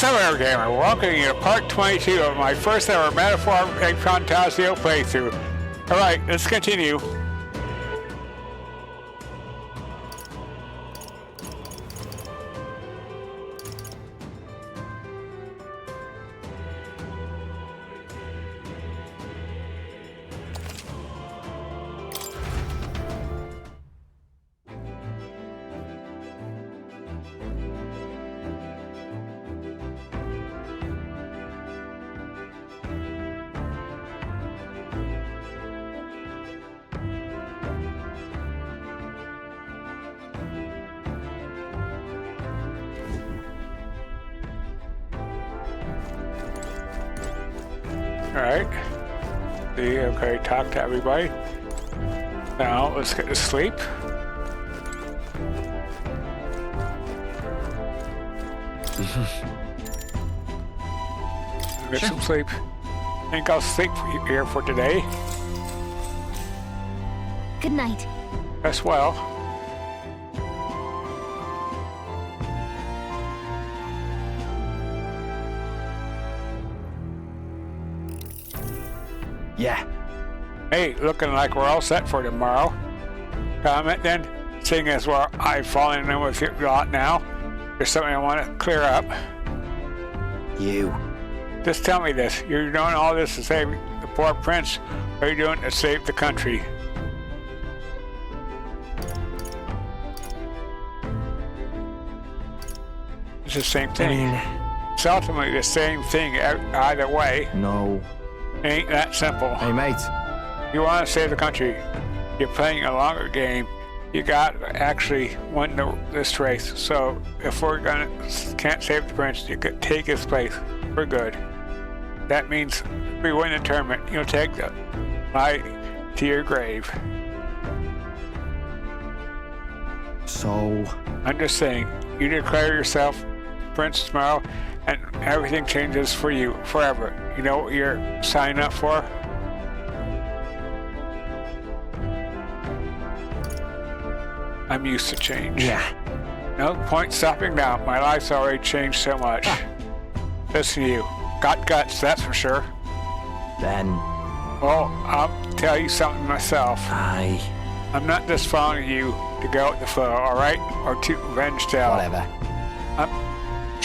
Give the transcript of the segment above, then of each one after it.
Hello Gamer, welcome you to part 22 of my first ever Metaphor ReFantazio playthrough. Alright, let's continue. Alright. Okay, talk to everybody. Now, let's get to sleep. Get some sleep. I think I'll sleep here for today. Good night. Rest well. Yeah. Hey, looking like we're all set for tomorrow. Comment then, seeing as well I've fallen in with your lot now. There's something I want to clear up. You. Just tell me this. You're doing all this to save the poor prince, or are you doing it to save the country? It's the same thing. It's ultimately the same thing either way. No. It ain't that simple. Hey, mate. You want to save the country. You're playing a longer game. You got to actually win this race. So if can't save the prince, you could take his place. We're good. That means if we win the tournament, you'll take the light to your grave. So? I'm just saying, you declare yourself prince tomorrow, and everything changes for you forever. You know what you're signing up for? I'm used to change. Yeah. No point stopping now. My life's already changed so much. Listen to you. Got guts, that's for sure. Then... Well, I'll tell you something myself. I'm not just following you to go with the flow, alright? Or to revenge tale. Whatever.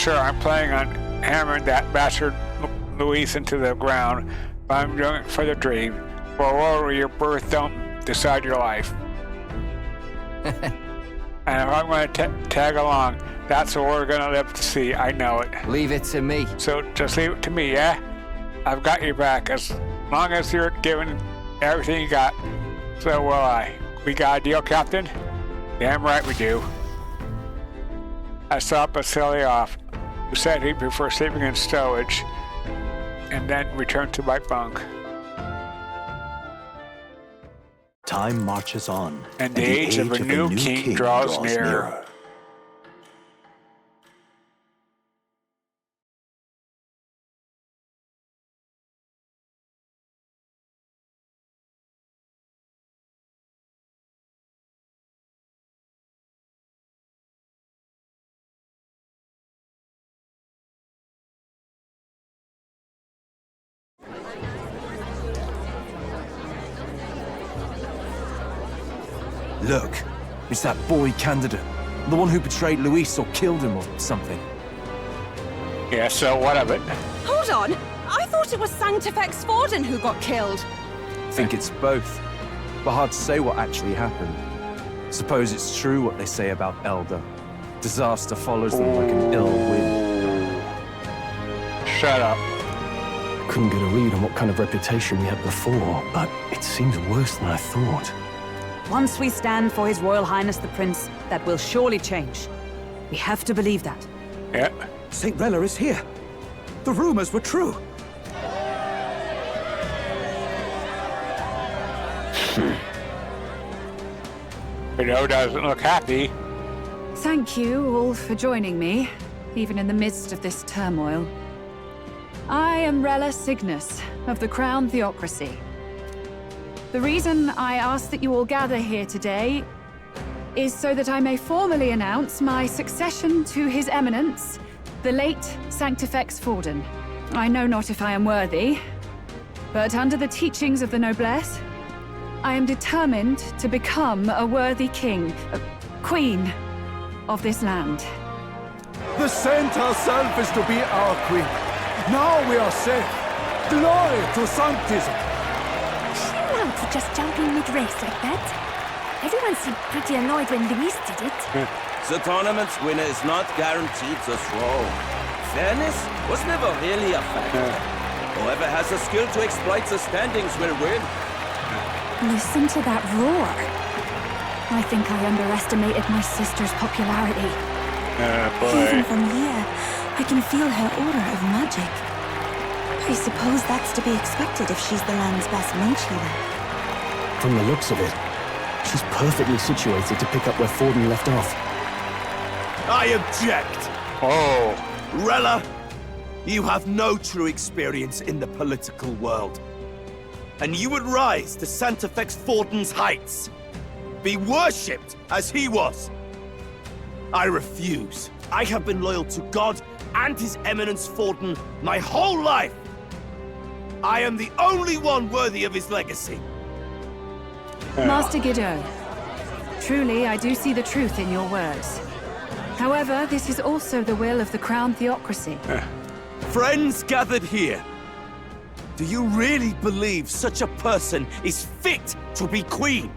I'm planning on hammering that bastard Luis into the ground, but I'm doing it for the dream. For a world where your birth don't decide your life. And if I'm going to tag along, that's what we're going to live to see. I know it. Leave it to me. So just leave it to me, yeah? I've got your back as long as you're giving everything you got. So will I. We got a deal, Captain? Damn right we do. I saw Basilio off, who said he'd prefer sleeping in stowage, and then return to my bunk. Time marches on, and the age of a new king draws nearer. Look, it's that boy candidate. The one who betrayed Luis or killed him or something. Yeah, so what of it? Hold on! I thought it was Sanctifex Forden who got killed. I think it's both. But hard to say what actually happened. Suppose it's true what they say about Elder. Disaster follows them like an ill wind. Shut up. Couldn't get a read on what kind of reputation we had before, but it seems worse than I thought. Once we stand for His Royal Highness the Prince, that will surely change. We have to believe that. Yeah. St. Rella is here. The rumors were true. Widow doesn't look happy. Thank you all for joining me, even in the midst of this turmoil. I am Rella Cygnus of the Crown Theocracy. The reason I ask that you all gather here today is so that I may formally announce my succession to His Eminence, the late Sanctifex Forden. I know not if I am worthy, but under the teachings of the noblesse, I am determined to become a worthy king, queen of this land. The saint herself is to be our queen. Now we are safe. Glory to Sanctism. Is she allowed to just jump in mid-race like that? Everyone seemed pretty annoyed when Luis did it. The tournament's winner is not guaranteed the throne. Fairness was never really a factor. Whoever has the skill to exploit the standings will win. Listen to that roar. I think I underestimated my sister's popularity. Even from here, I can feel her aura of magic. I suppose that's to be expected if she's the land's best mage healer. From the looks of it, she's perfectly situated to pick up where Forden left off. I object. Oh. Rella, you have no true experience in the political world. And you would rise to Sanctifex Forden's heights. Be worshipped as he was. I refuse. I have been loyal to God and His Eminence Forden my whole life. I am the only one worthy of his legacy. Master Guido, truly I do see the truth in your words. However, this is also the will of the Crown Theocracy. Friends gathered here, do you really believe such a person is fit to be queen?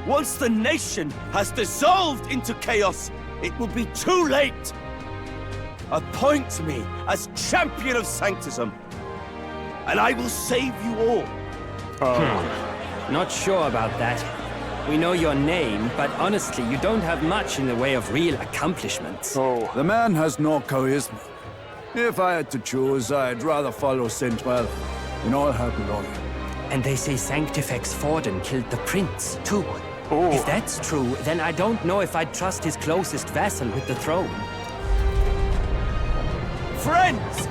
Once the nation has dissolved into chaos, it will be too late. Appoint me as champion of Sanctism, and I will save you all. Not sure about that. We know your name, but honestly, you don't have much in the way of real accomplishments. The man has no charisma. If I had to choose, I'd rather follow Saint Rella in all her glory. And they say Sanctifex Forden killed the prince, too. If that's true, then I don't know if I'd trust his closest vassal with the throne. Friends,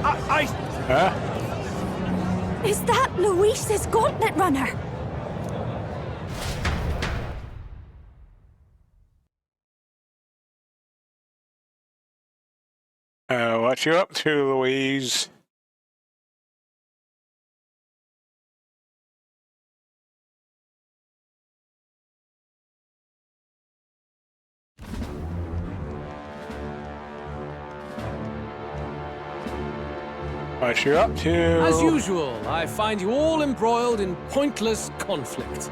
Is that Luis's Gauntlet runner? What you up to, Louise? What you up to? As usual, I find you all embroiled in pointless conflict.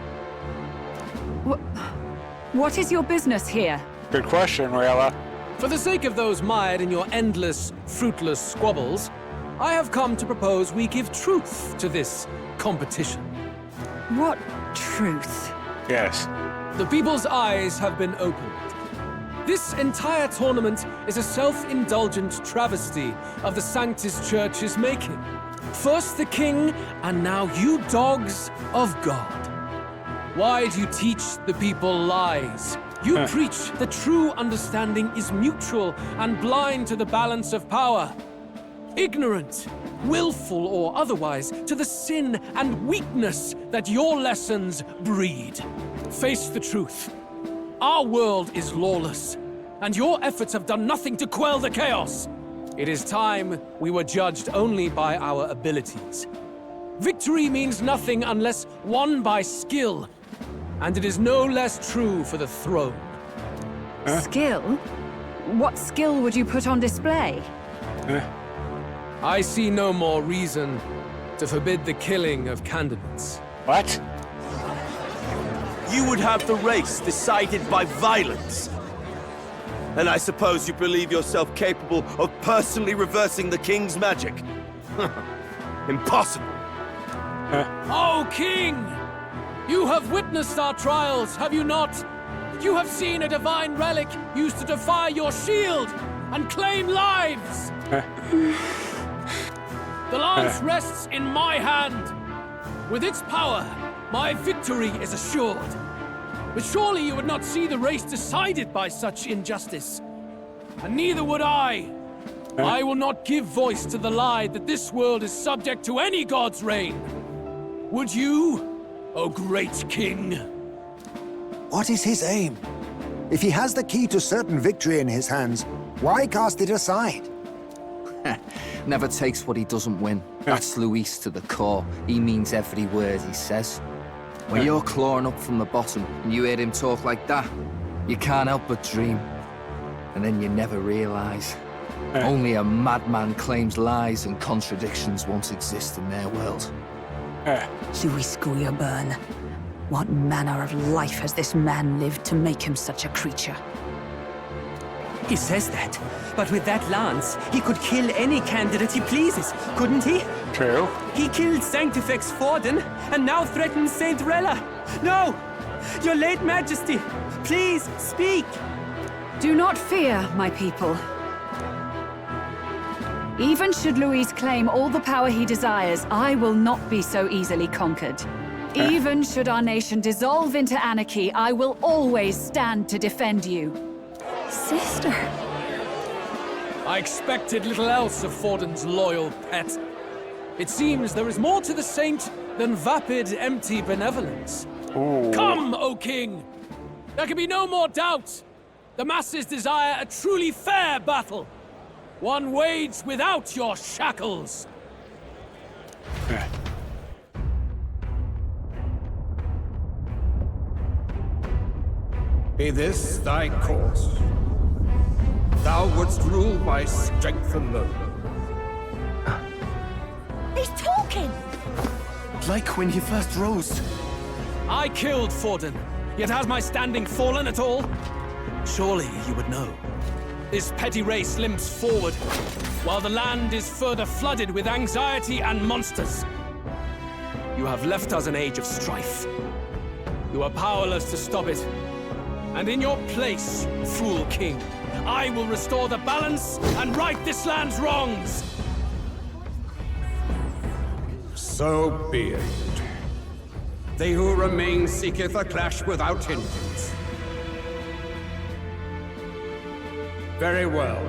What is your business here? Good question, Rella. For the sake of those mired in your endless, fruitless squabbles, I have come to propose we give truth to this competition. What truth? Yes. The people's eyes have been opened. This entire tournament is a self-indulgent travesty of the Sanctist Church's making. First the king, and now you dogs of God. Why do you teach the people lies? You preach that true understanding is mutual and blind to the balance of power. Ignorant, willful or otherwise, to the sin and weakness that your lessons breed. Face the truth. Our world is lawless, and your efforts have done nothing to quell the chaos. It is time we were judged only by our abilities. Victory means nothing unless won by skill, and it is no less true for the throne. Skill? What skill would you put on display? I see no more reason to forbid the killing of candidates. What? You would have the race decided by violence. And I suppose you believe yourself capable of personally reversing the king's magic? Impossible. Oh, King! You have witnessed our trials, have you not? You have seen a divine relic used to defy your shield and claim lives! The lance rests in my hand. With its power, my victory is assured. But surely you would not see the race decided by such injustice. And neither would I. I will not give voice to the lie that this world is subject to any god's reign. Would you, O great king? What is his aim? If he has the key to certain victory in his hands, why cast it aside? Never takes what he doesn't win. That's Luis to the core. He means every word he says. When you're clawing up from the bottom and you hear him talk like that, you can't help but dream. And then you never realize. Only a madman claims lies and contradictions won't exist in their world. Luis Guyaburn. What manner of life has this man lived to make him such a creature? He says that, but with that lance, he could kill any candidate he pleases, couldn't he? True. He killed Sanctifex Forden, and now threatens Saint Rella. No! Your late majesty, please, speak! Do not fear, my people. Even should Luis claim all the power he desires, I will not be so easily conquered. Even should our nation dissolve into anarchy, I will always stand to defend you. Sister. I expected little else of Forden's loyal pet. It seems there is more to the saint than vapid, empty benevolence. Ooh. Come, O king! There can be no more doubt. The masses desire a truly fair battle. One waged without your shackles. Be this thy course. Thou wouldst rule by strength alone. He's talking! Like when he first rose. I killed Forden, yet has my standing fallen at all? Surely you would know. This petty race limps forward, while the land is further flooded with anxiety and monsters. You have left us an age of strife. You are powerless to stop it. And in your place, fool king, I will restore the balance and right this land's wrongs! So be it. They who remain seeketh a clash without hindrance. Very well.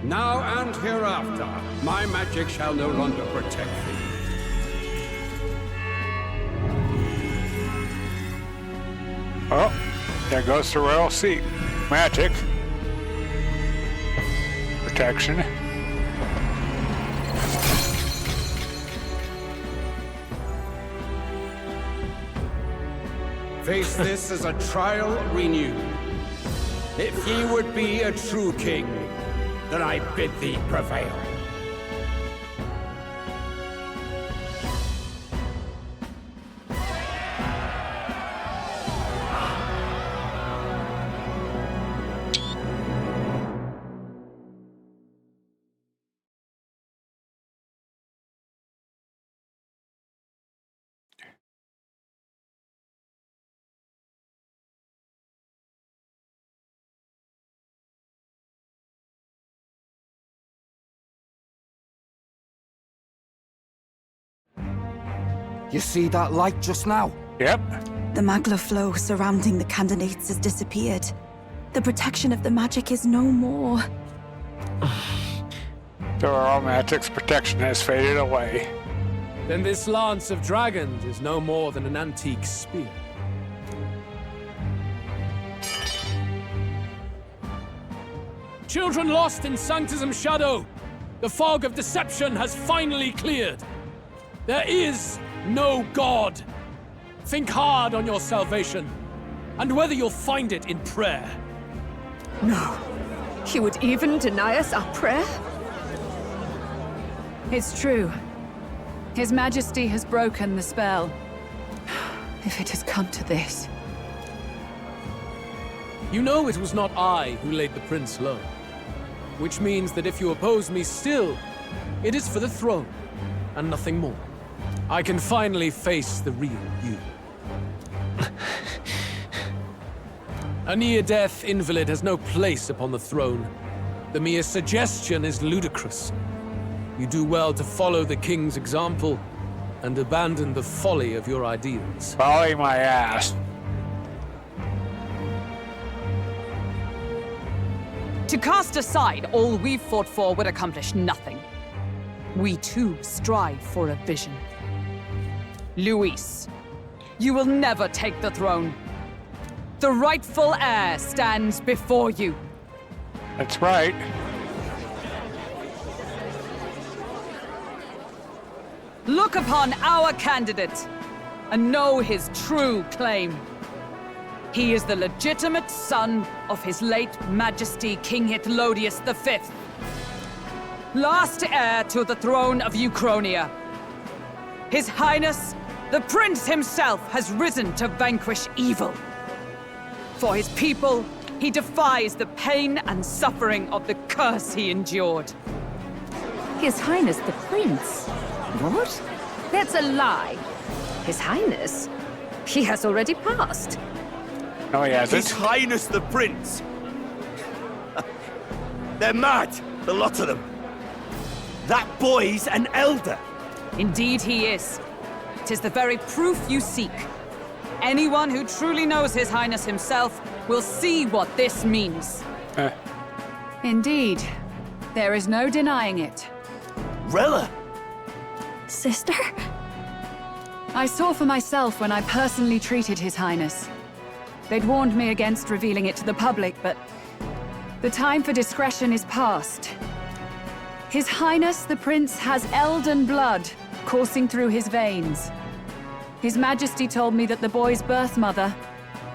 Now and hereafter, my magic shall no longer protect thee. Oh, there goes the royal seat. Magic. Protection. Face this as a trial renewed. If ye would be a true king, then I bid thee prevail. You see that light just now? Yep. The magla flow surrounding the candidates has disappeared. The protection of the magic is no more. The royal magic's protection has faded away. Then this lance of dragons is no more than an antique spear. Children lost in Sanctism's shadow, the fog of deception has finally cleared. There is no God. Think hard on your salvation, and whether you'll find it in prayer. No. He would even deny us our prayer? It's true. His Majesty has broken the spell. If it has come to this. You know it was not I who laid the prince low. Which means that if you oppose me still, it is for the throne, and nothing more. I can finally face the real you. A near-death invalid has no place upon the throne. The mere suggestion is ludicrous. You do well to follow the king's example and abandon the folly of your ideals. Folly my ass. To cast aside all we've fought for would accomplish nothing. We too strive for a vision. Luis, you will never take the throne. The rightful heir stands before you. That's right. Look upon our candidate and know his true claim. He is the legitimate son of his late Majesty King Hytlodius V, last heir to the throne of Uchronia. His Highness, the Prince himself, has risen to vanquish evil. For his people, he defies the pain and suffering of the curse he endured. His Highness the Prince? What? That's a lie. His Highness? He has already passed. Oh, yeah, His Highness the Prince! They're mad, the lot of them. That boy's an elder. Indeed he is. 'Tis the very proof you seek. Anyone who truly knows His Highness himself will see what this means. Indeed. There is no denying it. Rella! Sister? I saw for myself when I personally treated His Highness. They'd warned me against revealing it to the public, but the time for discretion is past. His Highness the Prince has elden blood coursing through his veins. His Majesty told me that the boy's birth mother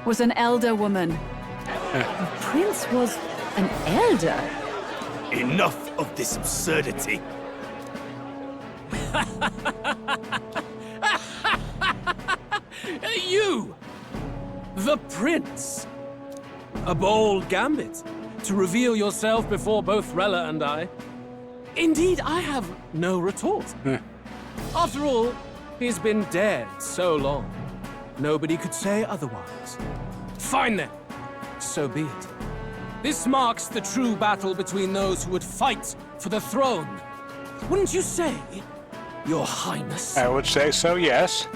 was an elder woman. The Prince was an elder? Enough of this absurdity. You! The Prince! A bold gambit to reveal yourself before both Rella and I. Indeed, I have no retort. After all, he's been dead so long. Nobody could say otherwise. Fine then. So be it. This marks the true battle between those who would fight for the throne. Wouldn't you say, Your Highness? I would say so, yes.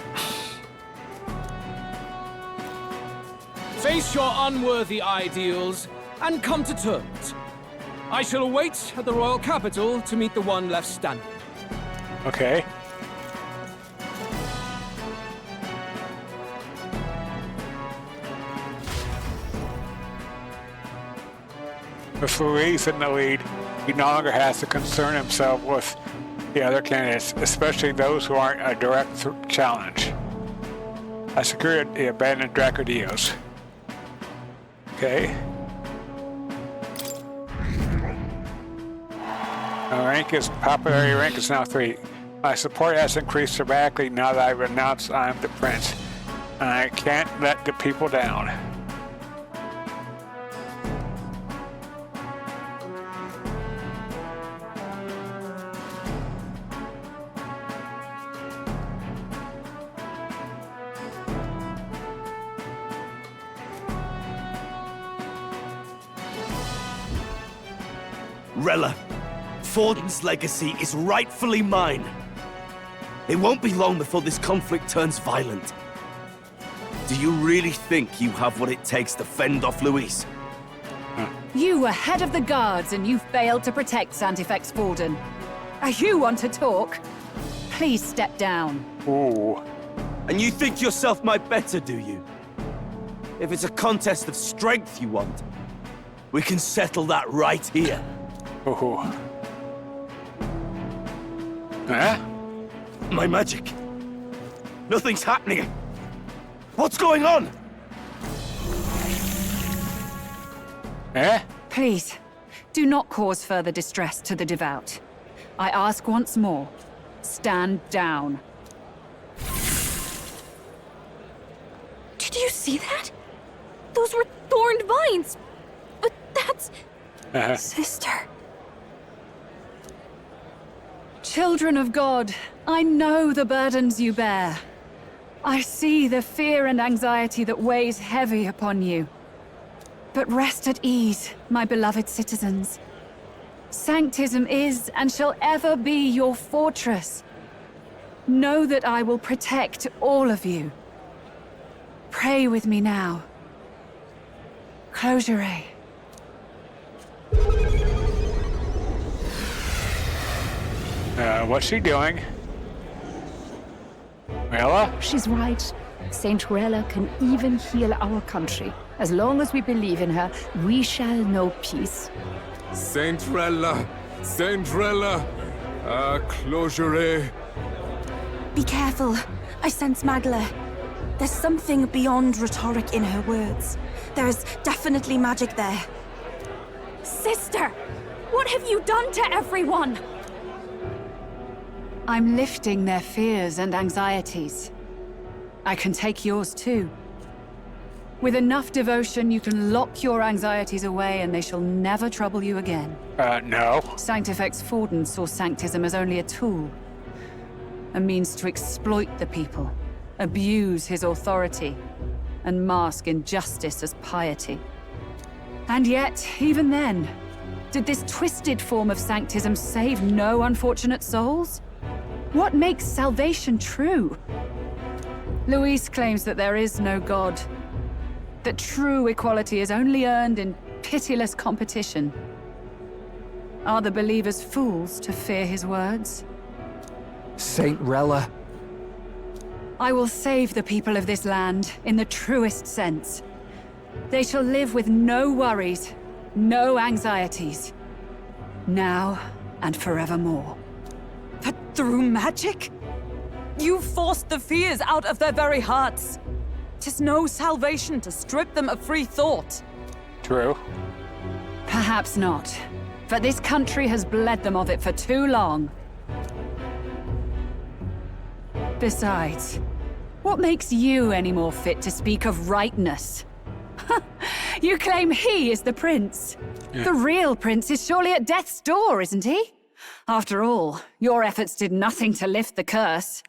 Face your unworthy ideals and come to terms. I shall await at the royal capital to meet the one left standing. Okay. With Luis in the lead, he no longer has to concern himself with the other candidates, especially those who aren't a direct challenge. I secured the abandoned Dracodios. Okay. My popularity rank is now 3. My support has increased dramatically now that I've announced I'm the prince, and I can't let the people down. Rella, Forden's legacy is rightfully mine. It won't be long before this conflict turns violent. Do you really think you have what it takes to fend off Luis? You were head of the guards and you failed to protect Santifex Forden. You want to talk? Please step down. Ooh. And you think yourself my better, do you? If it's a contest of strength you want, we can settle that right here. Ooh. Huh? My magic. Nothing's happening. What's going on? Eh? Please, do not cause further distress to the devout. I ask once more. Stand down. Did you see that? Those were thorned vines. But that's... Sister. Children of God, I know the burdens you bear. I see the fear and anxiety that weighs heavy upon you. But rest at ease, my beloved citizens. Sanctism is and shall ever be your fortress. Know that I will protect all of you. Pray with me now. Close your eyes. What's she doing? Rella? She's right. Saint Rella can even heal our country. As long as we believe in her, we shall know peace. Saint Rella! Saint Rella! Close your eyes. Be careful. I sense Magla. There's something beyond rhetoric in her words. There's definitely magic there. Sister! What have you done to everyone? I'm lifting their fears and anxieties. I can take yours too. With enough devotion, you can lock your anxieties away and they shall never trouble you again. No. Sanctifex Forden saw Sanctism as only a tool. A means to exploit the people, abuse his authority, and mask injustice as piety. And yet, even then, did this twisted form of Sanctism save no unfortunate souls? What makes salvation true? Luis claims that there is no God. That true equality is only earned in pitiless competition. Are the believers fools to fear his words? Saint Rella. I will save the people of this land in the truest sense. They shall live with no worries, no anxieties. Now and forevermore. But through magic? You forced the fears out of their very hearts. 'Tis no salvation to strip them of free thought. True. Perhaps not. But this country has bled them of it for too long. Besides, what makes you any more fit to speak of rightness? You claim he is the prince. Yeah. The real prince is surely at death's door, isn't he? After all, your efforts did nothing to lift the curse.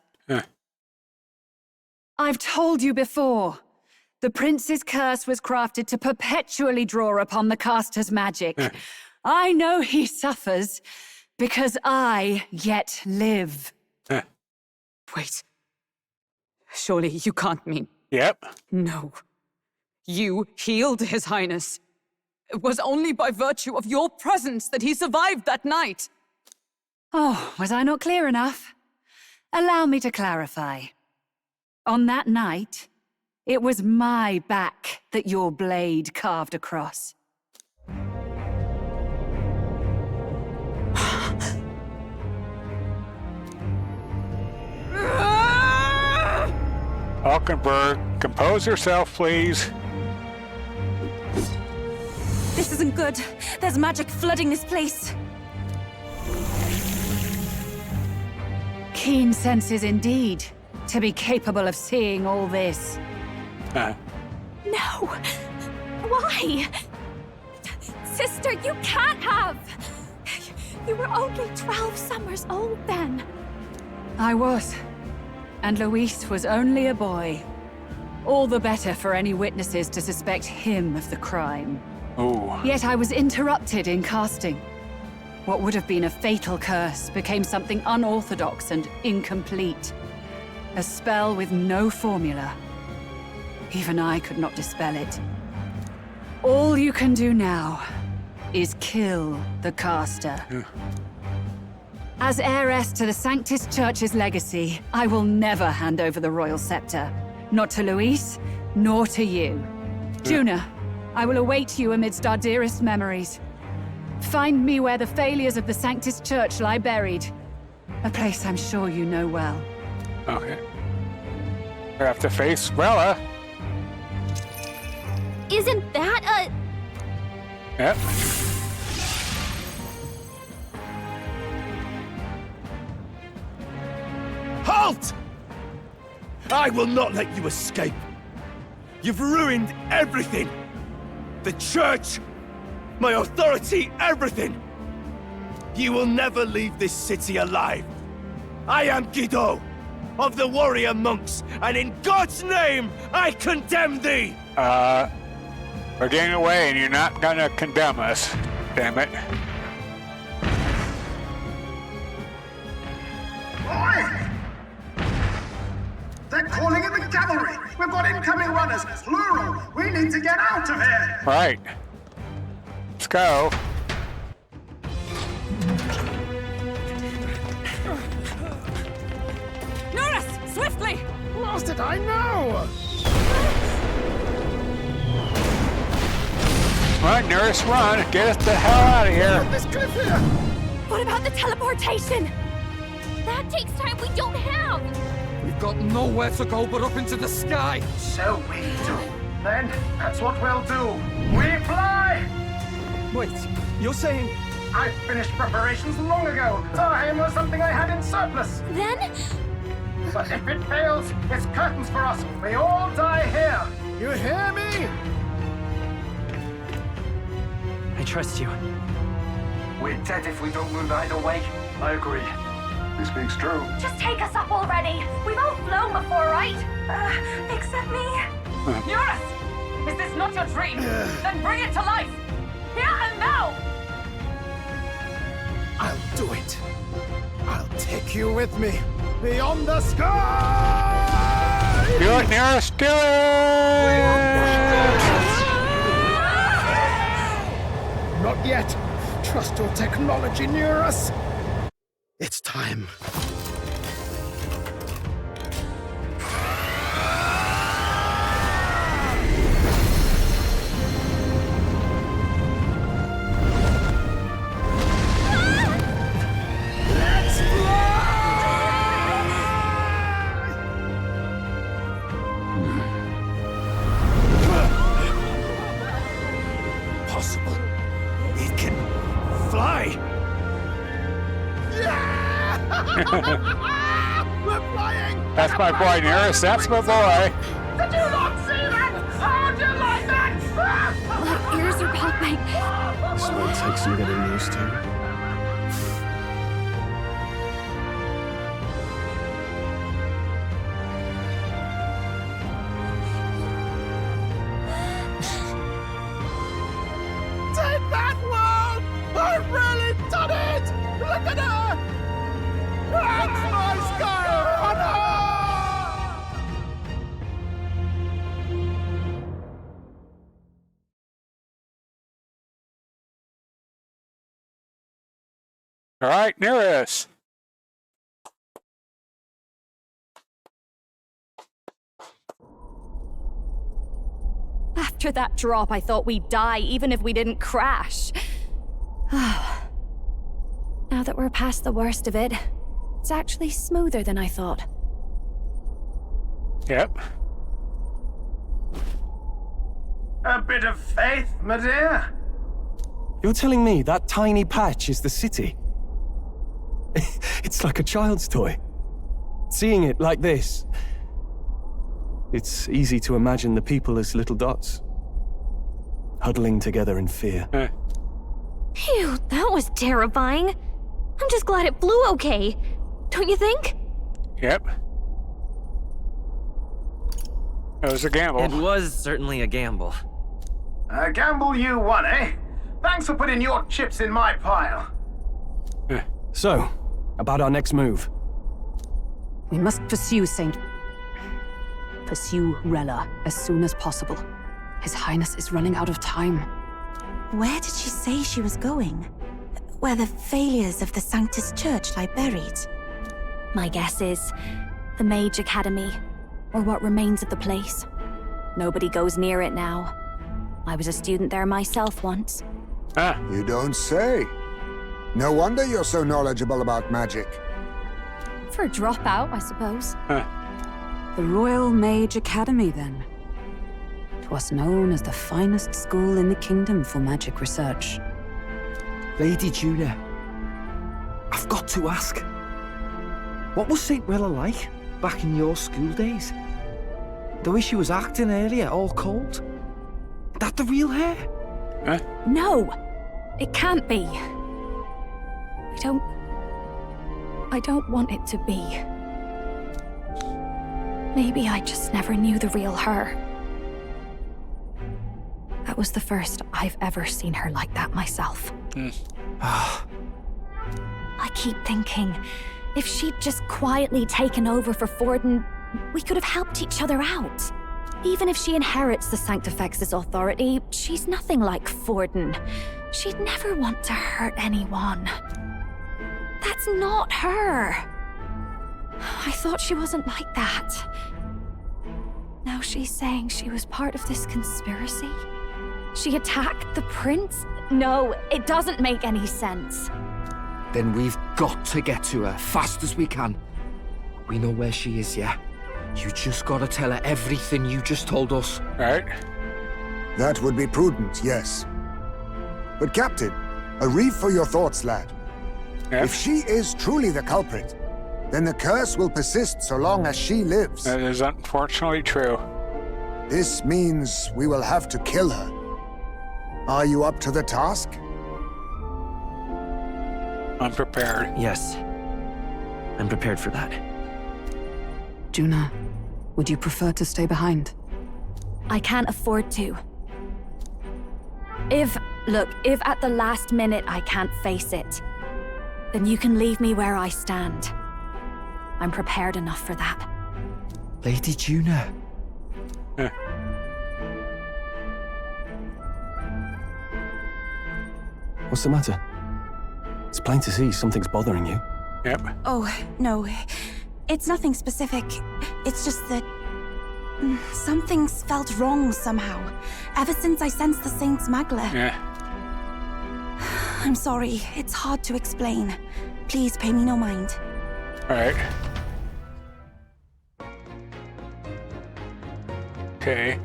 I've told you before. The prince's curse was crafted to perpetually draw upon the caster's magic. I know he suffers, because I yet live. Wait. Surely you can't mean... Yep. No. You healed His Highness. It was only by virtue of your presence that he survived that night. Oh, was I not clear enough? Allow me to clarify. On that night, it was my back that your blade carved across. Valkenburg, compose yourself, please. This isn't good. There's magic flooding this place. Keen senses indeed, to be capable of seeing all this. No! Why? Sister, you can't have! You were only 12 summers old then. I was. And Luis was only a boy. All the better for any witnesses to suspect him of the crime. Oh. Yet I was interrupted in casting. What would have been a fatal curse became something unorthodox and incomplete. A spell with no formula. Even I could not dispel it. All you can do now is kill the caster. As heiress to the Sanctist Church's legacy, I will never hand over the royal scepter. Not to Luis, nor to you. Juna, I will await you amidst our dearest memories. Find me where the failures of the Sanctist Church lie buried. A place I'm sure you know well. Okay. We have to face Rella. Isn't that a... Yep. halt! I will not let you escape. You've ruined everything. The church, my authority, everything. You will never leave this city alive. I am Guido, of the warrior monks, and in God's name, I condemn thee! We're getting away and you're not gonna condemn us. Damn it. Oi! They're calling in the cavalry! We've got incoming runners, plural! We need to get out of here! Right. Let's go. Norris, swiftly! Lost it, I know! Run, nurse, run! Get us the hell out of here! This cliff here! What about the teleportation? That takes time we don't have! We've got nowhere to go but up into the sky! So we do. Then, that's what we'll do. We fly! Wait, you're saying... I finished preparations long ago. Time was something I had in surplus. Then? But if it fails, it's curtains for us. We all die here. You hear me? I trust you. We're dead if we don't move either way. I agree. He speaks true. Just take us up already. We've all flown before, right? Except me. Norris! Is this not your dream? Then bring it to life! Here and now! I'll do it. I'll take you with me. Beyond the sky! Do it, Nearest! Do it! Not yet. Trust your technology near us. It's time. Let's fly! Possible. It can fly. We're flying! That's my boy, Nearest. That's my boy. Did you not see that? How'd you like that? My ears are popping. This might take some getting used to. Take that, world! I've really done it! Look at her! That's my sky runner! All right, Nearest. After that drop, I thought we'd die, even if we didn't crash. Now that we're past the worst of it, it's actually smoother than I thought. Yep. A bit of faith, my dear. You're telling me that tiny patch is the city? It's like a child's toy. Seeing it like this, it's easy to imagine the people as little dots, huddling together in fear. Phew, that was terrifying. I'm just glad it flew okay. Don't you think? Yep. It was a gamble. It was certainly a gamble. A gamble you won, eh? Thanks for putting your chips in my pile. So, about our next move. We must pursue Rella as soon as possible. His Highness is running out of time. Where did she say she was going? Where the failures of the Sanctist Church lie buried? My guess is the Mage Academy, or what remains of the place. Nobody goes near it now. I was a student there myself once. You don't say. No wonder you're so knowledgeable about magic. For a dropout, I suppose. The Royal Mage Academy, then. 'Twas known as the finest school in the kingdom for magic research. Lady Julia, I've got to ask. What was St. Rella like back in your school days? The way she was acting earlier, all cold? That the real hair? Huh? No! It can't be. I don't want it to be. Maybe I just never knew the real her. That was the first I've ever seen her like that myself. I keep thinking, if she'd just quietly taken over for Forden, we could have helped each other out. Even if she inherits the Sanctifex's authority, she's nothing like Forden. She'd never want to hurt anyone. That's not her. I thought she wasn't like that. Now she's saying she was part of this conspiracy? She attacked the prince? No, it doesn't make any sense. Then we've got to get to her, fast as we can. We know where she is, yeah? You just gotta tell her everything you just told us. Right? That would be prudent, yes. But Captain, a reef for your thoughts, lad. Yeah. If she is truly the culprit, then the curse will persist so long as she lives. That is unfortunately true. This means we will have to kill her. Are you up to the task? Unprepared. Yes. I'm prepared for that. Juna, would you prefer to stay behind? I can't afford to. If at the last minute I can't face it, then you can leave me where I stand. I'm prepared enough for that. Lady Juna. What's the matter? It's plain to see something's bothering you. Yep. Oh, no. It's nothing specific. It's just that... something's felt wrong somehow. Ever since I sensed the Saint's Magla. Yeah. I'm sorry. It's hard to explain. Please pay me no mind. Alright. Okay.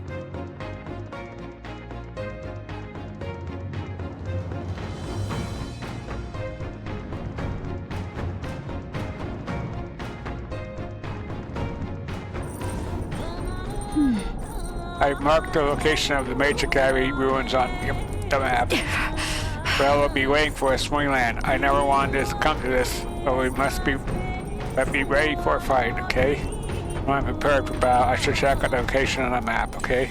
I marked the location of the Major Academy ruins on the map. Rella will be waiting for us swingland. I never wanted this to come to this, but we must be ready for a fight, okay? When I'm prepared for battle, I should check out the location on the map, okay?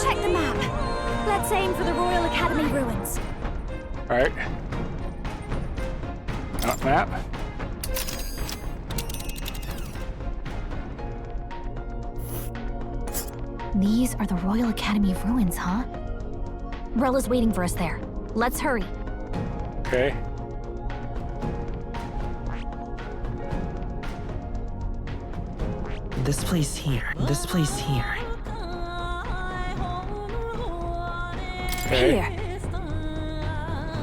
Check the map. Let's aim for the Royal Academy ruins. Alright. Map. These are the Royal Academy ruins, huh? Rella's waiting for us there. Let's hurry. Okay. This place here. This place here. Okay. Here.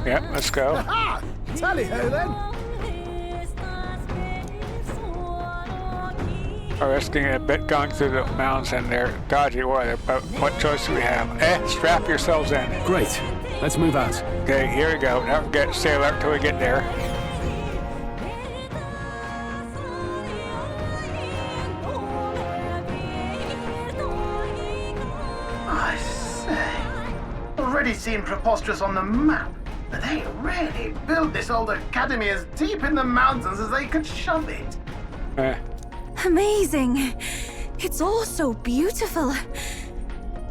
Yep, let's go. Aha! Tally-ho then! We're risking a bit going through the mountains and they're dodgy weather, but what choice do we have? Strap yourselves in. Great. Let's move out. Okay, here we go. Now stay alert till we get there. I say, already seen preposterous on the map, but they really built this old academy as deep in the mountains as they could shove it. Amazing. It's all so beautiful.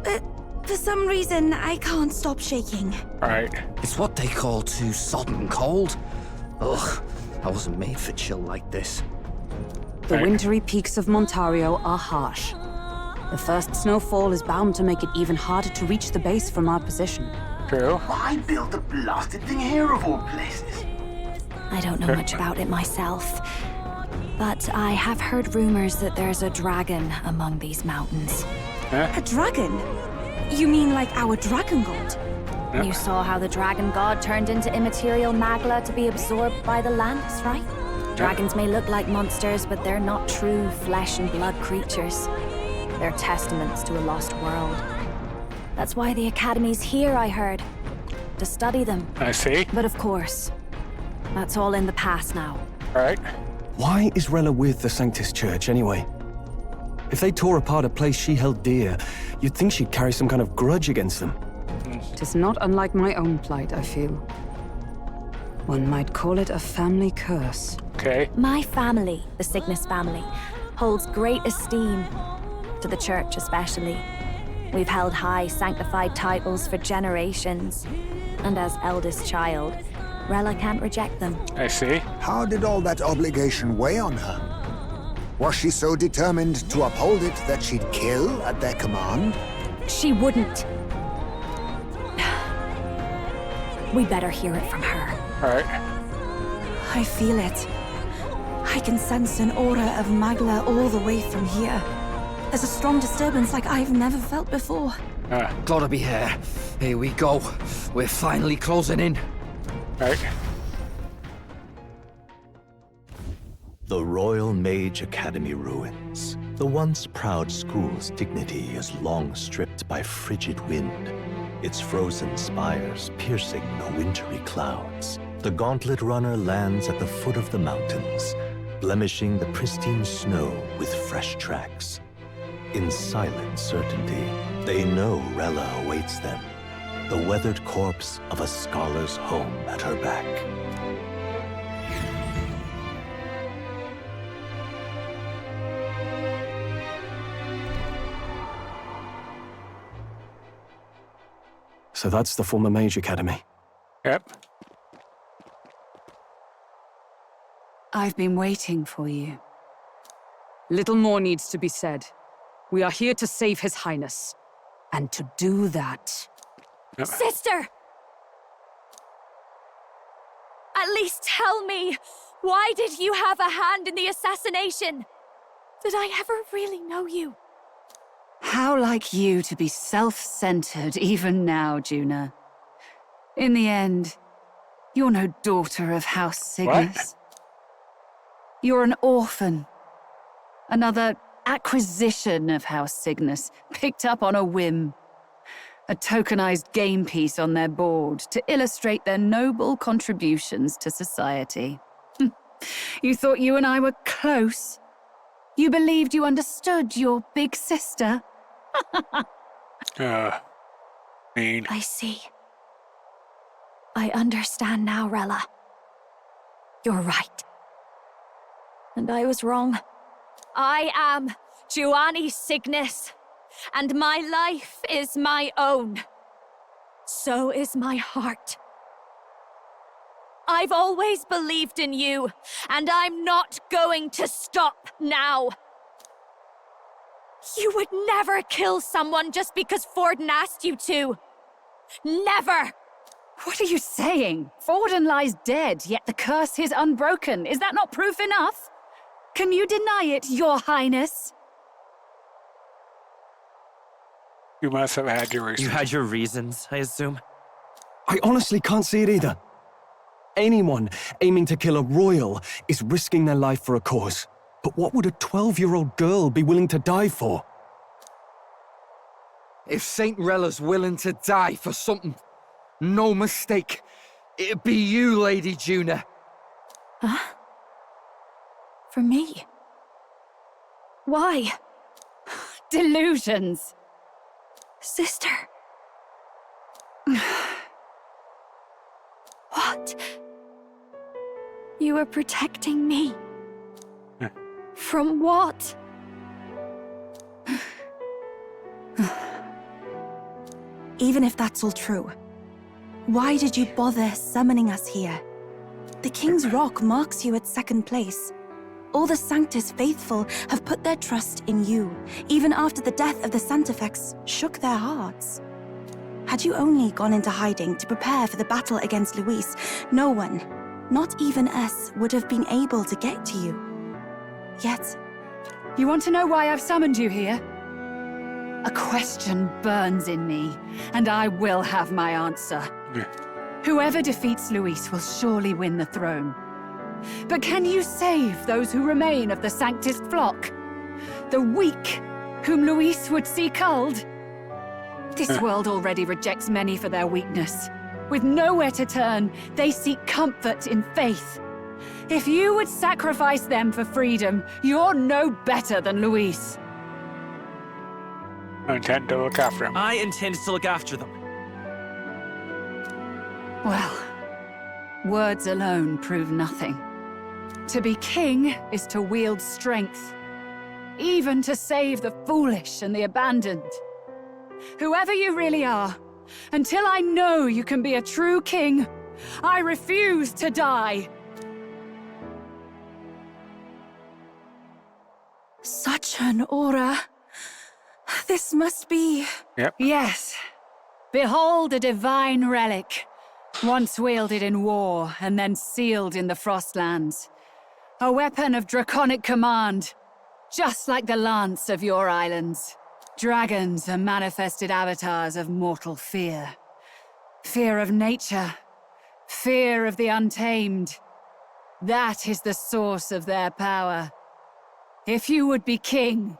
But for some reason, I can't stop shaking. Right. It's what they call too sodden cold. Ugh, I wasn't made for chill like this. The wintry peaks of Montario are harsh. The first snowfall is bound to make it even harder to reach the base from our position. True. Why build the blasted thing here of all places? I don't know much about it myself, but I have heard rumors that there's a dragon among these mountains. A dragon? You mean like our dragon god? You saw how the dragon god turned into immaterial magla to be absorbed by the lamps, right? Dragons may look like monsters, but they're not true flesh and blood creatures. They're testaments to a lost world. That's why the Academy's here, I heard. To study them. I see. But of course, that's all in the past now. Right. Why is Rella with the Sanctist Church, anyway? If they tore apart a place she held dear, you'd think she'd carry some kind of grudge against them. It is not unlike my own plight, I feel. One might call it a family curse. Okay. My family, the Cygnus family, holds great esteem, to the Church especially. We've held high sanctified titles for generations, and as eldest child, Rella can't reject them. I see. How did all that obligation weigh on her? Was she so determined to uphold it that she'd kill at their command? She wouldn't. We better hear it from her. All right. I feel it. I can sense an aura of Magla all the way from here. There's a strong disturbance like I've never felt before. Gotta be here. Here we go. We're finally closing in. Right. The Royal Mage Academy ruins. The once proud school's dignity is long stripped by frigid wind, its frozen spires piercing the wintry clouds. The Gauntlet runner lands at the foot of the mountains, blemishing the pristine snow with fresh tracks. In silent certainty, they know Rella awaits them, the weathered corpse of a scholar's home at her back. So that's the former Mage Academy. Yep. I've been waiting for you. Little more needs to be said. We are here to save His Highness. And to do that... Sister! At least tell me, why did you have a hand in the assassination? Did I ever really know you? How like you to be self-centered even now, Juna. In the end, you're no daughter of House Cygnus. You're an orphan. Another acquisition of House Cygnus, picked up on a whim. A tokenized game piece on their board to illustrate their noble contributions to society. You thought you and I were close? You believed you understood your big sister? Mean. I see. I understand now, Rella. You're right. And I was wrong. I am Giovanni Cygnus, and my life is my own. So is my heart. I've always believed in you, and I'm not going to stop now. You would never kill someone just because Forden asked you to. Never! What are you saying? Forden lies dead, yet the curse is unbroken. Is that not proof enough? Can you deny it, Your Highness? You must have had your reasons. You had your reasons, I assume? I honestly can't see it either. Anyone aiming to kill a royal is risking their life for a cause. But what would a 12-year-old girl be willing to die for? If Saint Rella's willing to die for something, no mistake, it'd be you, Lady Juna. Huh? For me? Why? Delusions. Sister. What? You were protecting me. From what? Even if that's all true, why did you bother summoning us here? The King's Rock marks you at second place. All the Sanctist faithful have put their trust in you, even after the death of the Sanctifex shook their hearts. Had you only gone into hiding to prepare for the battle against Luis, no one, not even us, would have been able to get to you. Yet... You want to know why I've summoned you here? A question burns in me, and I will have my answer. Whoever defeats Luis will surely win the throne. But can you save those who remain of the Sanctist flock? The weak, whom Luis would see culled? This world already rejects many for their weakness. With nowhere to turn, they seek comfort in faith. If you would sacrifice them for freedom, you're no better than Luis. I intend to look after him. I intend to look after them. Well, words alone prove nothing. To be king is to wield strength, even to save the foolish and the abandoned. Whoever you really are, until I know you can be a true king, I refuse to die. Such an aura. This must be... Yep. Yes. Behold a divine relic, once wielded in war and then sealed in the Frostlands. A weapon of draconic command, just like the lance of your islands. Dragons are manifested avatars of mortal fear. Fear of nature, fear of the untamed. That is the source of their power. If you would be king,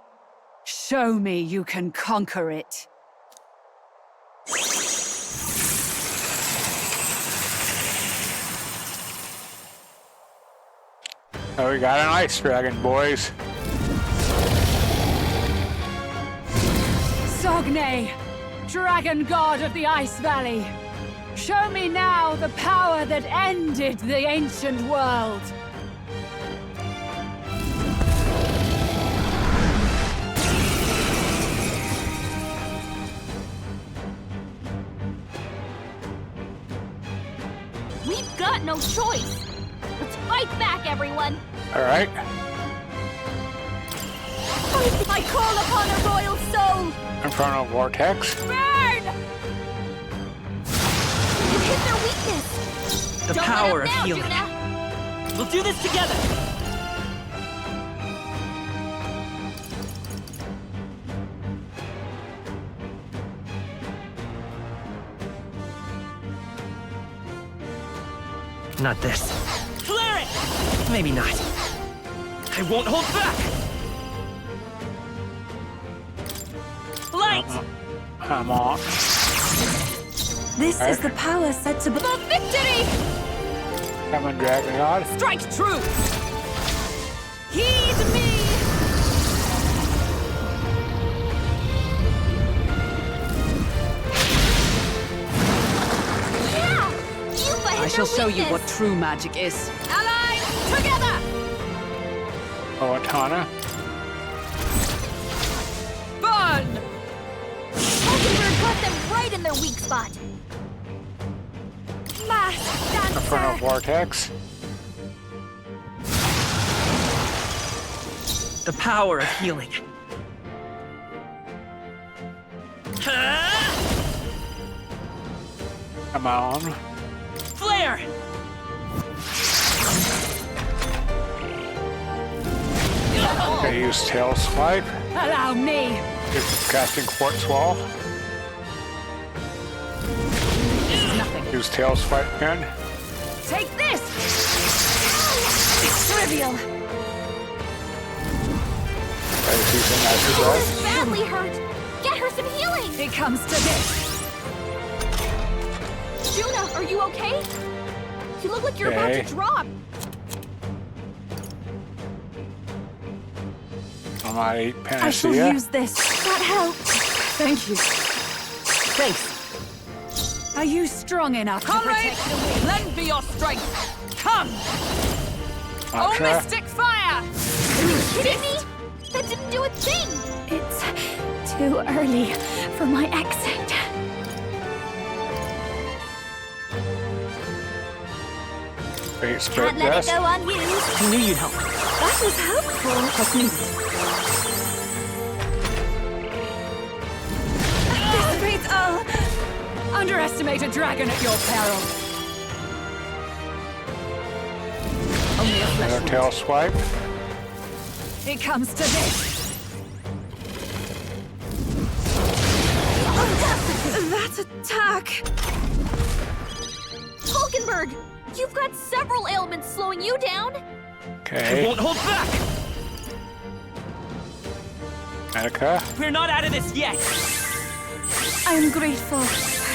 show me you can conquer it. Oh, we got an ice dragon, boys. Sogne, dragon god of the Ice Valley, show me now the power that ended the ancient world. We've got no choice. Let's fight back, everyone. All right. I call upon a royal soul. Infernal vortex. Burn! You hit their weakness. The Don't power let of up now, healing. Juna. We'll do this together. Not this. Flare it! Maybe not. I won't hold back! Light! I'm on. This is the power said to be... The victory! Come on, dragon god. Strike true! Heed me! Yeah! Yuba hit I shall their show you weakness. what true magic is. Allies, together! Oh, Atana. Burn! Hulkenberg got them right in their weak spot. Mass Infernal dancer! vortex. The power of healing. Come on. Flare! Okay, use tail swipe. Allow me! Casting quartz wall. Nothing. Use tail swipe again. Take this! It's trivial. She's badly hurt. Get her some healing. It comes to this. Juna, are you okay? You look like you're about Okay. to drop. I might eat I shall panacea. use this. That helps. Thank you. Thanks. Are you strong enough to Comrades, protect the weak? lend me your strength. Come! Oh, Mantra. mystic fire! Are you kidding me? That didn't do a thing. It's too early for my exit. Wait, spread Can't let this. it go unused. I knew you'd help. That was helpful. What's needed? This beats all. Underestimate a dragon at your peril. Only a flesh Another wound. tail swipe. It comes to this. That attack! Hulkenberg, You've got several ailments slowing you down. Okay. I won't hold back! Medica. We're not out of this yet! I'm grateful.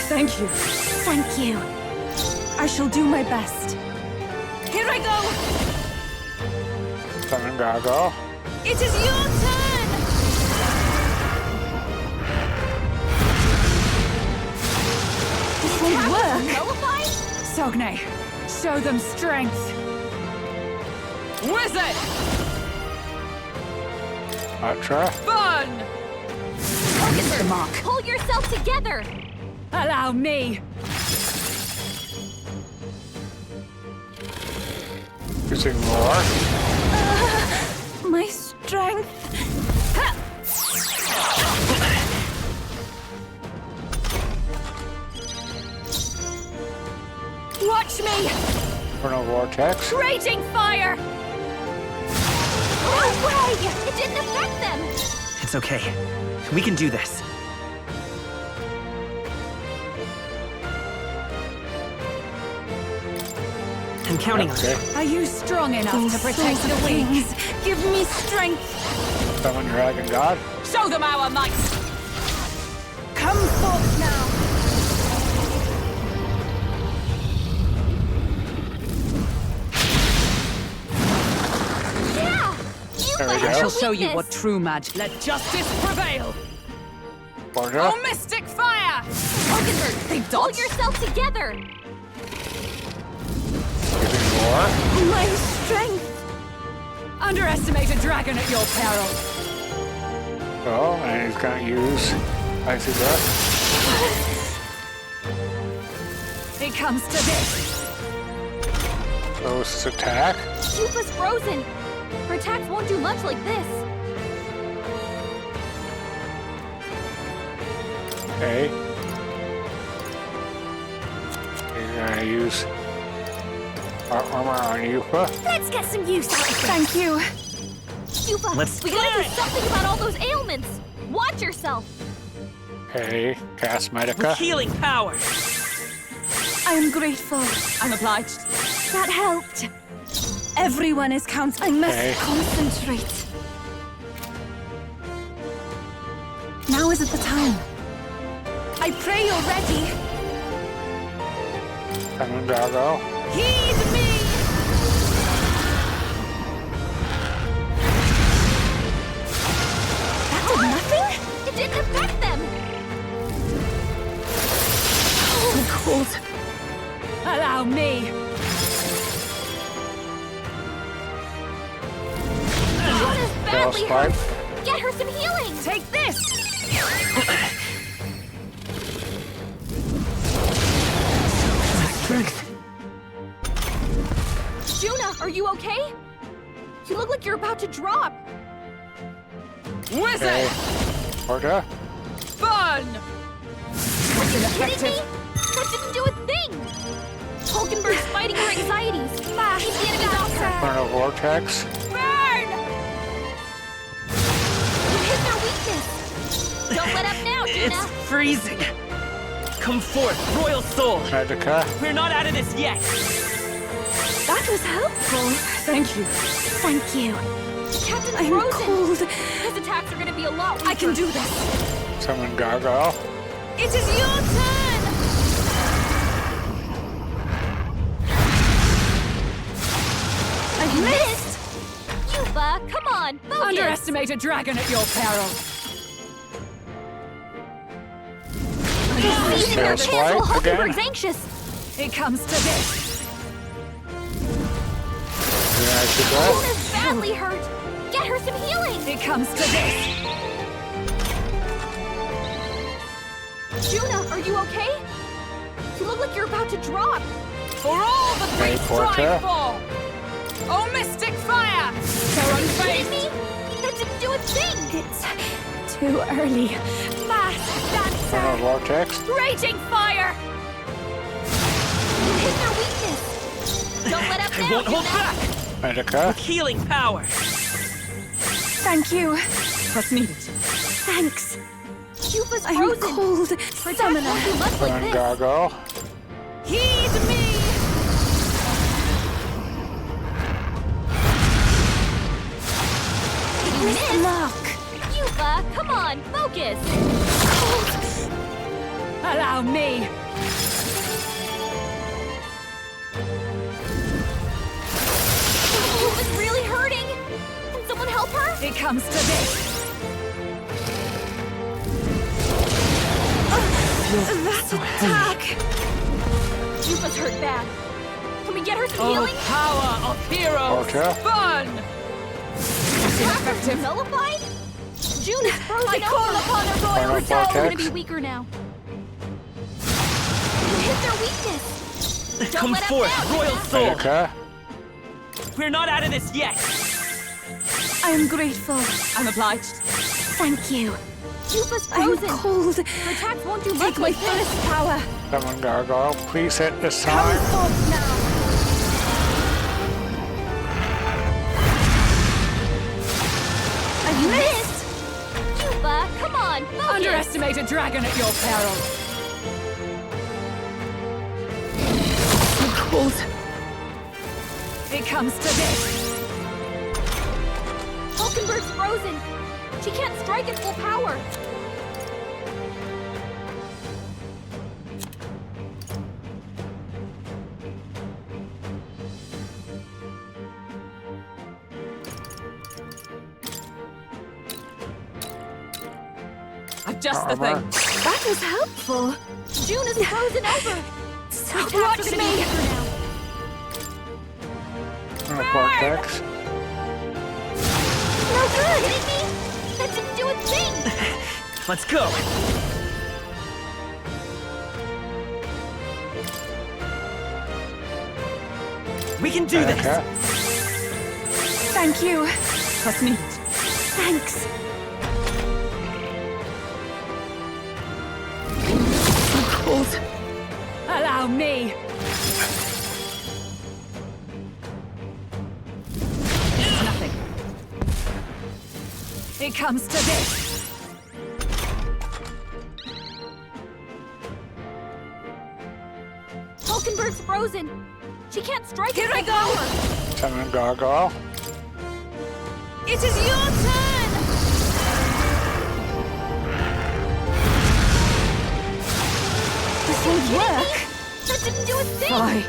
Thank you. Thank you. I shall do my best. Here I go! Summon Gargoyle. It is your turn! This won't work. Nullify? Sogne, show them strength. Wizard! Atra. Burn! Miss the mark. Pull yourself together! Allow me. Using more. My strength. Watch me! Infernal Vortex. Raging fire! No way! It didn't affect them! It's okay. We can do this. I'm counting on you. Are you strong enough to protect the weak? Give me strength. Summon Dragon God. Show them our might! Come forth now. Yeah! There we I go. shall show you what true magic. Let justice prevail! Borgia. Oh, mystic fire! Oakenberg, they Pull dodge! yourself together! Using more. My strength. Underestimate a dragon at your peril. Oh, and he's gonna use Icy Breath. It comes to this. Close attack. Yufa's frozen! Her attacks won't do much like this. Okay. He's gonna use our armor on Yufa. Let's get some use out of this! Thank you. Yufa, we gotta do something about all those ailments! Watch yourself! Okay, cast Medica. Healing power! I am grateful. I'm obliged. That helped. Everyone is counting. I must concentrate. Now isn't the time. I pray you're ready. Summon Gargoyle. Heed me! That did nothing? It didn't affect them! I'm cold. Allow me. Yuna's badly hurt! Get her some healing! Take this! Juna, are you okay? You look like you're about to drop! Wizard! Okay. Borgia. Burn! Are you kidding me? That didn't do a thing! Hulkenberg's fighting her anxieties! He's the enemy doctor! Infernal Vortex. Burn! You hit their weakness! Don't let up now, Juna! It's freezing! Come forth, royal soul! Medica. We're not out of this yet! That was helpful. Thank you. Thank you. Captain's I'm frozen! cold. His attacks are gonna be a lot weaker. I can do this. Summon Gargoyle. It is your turn! I missed! Yufa, come on, focus! Underestimate a dragon at your peril. Seizing their Tail cancel, swipe again. Hulkenberg's anxious! It comes to this. Icy Breath. Yuna's badly hurt! Get her some healing! It comes to this. Juna, are you okay? You look like you're about to drop! For all that we Okay, strive Portia. for! Oh, mystic fire! They're Are you kidding unfazed! me? That didn't do a thing! It's too early. Fast Infernal dancer! Vortex. Raging fire! You hit their weakness! Don't let up I now, won't hold Juna! back! Medica. Healing power! Thank you. What's needed? Thanks. Yufa's I'm frozen! cold. Her attacks won't do much like Summon this! Gargoyle. Heed me! on, focus! Allow me! Yuba's really hurting! Can someone help her? It comes to this! That attack! Yuba's hurt bad. Can we get her some Oh, healing? power of heroes! Okay. Burn! Ineffective. Nullified? June is frozen. I call upon her royal Final resolve. We're gonna vortex. be weaker now. You hit their weakness. Don't Come let us forth, down, royal Yuba. soul! Okay. We're not out of this yet! I am grateful. I'm obliged. Thank you. Yuba's I'm frozen. cold. Her attacks won't do much Take my with this. fullest power. Come on, Gargoyle. Please hit this Come time. forth now. You missed! Yuba, come on, focus! Underestimate a dragon at your peril. I'm cold. It comes to this! Hulkenberg's frozen. She can't strike at full power. I've just the thing. That was helpful. June is frozen over. So Her attacks watch are gonna be me. weaker now. Vortex. No good! Kidding me? That didn't do a thing! Let's go! We can do this! Okay. Thank you. Trust me. Thanks. I'm cold. Allow me! Nothing. It comes to this! Hulkenberg's frozen. She can't strike Here at I full go. power. Come on, Gargoyle. It is your turn! This won't work. That didn't do a thing! Fly!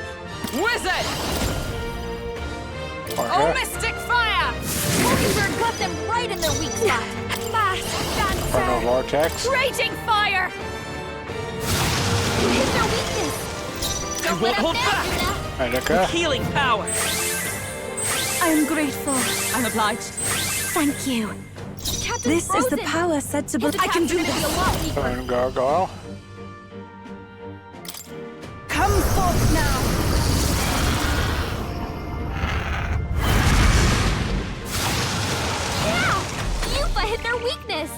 Wizard! Oh, Okay. mystic fire! Hulkenberg got them right in their weak spot. Mass Final dancer. Vortex. Raging fire! You hit their weakness. I Don't won't let hold us down, back! Yuna. Medica. Healing power! I am grateful. I'm obliged. Thank you. Captain's This is the frozen. power said to His be. I can do attacks are gonna be this. a lot weaker. Come on, Gargoyle. Come forth now. Yeah! Yuba hit their weakness.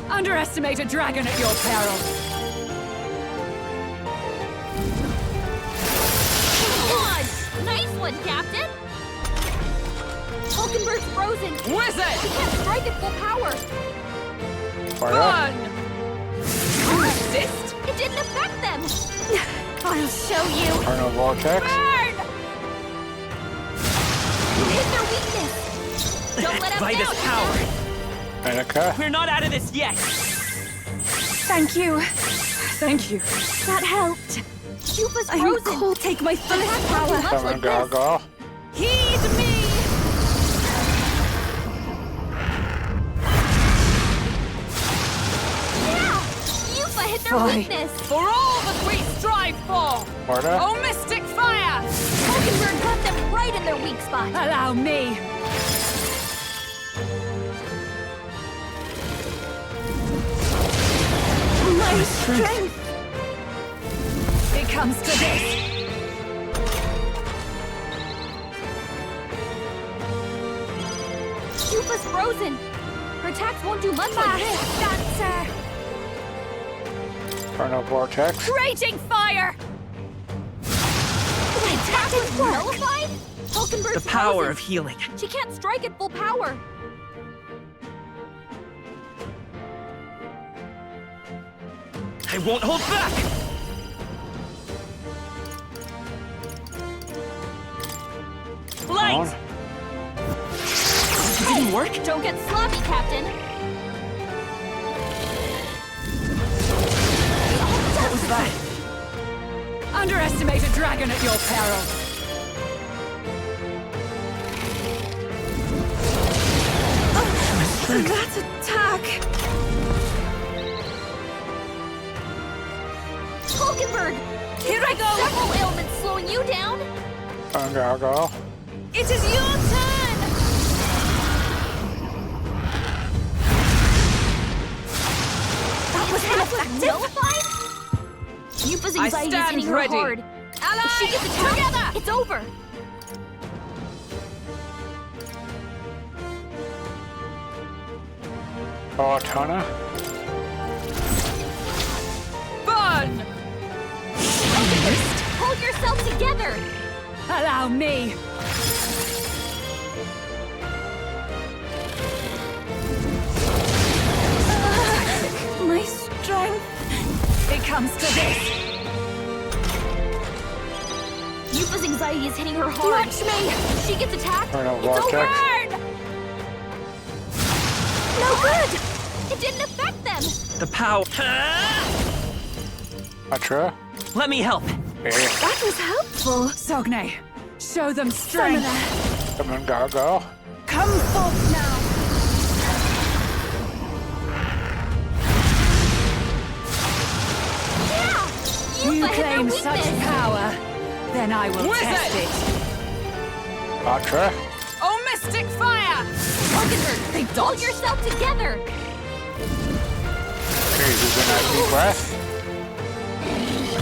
Underestimate a dragon at your peril. God! Nice one, Captain! Hulkenberg's frozen. Wizard! She can't strike at full power. Fire. Burn! You resist? It didn't affect them. I'll show you. Final Vortex. Burn! You hit their weakness. Don't let us By down, this power! Yuba. Medica. We're not out of this yet! Thank you. Thank you. That helped. Yuba's I am frozen. cold. Take my fullest Attacks won't do power. much Come on, like this. Gargoyle. Heed me! Yeah! Yuba hit their Fly. weakness. For all that we strive for! Sparta. Oh, mystic fire! Hulkenberg got them right in their weak spot. Allow me! My strength. It comes to this! Yuba's frozen. Her attacks won't do much like this. Dancer. Final Vortex. Raging fire! The attack was nullified? Hulkenberg's The power frozen. of healing. She can't strike at full power. I won't hold back! Light! On. It didn't work? Don't get sloppy, Captain. What was that? Underestimate a dragon at your peril. That attack! Hulkenberg! Here I go! Several ailments slowing you down! Go. It is your turn! That was ineffective! Nullified? Yufa's I anxiety is stand hitting her ready. hard. If she gets attacked, Together! it's over! Tana. Burn! Hold yourself together! Allow me! My strength. It comes to this. Yufa's anxiety is hitting her hard. Watch me! If she gets attacked, Turn it's over! No good! It didn't affect them! The power. Atra. Let me help. Hey. That was helpful. Sogne, show them strength. Come on, go. Come forth now. You Yufa hit their claim such weakness. power, then I will test it. Atra. Oh, mystic fire! Hulkenberg, hold yourself together! Okay, this is a deep breath.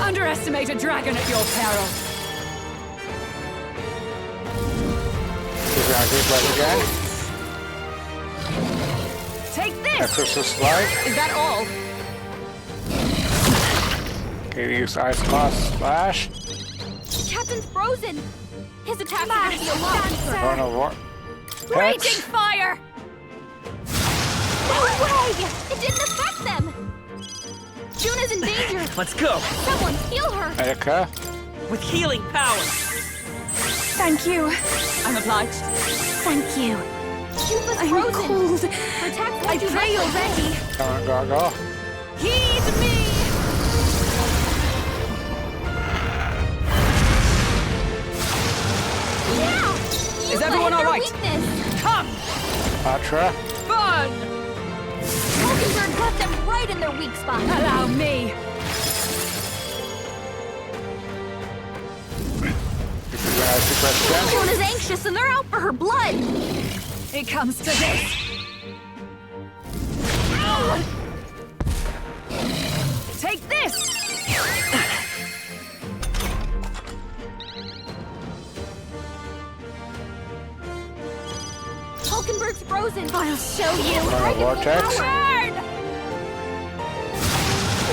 Underestimate a dragon at your peril. This is a deep breath again. Take this! Extra slide. Is that all? Okay, use ice claw splash. Captain's frozen! His attacks are gonna be a lot weaker. Oh no, what? Raging fire! No way! It didn't affect them! Juna's in danger! Let's go. Someone heal her! Erika. With healing power. Thank you. I'm obliged. Thank you. Yufa's I'm frozen! cold. Her attacks I pray you're ready. Come on, go. Heed me! Is everyone all right? Come! Atra. Burn! Hulkenberg got them right in their weak spot! Allow me! This is a deep breath again. Juna's anxious and they're out for her blood! It comes to this. Take this! Hulkenberg's frozen! I'll show you! Vortex. Burn!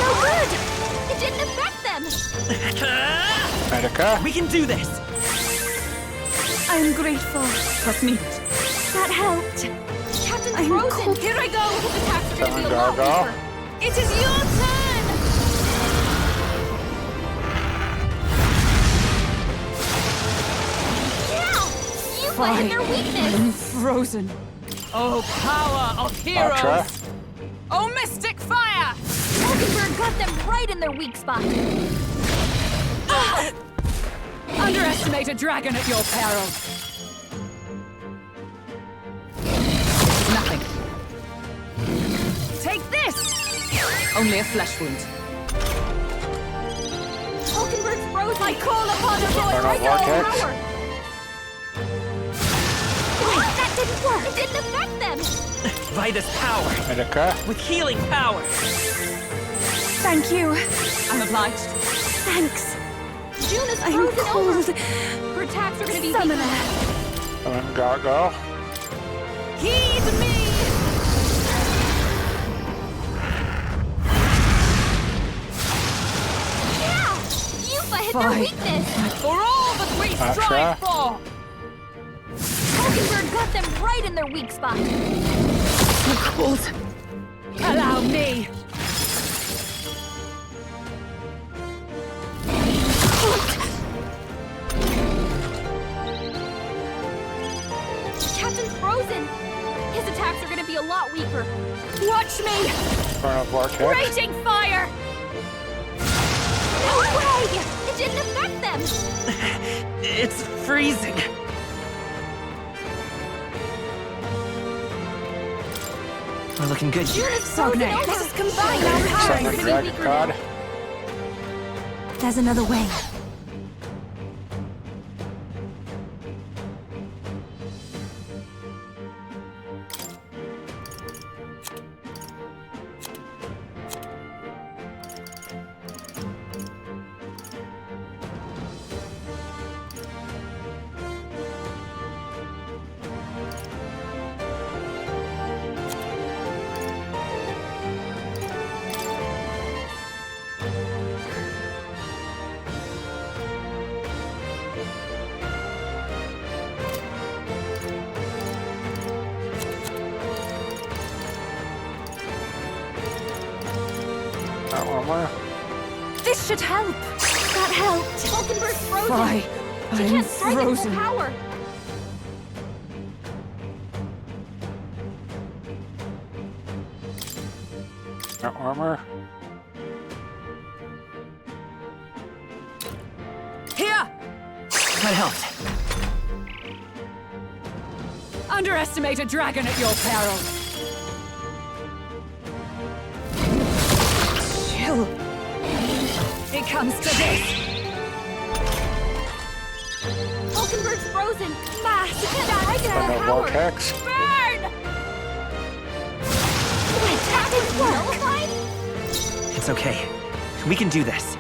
No good! It didn't affect them! Erika. We can do this. I'm grateful. Trust me. That helped. Captain's I'm frozen! cold. Here I go! His attacks are gonna be a Come lot on, go. weaker! It is your turn! Yeah! Yufa hit their weakness! I'm frozen. Oh, power of heroes! Atra. Oh, mystic fire! Hulkenberg got them right in their weak spot! Underestimate a dragon at your peril. Nothing. Take this! Only a flesh wound. Hulkenberg's frozen! I call upon the Turn Lord! on vortex. That didn't work! It didn't affect them! Vitus power. Erika. With healing power. Thank you. I'm obliged. Thanks. Juna's I'm frozen cold. over! Her attacks are gonna be Summoner. weaker! Come on, go. Heed me! Yeah! Yufa hit their Fine. weakness! For all that we strive for! Hulkenberg got them right in their weak spot! So cold. Allow me! Captain's frozen! His lot weaker. Watch me! Infernal vortex. Raging fire! No way! It didn't affect them! It's freezing. We're looking good here. Juna's frozen over! Let's combine our powers! Summon Dragon God. There's another way. This should help. That helped. Vulcanburg's frozen. Fine. She I'm can't strike at full frozen. power. No armor. Here! That helped. Underestimate a dragon at your peril. Chill. It comes to this. Vulcanburg's frozen. She can't strike at full Infernal power. vortex. Burn! Wait, that didn't work. It's okay. We can do this.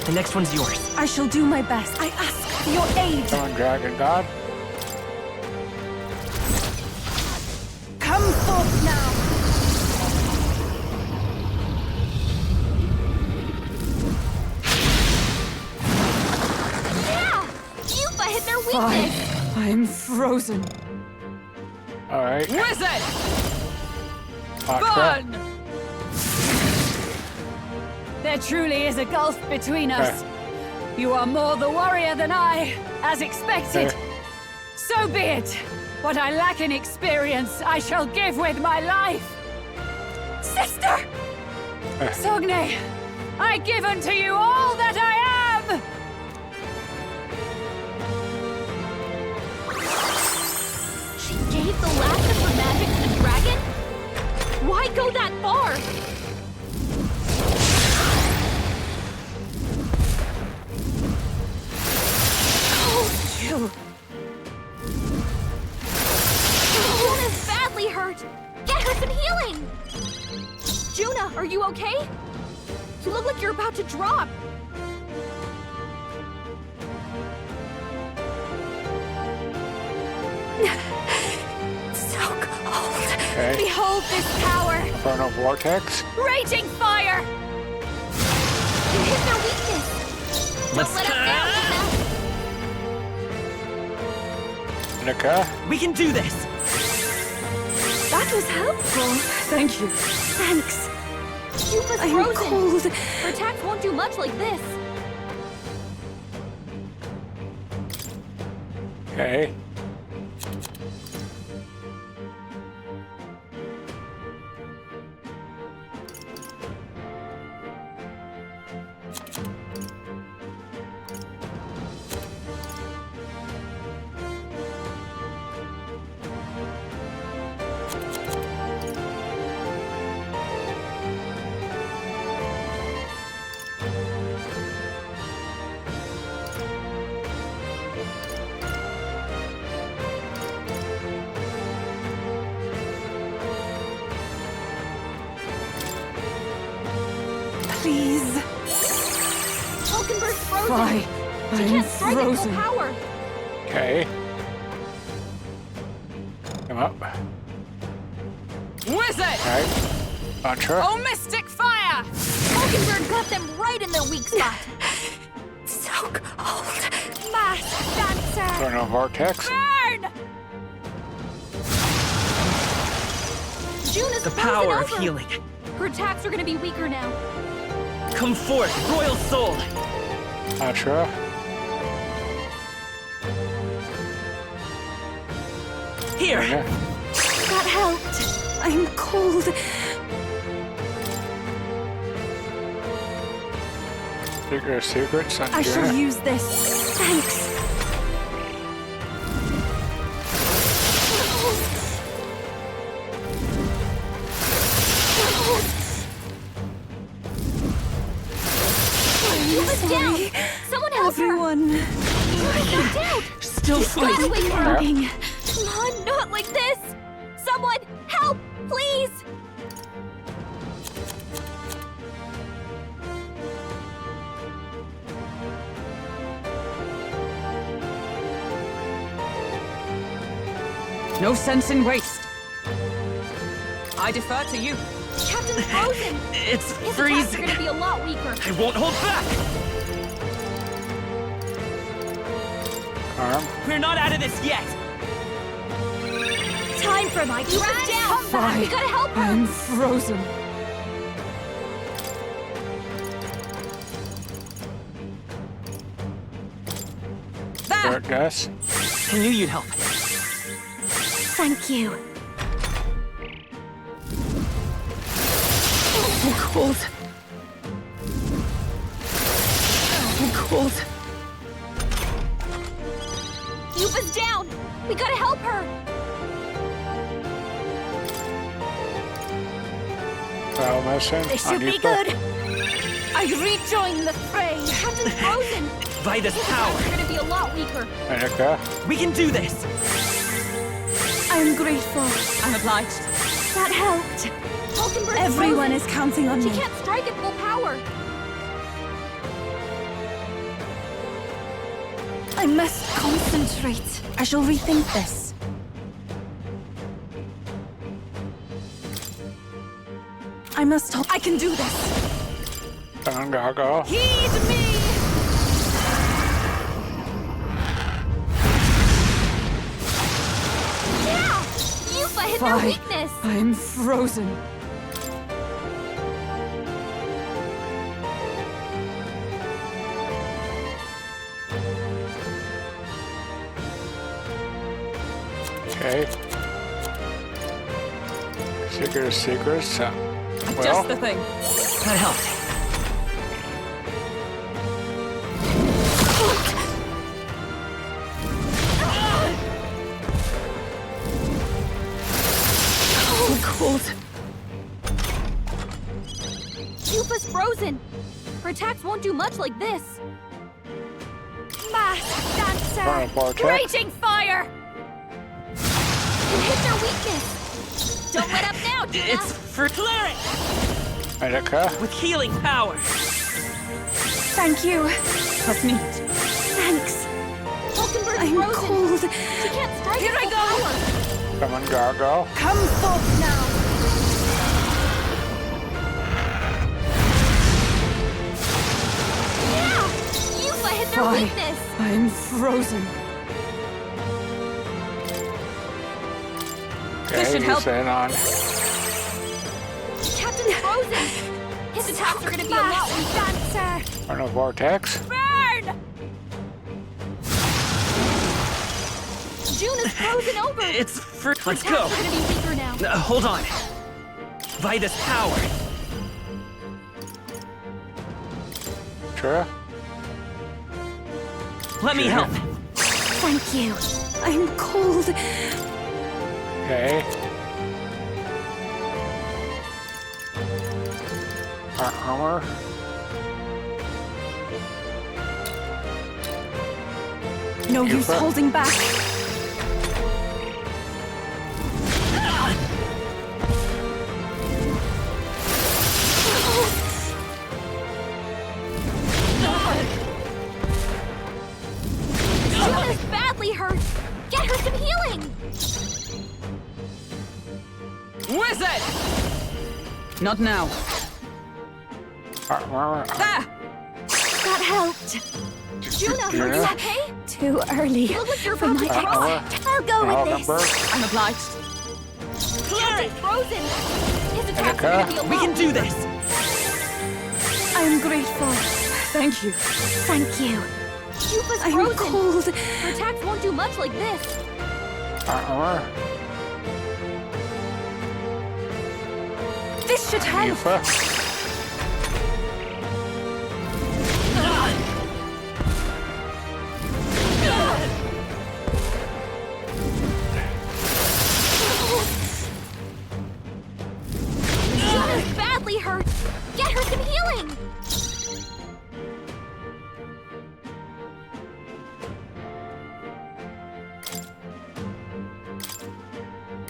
The next one's yours. I shall do my best. I ask for your aid. Summon Dragon God. Come forth now. Yeah! Yufa hit their weakness! Fine. I'm frozen. Alright. Wizard! Aqua. Burn! There truly is a gulf between us. You are more the warrior than I, as expected. So be it. What I lack in experience, I shall give with my life. Sister! Sogne, I give unto you all that I am! She gave the last of her magic to the dragon? Why go that far? You. Juna's badly hurt! Get her some healing! Juna, are you okay? You look like you're about to drop. So cold. Okay. Behold this power! Infernal vortex. Raging fire! You hit their weakness! Let's Don't let us down, Juna! Nika. We can do this! That was helpful. Thank you. Thanks. Yufa's I'm frozen! cold. Her attacks won't do much like this. Okay. Please. Vulcanburg's frozen! Fine. She I'm can't strike at full frozen. power! Okay. Come up. Wizard! Alright. Mantra. Oh, mystic fire! Vulcanburg got them right in their weak spot! So cold. Mass dancer! Infernal vortex. Burn! Juna's The frozen power of over. healing. Her attacks are gonna be weaker now. Come forth, royal soul! Mantra. Here! That helped. I'm cold. Secrets on I shall use this. Thanks. You was down! Someone help Everyone. her! Down! Still fighting. fighting. Come on, not like this! Someone help, please! No sense in waste. I defer to you. Captain's frozen! It's His freezing! attacks are gonna be a lot weaker. I won't hold back! We're not out of this yet! Time for my trash! Come back! We gotta help her! I'm frozen. There, Gus. I knew you'd help. Thank you. I'm cold. I'm cold. Yuba's down! We gotta help her! Well, listen. This should be good! I rejoin the fray! Captain's frozen! By this His power! attacks are gonna be a lot weaker! Anika. We can do this! I'm grateful. I'm obliged. That helped. Hulkenberg's Everyone frozen. is counting on She me. can't strike at full power! I must concentrate. I shall rethink this. I must hope I can do this. Go. Heed me! Yeah! Yuba hit their Fine. weakness! I'm frozen. Okay. Secrets. Just the thing. That helped. I'm cold. Yuba's frozen! Her attacks won't do much like this! Mass Dancer! Raging Fire! You hit their weakness! Don't let up now, Gina! It's for cleric! Anika. With healing power! Thank you. That's neat. Thanks. Hulkenberg's I'm frozen! cold. She can't strike Here at I full go. power! Come on, Gargo. Come forth now. Yeah! Yuba hit their Fine. weakness! I'm frozen. Okay, should help. in on. Captain's frozen! His attacks are gonna be a lot weaker! Dancer! On a vortex. Burn! June is frozen over! It's for... Her Let's attacks go! are gonna be weaker now! Hold on. By this power! Sure. Let me help! Thank you. I'm cold. Okay. Our armor. No use Yuba. holding back. June is badly hurt! Get her some healing! Wizard! Not now. Armor. There! That helped. Juna, are you okay? Too early You look like you're for about my to cry. I'll go with this. I'm obliged. Cleric frozen! His attacks are gonna be a lot We can do this! I'm grateful. Thank you. Thank you. Yuba's I'm frozen! cold. Her attacks won't do much like this! This should help. Juna's badly hurt. Get her some healing.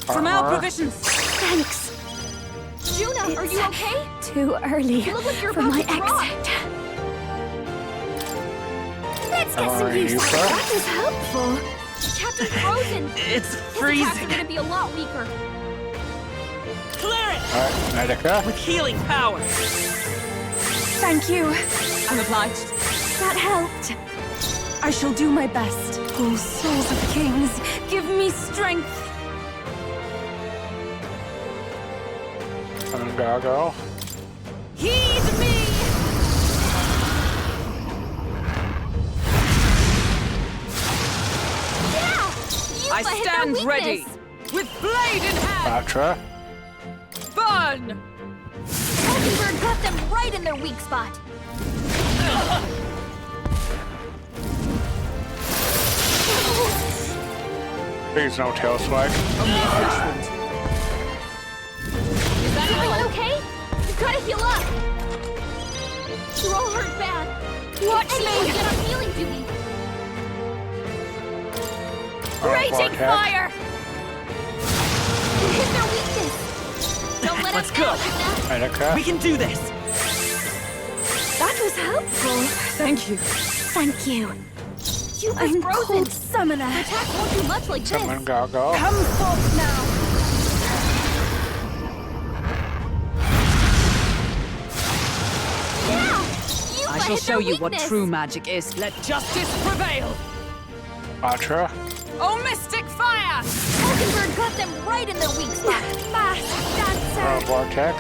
From our provisions. Thanks. Juna, are you okay? Too early You look like you're for about my to drop. exit. Let's get some use. That was helpful. Captain's frozen. It's His freezing. attacks are gonna be a lot weaker. Clear it! Medica. With healing power. Thank you. I'm obliged. That helped. I shall do my best. Oh, souls of kings, give me strength. Gargo. Heed me! I stand ready, with blade in hand. Patra. Burn! Mockingbird got them right in their weak spot. Please no tail swipe. Is everyone okay? You've got to heal up. You're all hurt bad. Watch Anyone me. get on healing duty. Raging fire! You hit their weakness. Don't let Let's us go. down, Juna. Medica. We can do this. That was helpful. Thank you. Thank you. You've I'm frozen. cold summoner. The attack won't do much like this. Summon Gargo. Come forth now. I shall show you what true magic is. Let justice prevail. Patra. Oh, mystic fire! Mockingbird got them right in their weak spot. Fast dancer. Vortex.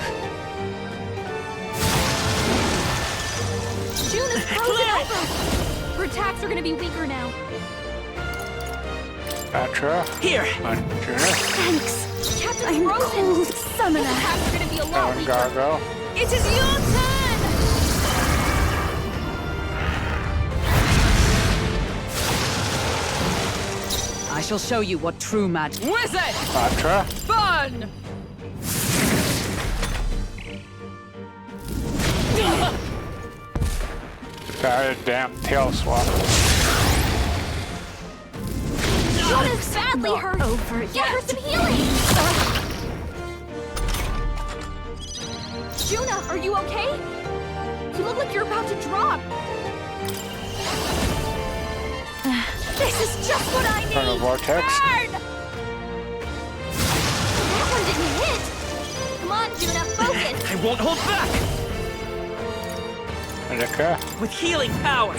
Juna's frozen over. Her attacks are going to be weaker now. Patra. Here. On Juna. Thanks. Captain's I'm frozen. cold His summoner. attacks are going to be a lot Summon weaker. Gargo. It is your turn! I shall show you what true magic. Wizard! Patra. Burn! Damn tail swap. Juna's badly hurt. Over Get her some healing. Juna, are you okay? You look like you're about to drop. This is just what I need. Turn Vortex. Burn! That one didn't hit. Come on, Juna, focus. I won't hold back. Medica. With healing power.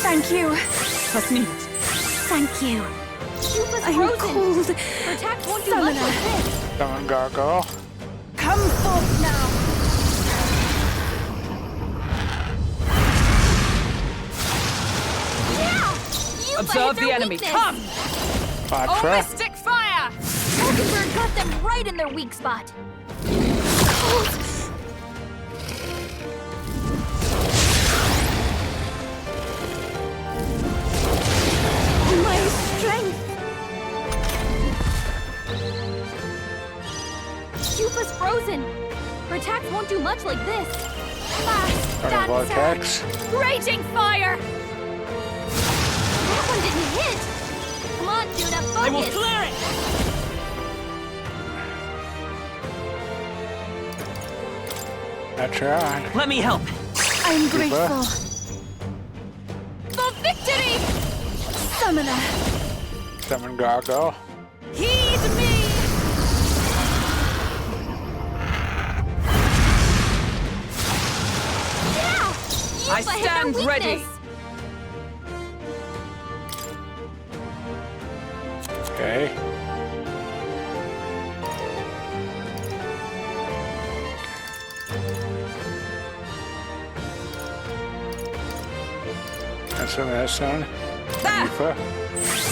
Thank you. Trust me. Thank you. Juna's I'm frozen. cold. Her attacks won't do much Summoner. like this. Summon Gargo. Come forth now. Yeah! You Observe played their the enemy. weakness. Come! Oh, Patra. mystic fire! Mockingbird got them right in their weak spot. My strength. Cupa's frozen. Her attacks won't do much like this. Fast Turn dancer. Vortex. Raging fire. That one didn't hit. Come on, Juna, focus. I will clear it. Patra. Let me help. I'm Super. grateful. For victory! Summoner. Summon Gargo. Heed me! Yeah! I Yuba hit stand their ready. weakness. Okay. That's a medicine. Yufa.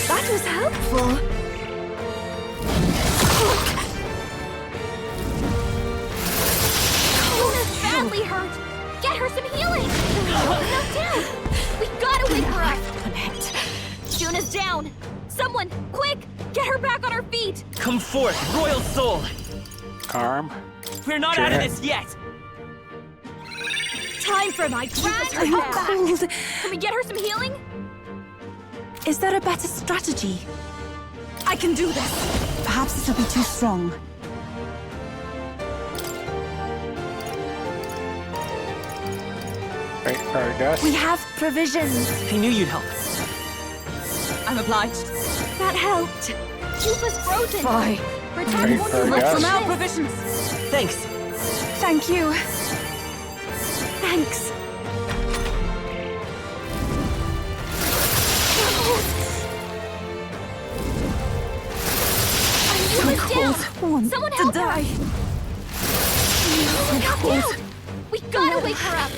That was helpful. Juna's badly hurt. Get her some healing. Knocked down. We gotta wake her up. Juna's down. Someone, quick, get her back on her feet. Come forth, royal soul. Calm. We're not out of this yet. Time for my grand I'm back. cold. Can we get her some healing? Is there a better strategy? I can do this. Perhaps this will be too strong. Wait for her dust. We have provisions. I knew you'd help. I'm obliged. That helped. Yufa's frozen. Fine. Protect Wait one for of her the dust. From our provisions. Thanks. Thank you. Thanks. I'm down. Want Someone to help her. die. Knocked down. We gotta wake her up.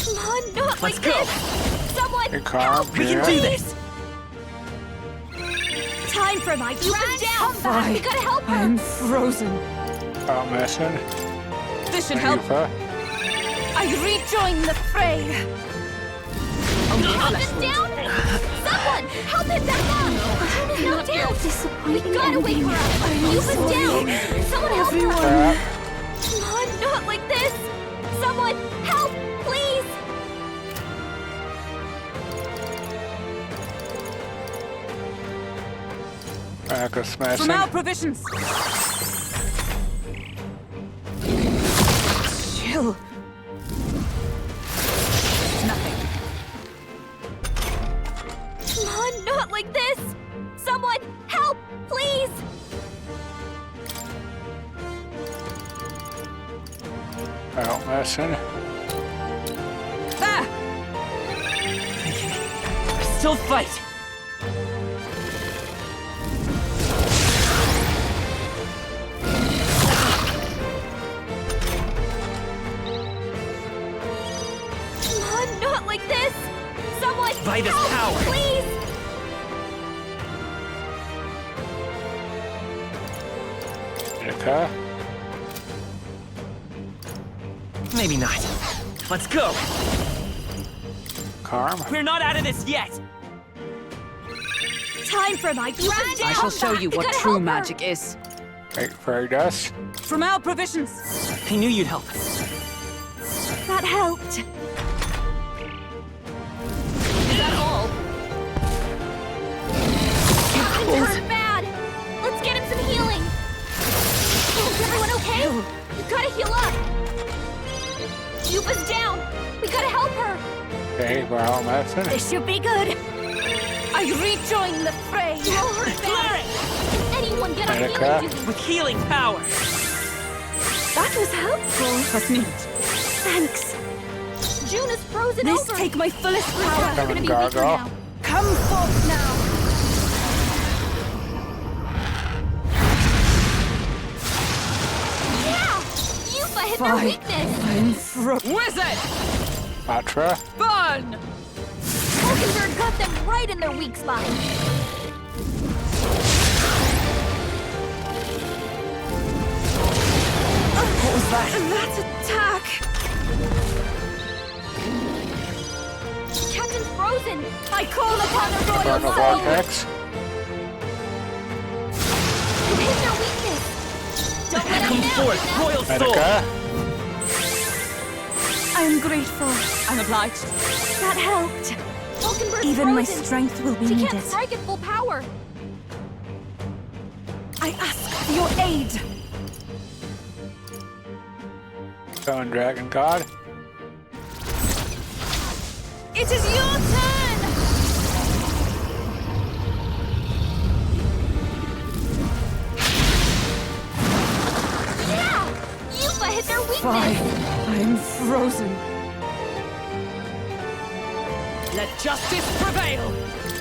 Come on, not Let's like go. this. Someone Hey, calm. help We can Yeah. do this. Time for my grand down. Fine. We gotta help her. I'm frozen. Oh, missing. This should help. Yufa. I rejoin the fray. Juna's down. Someone help him back up. Juna's not down. We gotta wake her up. Yufa's down. Someone help her. Come on, not like this. Someone help, please. Back of smashing. From our provisions. Chill. Nothing. Come on, not like this. Someone help, please. Oh, missing. There! Still fight. Come on, not like this. Someone By this help, power. please. Okay. Maybe not. Let's go. Calm. We're not out of this yet. Time for my grand down. I shall show you We what gotta true help her. magic is. Wait for her dust. From our provisions. I knew you'd help. That helped. Is that all? He's hurt bad. Let's get him some healing. Is everyone okay? You gotta heal up. Yufa's down. We gotta help her. Okay, well, missing. This should be good. I rejoin the fray. You're all hurt bad. Can anyone get on Medica. healing duty? With healing power. That was helpful. That's neat. Thanks. Juna's frozen This over. take my fullest power. We're gonna be Gargle. weaker now. Come forth now. Yeah! Yufa hit their Fine. weakness. I'm frozen. Wizard! Patra. Burn! Falkenberg got them right in their weak spot. What was that? That attack. Captain's frozen. I call upon the royal Burn the soul. vortex. You hit their weakness. Don't let Come them down. forth, Yufa. royal soul. Medica. I'm grateful. I'm obliged. That helped. Falkenberg's Even my frozen. strength will be She needed. can't strike at full power. I ask for your aid. Stone Dragon God. It is your turn. Yeah! Yufa hit their weakness. Fine. I'm frozen. Let justice prevail.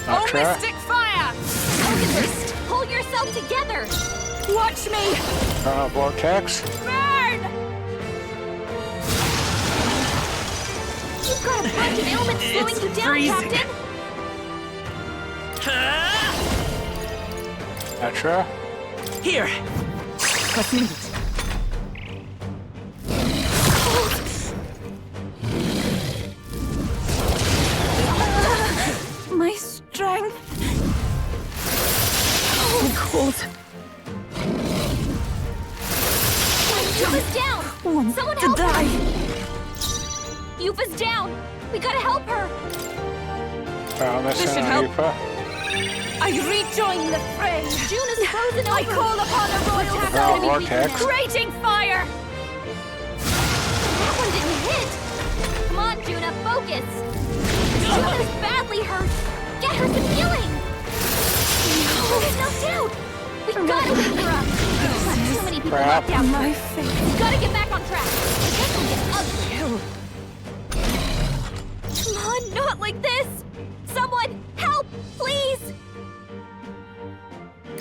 Oh, Patra. mystic fire! Falkenberg, pull yourself together. Watch me. Burn the vortex. Burn. bunch of ailments slowing you down, freezing. Captain? Petra? Here! Let's move it. My strength. Oh, cold. Yuba's down! Someone help her! Yuba's down! We gotta help her! This should help. I rejoin the fray. June is frozen over! I call upon a royal Vortex. creating fire. That one didn't hit! Come on, Juna, focus! Juna is badly hurt! Get her some healing! Juna's knocked out! We gotta wake her up! Too many people knocked out. My face. We gotta get back on track! This will get ugly! Come on, not like this! Someone, help, please!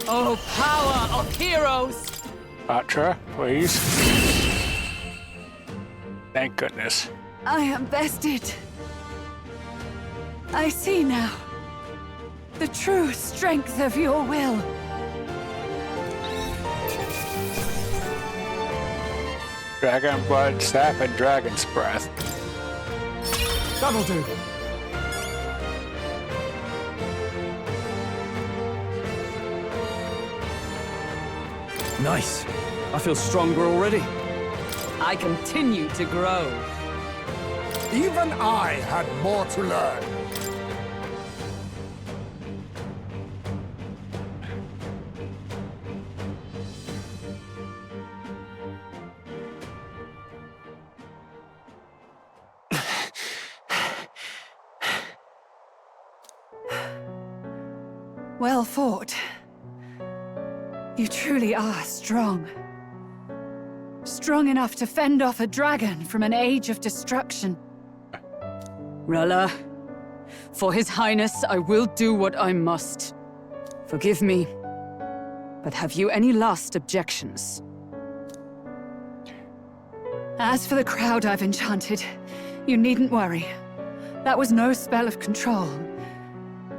Oh, power of heroes! Petra, please. Thank goodness. I am bested. I see now the true strength of your will. Dragon blood, sap, and dragon's breath. That'll do. Nice. I feel stronger already. I continue to grow. Even I had more to learn. Well fought. You truly are strong. Strong enough to fend off a dragon from an age of destruction. Rella, for His Highness, I will do what I must. Forgive me, but have you any last objections? As for the crowd I've enchanted, you needn't worry. That was no spell of control.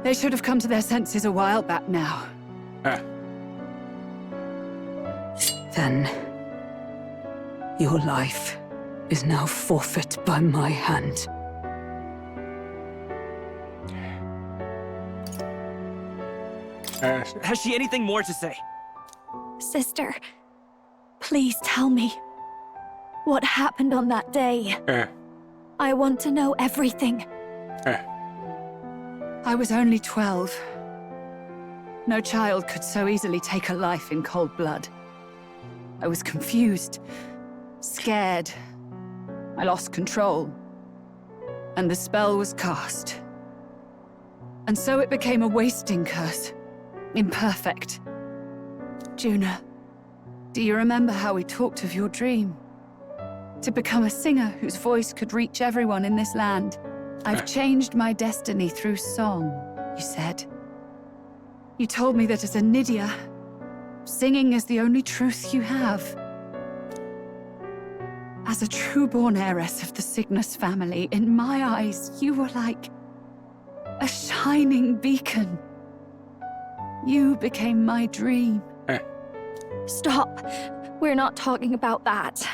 They should have come to their senses a while back now. Then, your life is now forfeit by my hand. Has she anything more to say? Sister, please tell me. What happened on that day? I want to know everything. I was only 12. No child could so easily take a life in cold blood. I was confused, scared. I lost control. And the spell was cast. And so it became a wasting curse. Imperfect. Juna, do you remember how we talked of your dream? To become a singer whose voice could reach everyone in this land. I've changed my destiny through song, you said. You told me that as a Nydia, singing is the only truth you have. As a true-born heiress of the Cygnus family, in my eyes, you were like a shining beacon. You became my dream. Stop. We're not talking about that.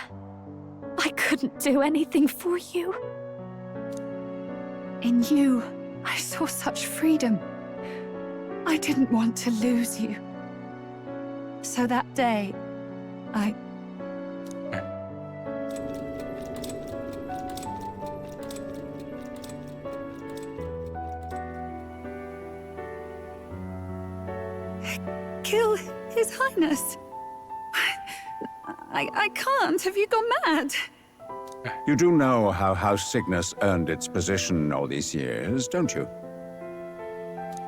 I couldn't do anything for you. In you, I saw such freedom. I didn't want to lose you. So that day, I... Kill His Highness. I can't. Have you gone mad? You do know how House Cygnus earned its position all these years, don't you?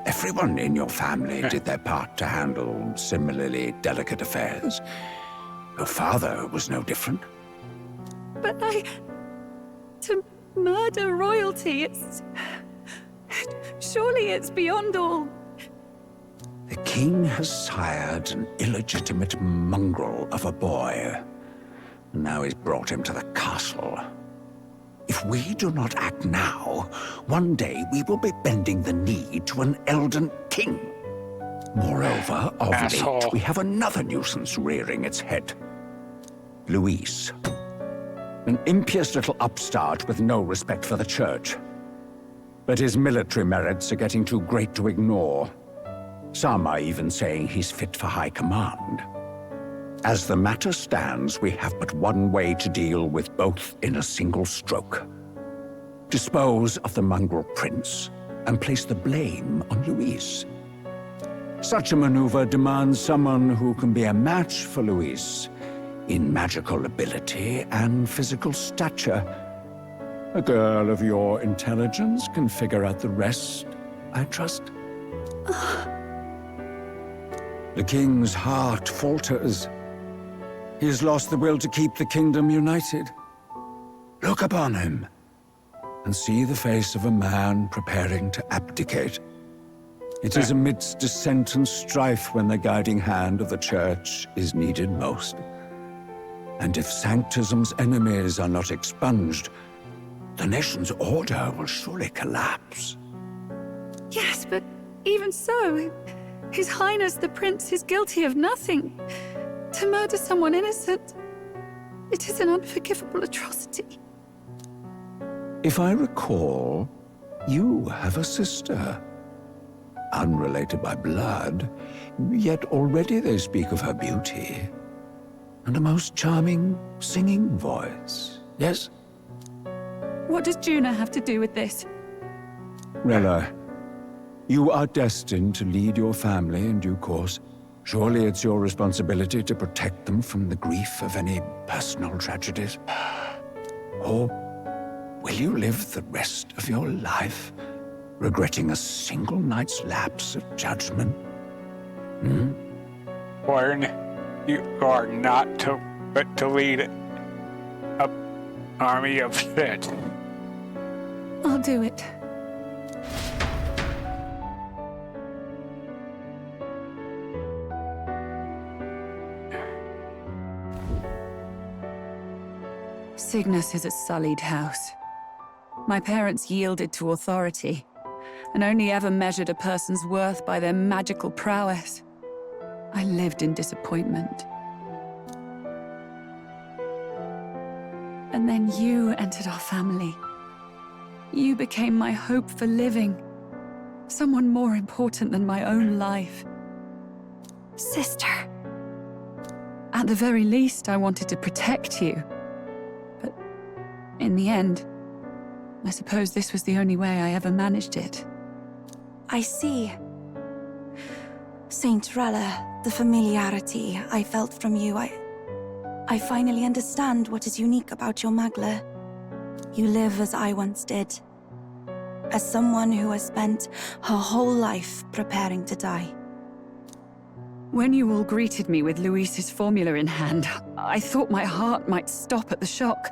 Everyone in your family did their part to handle similarly delicate affairs. Your father was no different. But to murder royalty, surely it's beyond all. The king has sired an illegitimate mongrel of a boy. Now he's brought him to the castle. If we do not act now, one day we will be bending the knee to an Elden king. Moreover, of late, we have another nuisance rearing its head. Luis. An impious little upstart with no respect for the church. But his military merits are getting too great to ignore. Some are even saying he's fit for high command. As the matter stands, we have but one way to deal with both in a single stroke. Dispose of the mongrel prince and place the blame on Luis. Such a maneuver demands someone who can be a match for Luis in magical ability and physical stature. A girl of your intelligence can figure out the rest, I trust. The king's heart falters. He has lost the will to keep the kingdom united. Look upon him and see the face of a man preparing to abdicate. It is amidst dissent and strife when the guiding hand of the church is needed most. And if Sanctism's enemies are not expunged, the nation's order will surely collapse. Yes, but even so, His Highness the Prince is guilty of nothing. To murder someone innocent, it is an unforgivable atrocity. If I recall, you have a sister. Unrelated by blood, yet already they speak of her beauty. And a most charming singing voice, yes? What does Juna have to do with this? Rella, you are destined to lead your family in due course. Surely it's your responsibility to protect them from the grief of any personal tragedies. Or will you live the rest of your life regretting a single night's lapse of judgment? Warren, you are not to lead an army of Sith. I'll do it. Cygnus is a sullied house. My parents yielded to authority, and only ever measured a person's worth by their magical prowess. I lived in disappointment. And then you entered our family. You became my hope for living. Someone more important than my own life. Sister. At the very least, I wanted to protect you. But in the end, I suppose this was the only way I ever managed it. I see. Saint Rella, the familiarity I felt from you, I finally understand what is unique about your Magla. You live as I once did. As someone who has spent her whole life preparing to die. When you all greeted me with Luis's formula in hand, I thought my heart might stop at the shock.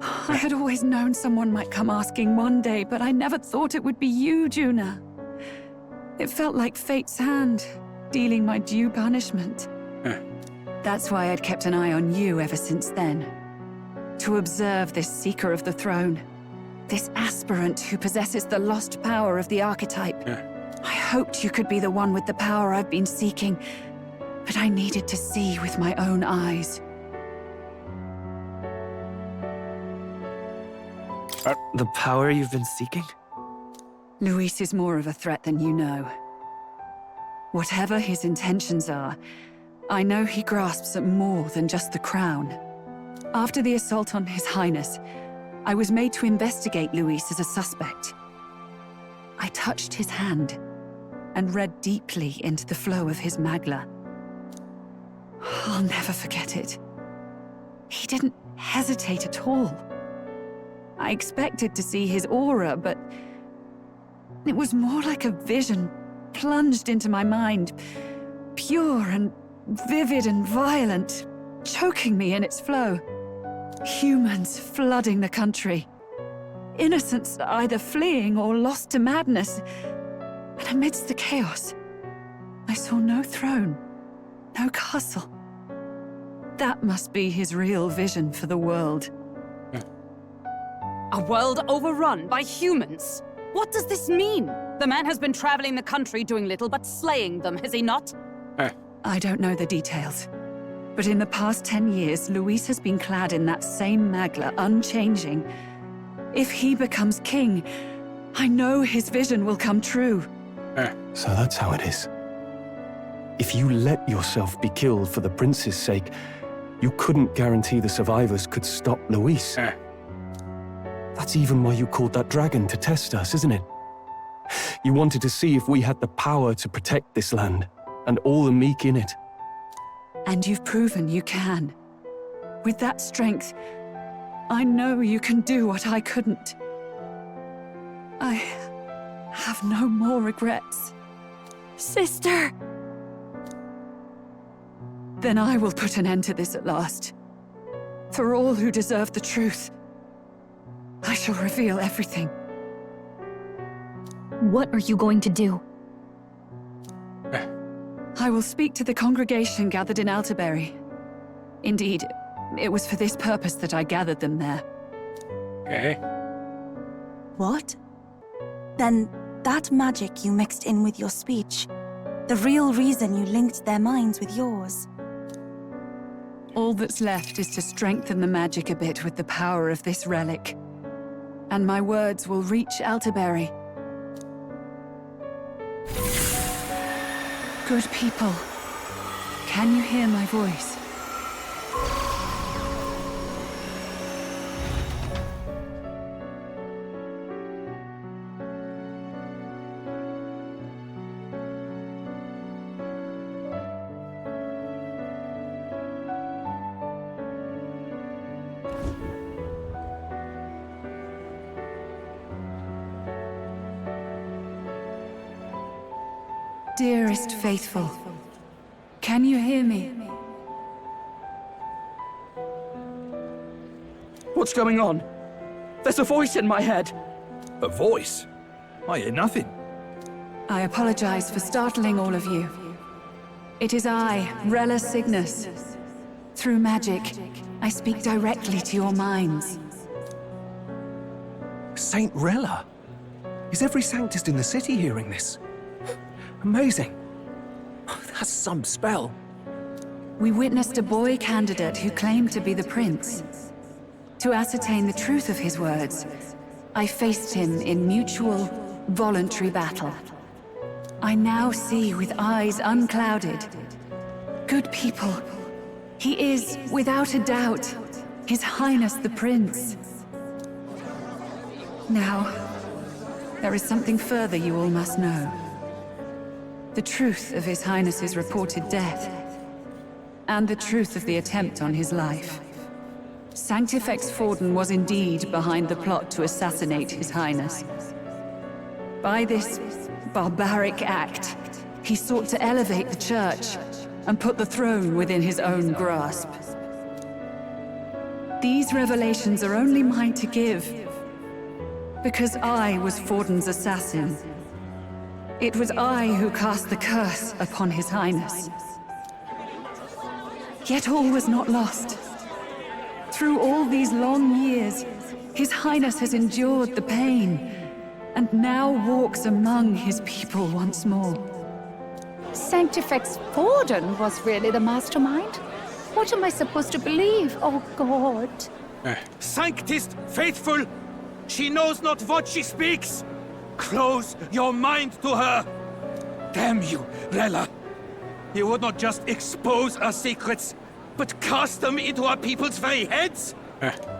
I had always known someone might come asking one day, but I never thought it would be you, Juna. It felt like fate's hand, dealing my due punishment. That's why I'd kept an eye on you ever since then. To observe this seeker of the throne. This aspirant who possesses the lost power of the archetype. I hoped you could be the one with the power I've been seeking, but I needed to see with my own eyes. The power you've been seeking? Luis is more of a threat than you know. Whatever his intentions are, I know he grasps at more than just the crown. After the assault on His Highness, I was made to investigate Luis as a suspect. I touched his hand and read deeply into the flow of his Magla. I'll never forget it. He didn't hesitate at all. I expected to see his aura, but it was more like a vision plunged into my mind, pure and vivid and violent, choking me in its flow. Humans flooding the country. Innocents either fleeing or lost to madness. And amidst the chaos, I saw no throne, no castle. That must be his real vision for the world. A world overrun by humans? What does this mean? The man has been traveling the country doing little but slaying them, has he not? I don't know the details. But in the past 10 years, Luis has been clad in that same magla, unchanging. If he becomes king, I know his vision will come true. So that's how it is. If you let yourself be killed for the prince's sake, you couldn't guarantee the survivors could stop Luis. That's even why you called that dragon to test us, isn't it? You wanted to see if we had the power to protect this land, and all the meek in it. And you've proven you can. With that strength, I know you can do what I couldn't. I have no more regrets. Sister! Then I will put an end to this at last. For all who deserve the truth, I shall reveal everything. What are you going to do? I will speak to the congregation gathered in Altabury. Indeed, it was for this purpose that I gathered them there. Okay. What? Then that magic you mixed in with your speech, the real reason you linked their minds with yours. All that's left is to strengthen the magic a bit with the power of this relic. And my words will reach Altabury. Good people, can you hear my voice? Dearest faithful, can you hear me? What's going on? There's a voice in my head. A voice? I hear nothing. I apologize for startling all of you. It is I, Rella Cygnus. Through magic, I speak directly to your minds. Saint Rella? Is every Sanctist in the city hearing this? Amazing. That's some spell. We witnessed a boy candidate who claimed to be the prince. To ascertain the truth of his words, I faced him in mutual, voluntary battle. I now see with eyes unclouded. Good people, he is, without a doubt, His Highness the Prince. Now, there is something further you all must know. The truth of His Highness's reported death, and the truth of the attempt on his life. Sanctifex Forden was indeed behind the plot to assassinate His Highness. By this barbaric act, he sought to elevate the Church and put the throne within his own grasp. These revelations are only mine to give, because I was Forden's assassin. It was I who cast the curse upon His Highness. Yet all was not lost. Through all these long years, His Highness has endured the pain, and now walks among his people once more. Sanctifex Forden was really the mastermind? What am I supposed to believe? Oh, God. Sanctist faithful! She knows not what she speaks! Close your mind to her! Damn you, Rella! You would not just expose our secrets, but cast them into our people's very heads?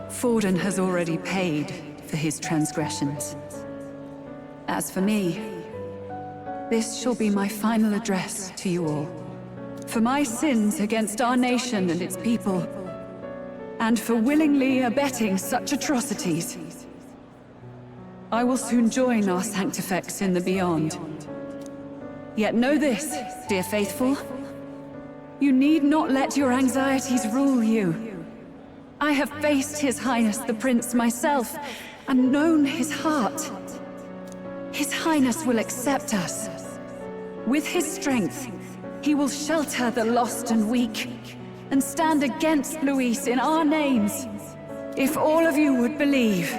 Forden has already paid for his transgressions. As for me, this shall be my final address to you all. For my sins against our nation and its people, and for willingly abetting such atrocities, I will soon join our Sanctifex in the beyond. Yet know this, dear faithful. You need not let your anxieties rule you. I have faced His Highness the Prince myself, and known his heart. His Highness will accept us. With his strength, he will shelter the lost and weak, and stand against Luis in our names. If all of you would believe,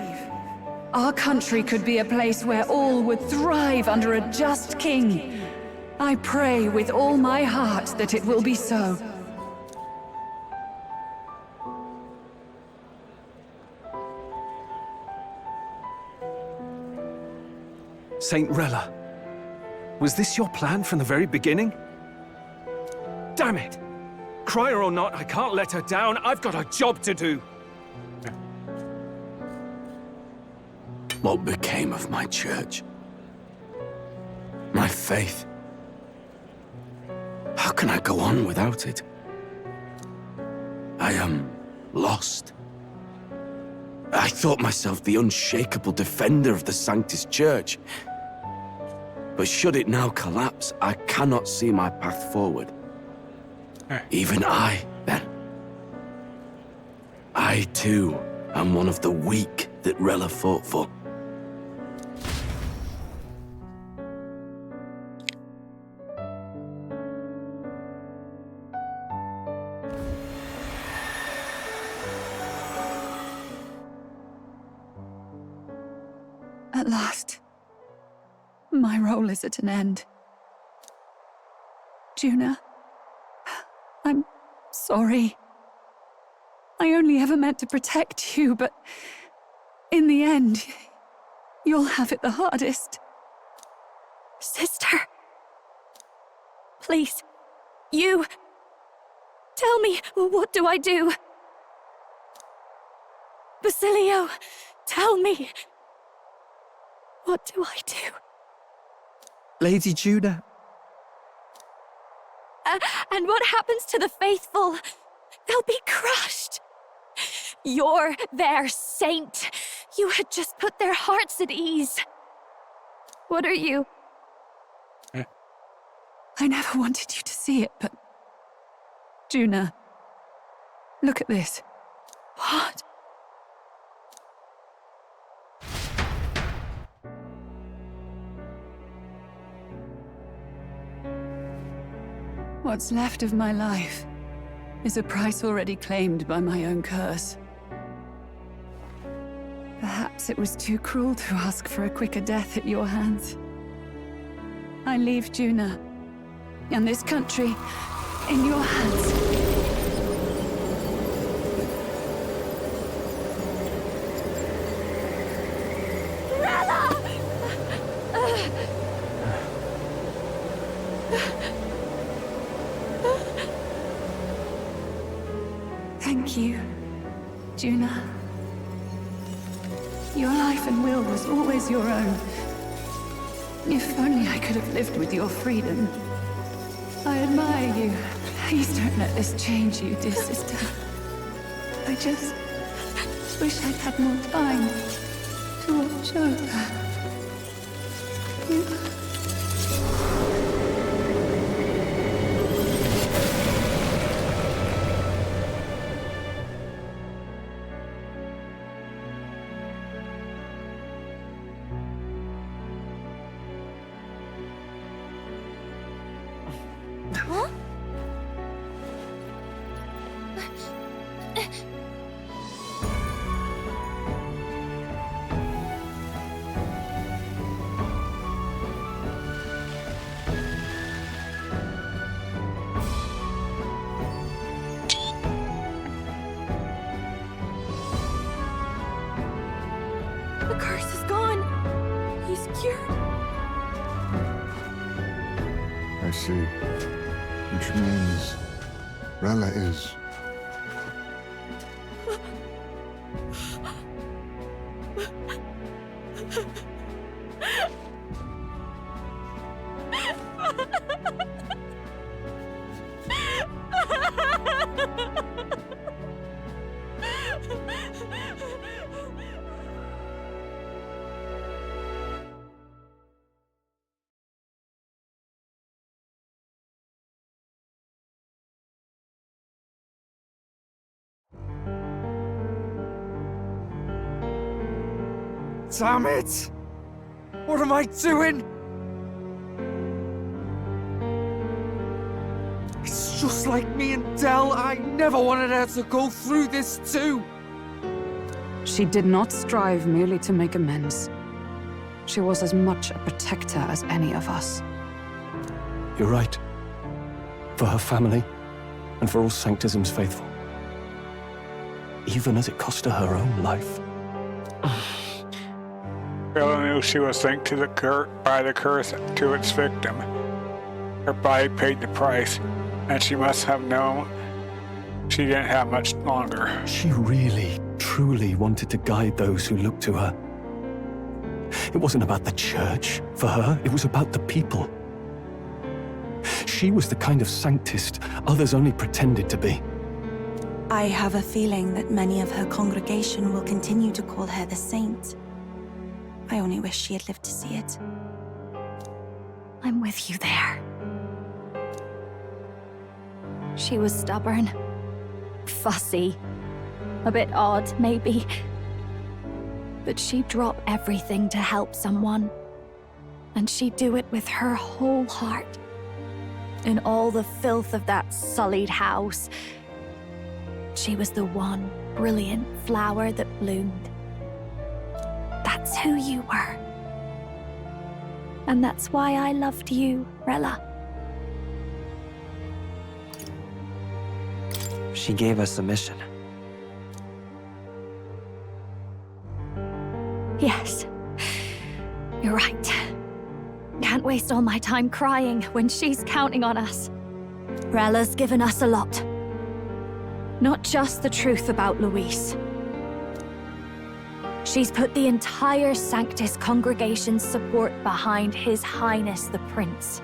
our country could be a place where all would thrive under a just king. I pray with all my heart that it will be so. Saint Rella, was this your plan from the very beginning? Damn it! Crier or not, I can't let her down. I've got a job to do. What became of my church? My faith? How can I go on without it? I am lost. I thought myself the unshakable defender of the Sanctist Church. But should it now collapse, I cannot see my path forward. Even I, then. I, too, am one of the weak that Rella fought for. At last, my role is at an end. Juna, I'm sorry. I only ever meant to protect you, but in the end, you'll have it the hardest. Sister. Please. You. Tell me, what do I do? Basilio, tell me. What do I do? Lady Juna. And what happens to the faithful? They'll be crushed. You're their saint. You had just put their hearts at ease. What are you? I never wanted you to see it, but... Juna, look at this. What? What's left of my life is a price already claimed by my own curse. Perhaps it was too cruel to ask for a quicker death at your hands. I leave Juna and this country in your hands. Thank you, Juna. Your life and will was always your own. If only I could have lived with your freedom. I admire you. Please don't let this change you, dear sister. I just wish I'd had more time to watch over you. The curse is gone. He's cured. I see. Which means Rella is... Damn it! What am I doing? It's just like me and Del. I never wanted her to go through this too. She did not strive merely to make amends. She was as much a protector as any of us. You're right. For her family, and for all Sanctism's faithful. Even as it cost her her own life. Rella knew she was linked to by the curse to its victim. Her body paid the price, and she must have known she didn't have much longer. She really, truly wanted to guide those who looked to her. It wasn't about the church, for her, it was about the people. She was the kind of Sanctist others only pretended to be. I have a feeling that many of her congregation will continue to call her the Saint. I only wish she had lived to see it. I'm with you there. She was stubborn, fussy, a bit odd, maybe. But she'd drop everything to help someone. And she'd do it with her whole heart. In all the filth of that sullied house, she was the one brilliant flower that bloomed. That's who you were. And that's why I loved you, Rella. She gave us a mission. Yes, you're right. Can't waste all my time crying when she's counting on us. Rella's given us a lot. Not just the truth about Luis. She's put the entire Sanctist congregation's support behind His Highness the Prince.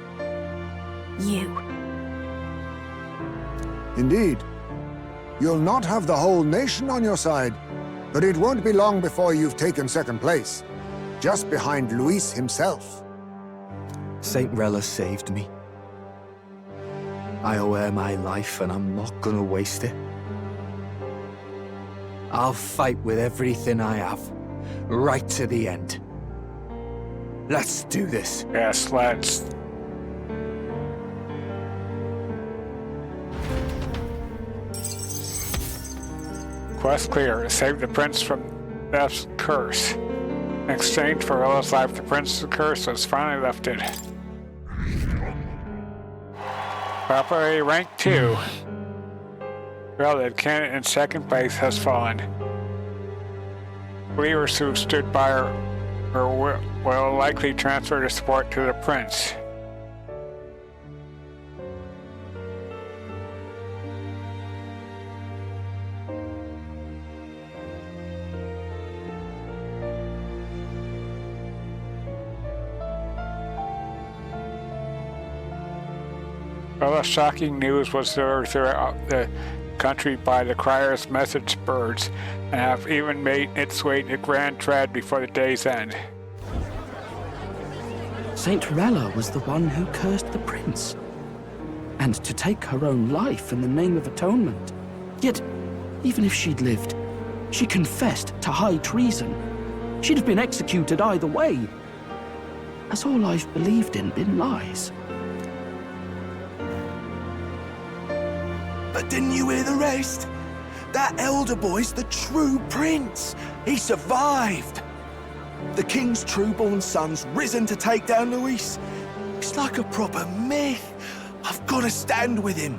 You. Indeed. You'll not have the whole nation on your side, but it won't be long before you've taken second place, just behind Luis himself. Saint Rella saved me. I owe her my life, and I'm not gonna waste it. I'll fight with everything I have, right to the end. Let's do this. Yes, let's. Quest clear. Save the prince from death's curse. In exchange for Rella's life, the prince's curse was finally lifted. Property rank 2. Rella, candidate in second place, has fallen. Believers who stood by her will likely transfer their support to the prince. Well, shocking news was heard throughout the country by the crier's message birds, and have even made its way to Grand Tread before the day's end. Saint Rella was the one who cursed the prince. And to take her own life in the name of atonement. Yet, even if she'd lived, she confessed to high treason. She'd have been executed either way. Has all I've believed in been lies? But didn't you hear the rest? That elder boy's the true prince. He survived. The king's true-born son's risen to take down Luis. It's like a proper myth. I've got to stand with him.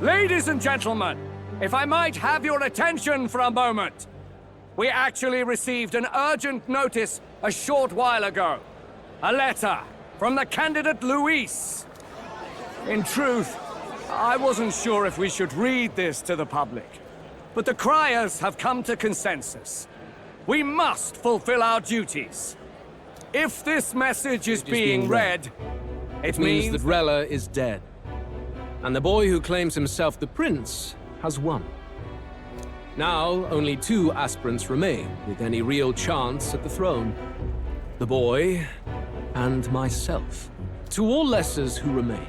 Ladies and gentlemen, if I might have your attention for a moment. We actually received an urgent notice a short while ago. A letter from the candidate Luis. In truth, I wasn't sure if we should read this to the public, but the criers have come to consensus. We must fulfill our duties. If this message is being read, it means that Rella is dead. And the boy who claims himself the prince has won. Now, only 2 aspirants remain with any real chance at the throne. The boy and myself. To all lessers who remain,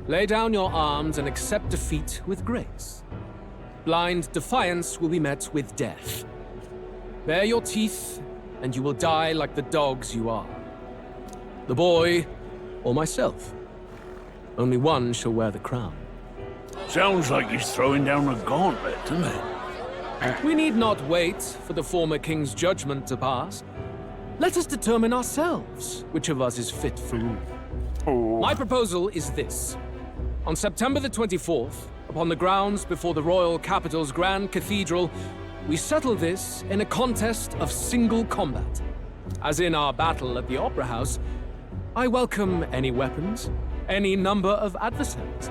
lay down your arms and accept defeat with grace. Blind defiance will be met with death. Bare your teeth, and you will die like the dogs you are. The boy, or myself. Only one shall wear the crown. Sounds like he's throwing down a gauntlet, doesn't it? We need not wait for the former king's judgment to pass. Let us determine ourselves which of us is fit for rule. My proposal is this. On September the 24th, upon the grounds before the royal capital's grand cathedral, we settle this in a contest of single combat. As in our battle at the Opera House, I welcome any weapons, any number of adversaries.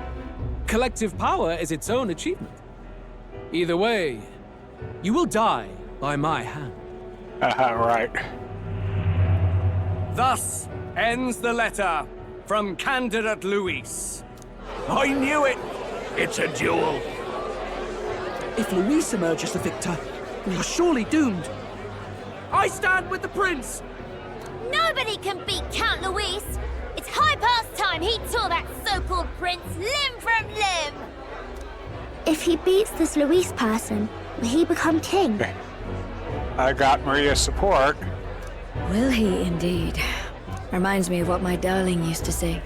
Collective power is its own achievement. Either way, you will die by my hand. Right. Thus ends the letter from Candidate Luis. I knew it! It's a duel. If Luis emerges the victor, we are surely doomed. I stand with the prince! Nobody can beat Count Luis! It's high past time he tore that so-called prince limb from limb! If he beats this Luis person, will he become king? I got Maria's support. Will he indeed? Reminds me of what my darling used to say.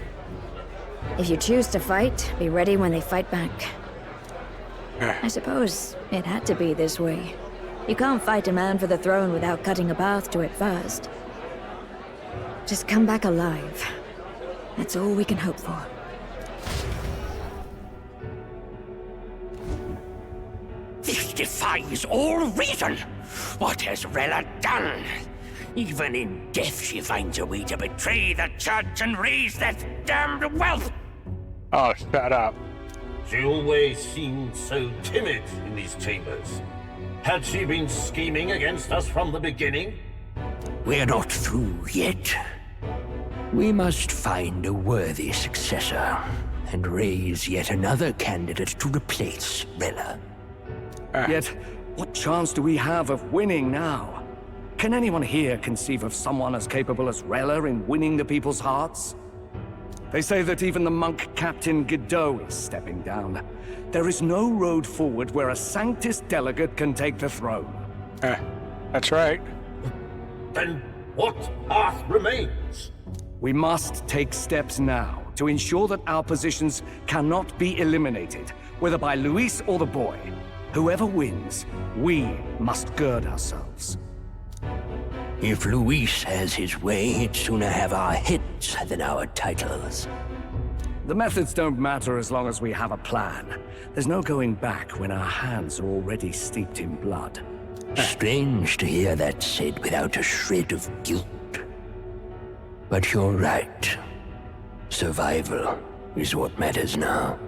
If you choose to fight, be ready when they fight back. I suppose it had to be this way. You can't fight a man for the throne without cutting a path to it first. Just come back alive. That's all we can hope for. This defies all reason. What has Rella done? Even in death she finds a way to betray the church and raise that damned wealth. Oh, shut up. She always seemed so timid in these chambers. Had she been scheming against us from the beginning? We're not through yet. We must find a worthy successor and raise yet another candidate to replace Rella. Yet, what chance do we have of winning now? Can anyone here conceive of someone as capable as Rella in winning the people's hearts? They say that even the monk Captain Godot is stepping down. There is no road forward where a Sanctist delegate can take the throne. That's right. Then what path remains? We must take steps now to ensure that our positions cannot be eliminated, whether by Luis or the boy. Whoever wins, we must gird ourselves. If Luis has his way, he'd sooner have our heads than our titles. The methods don't matter as long as we have a plan. There's no going back when our hands are already steeped in blood. Strange to hear that said without a shred of guilt. But you're right. Survival is what matters now.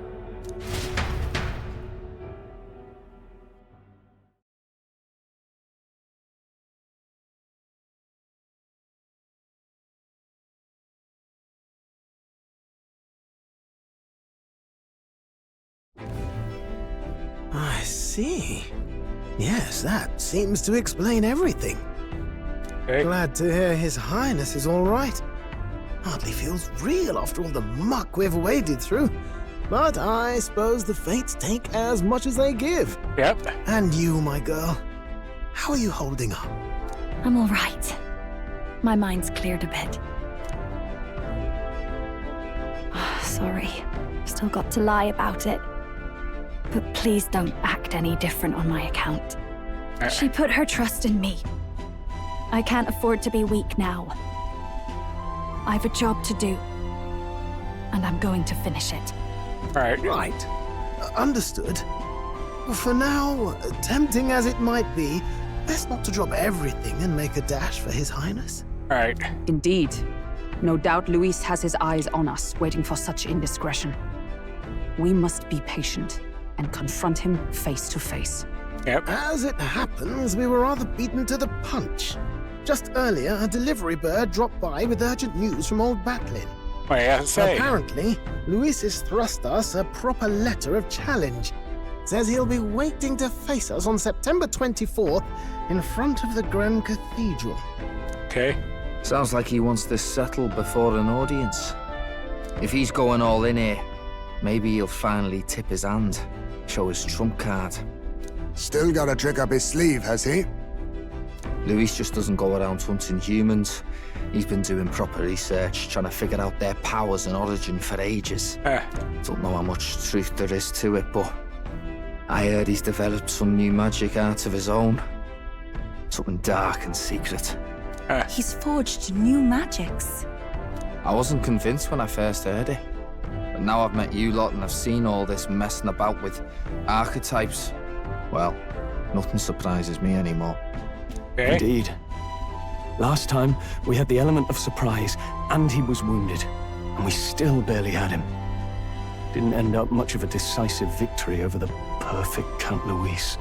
I see. Yes, that seems to explain everything. Glad to hear His Highness is all right. Hardly feels real after all the muck we've waded through. But I suppose the fates take as much as they give. Yep. And you, my girl, how are you holding up? I'm all right. My mind's cleared a bit. Sorry. Still got to lie about it. But please don't act any different on my account. She put her trust in me. I can't afford to be weak now. I've a job to do. And I'm going to finish it. Right. Understood. For now, tempting as it might be, best not to drop everything and make a dash for His Highness. Right. Indeed. No doubt Luis has his eyes on us, waiting for such indiscretion. We must be patient and confront him face to face. Yep. As it happens, we were rather beaten to the punch. Just earlier, a delivery bird dropped by with urgent news from old Batlin. Apparently, Luis has thrust us a proper letter of challenge. Says he'll be waiting to face us on September 24th in front of the Grand Cathedral. Okay. Sounds like he wants this settled before an audience. If he's going all in here, maybe he'll finally tip his hand, show his trump card. Still got a trick up his sleeve, has he? Luis just doesn't go around hunting humans. He's been doing proper research, trying to figure out their powers and origin for ages. Don't know how much truth there is to it, but I heard he's developed some new magic art of his own. Something dark and secret. He's forged new magics. I wasn't convinced when I first heard it. But now I've met you lot and I've seen all this messing about with archetypes. Well, nothing surprises me anymore. Indeed. Last time, we had the element of surprise, and he was wounded. And we still barely had him. Didn't end up much of a decisive victory over the perfect Count Luis.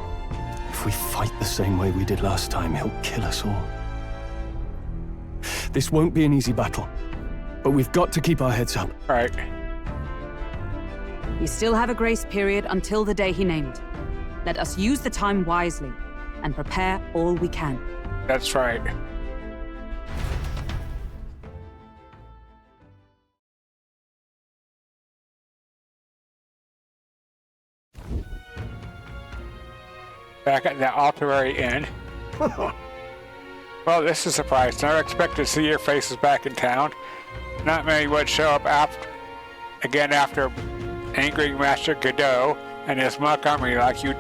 If we fight the same way we did last time, he'll kill us all. This won't be an easy battle, but we've got to keep our heads up. Right. We still have a grace period until the day he named. Let us use the time wisely and prepare all we can. That's right. Back at the Altabury Inn. Well, this is a surprise. Never expected to see your faces back in town. Not many would show up again after angering Master Godot and his monk army like you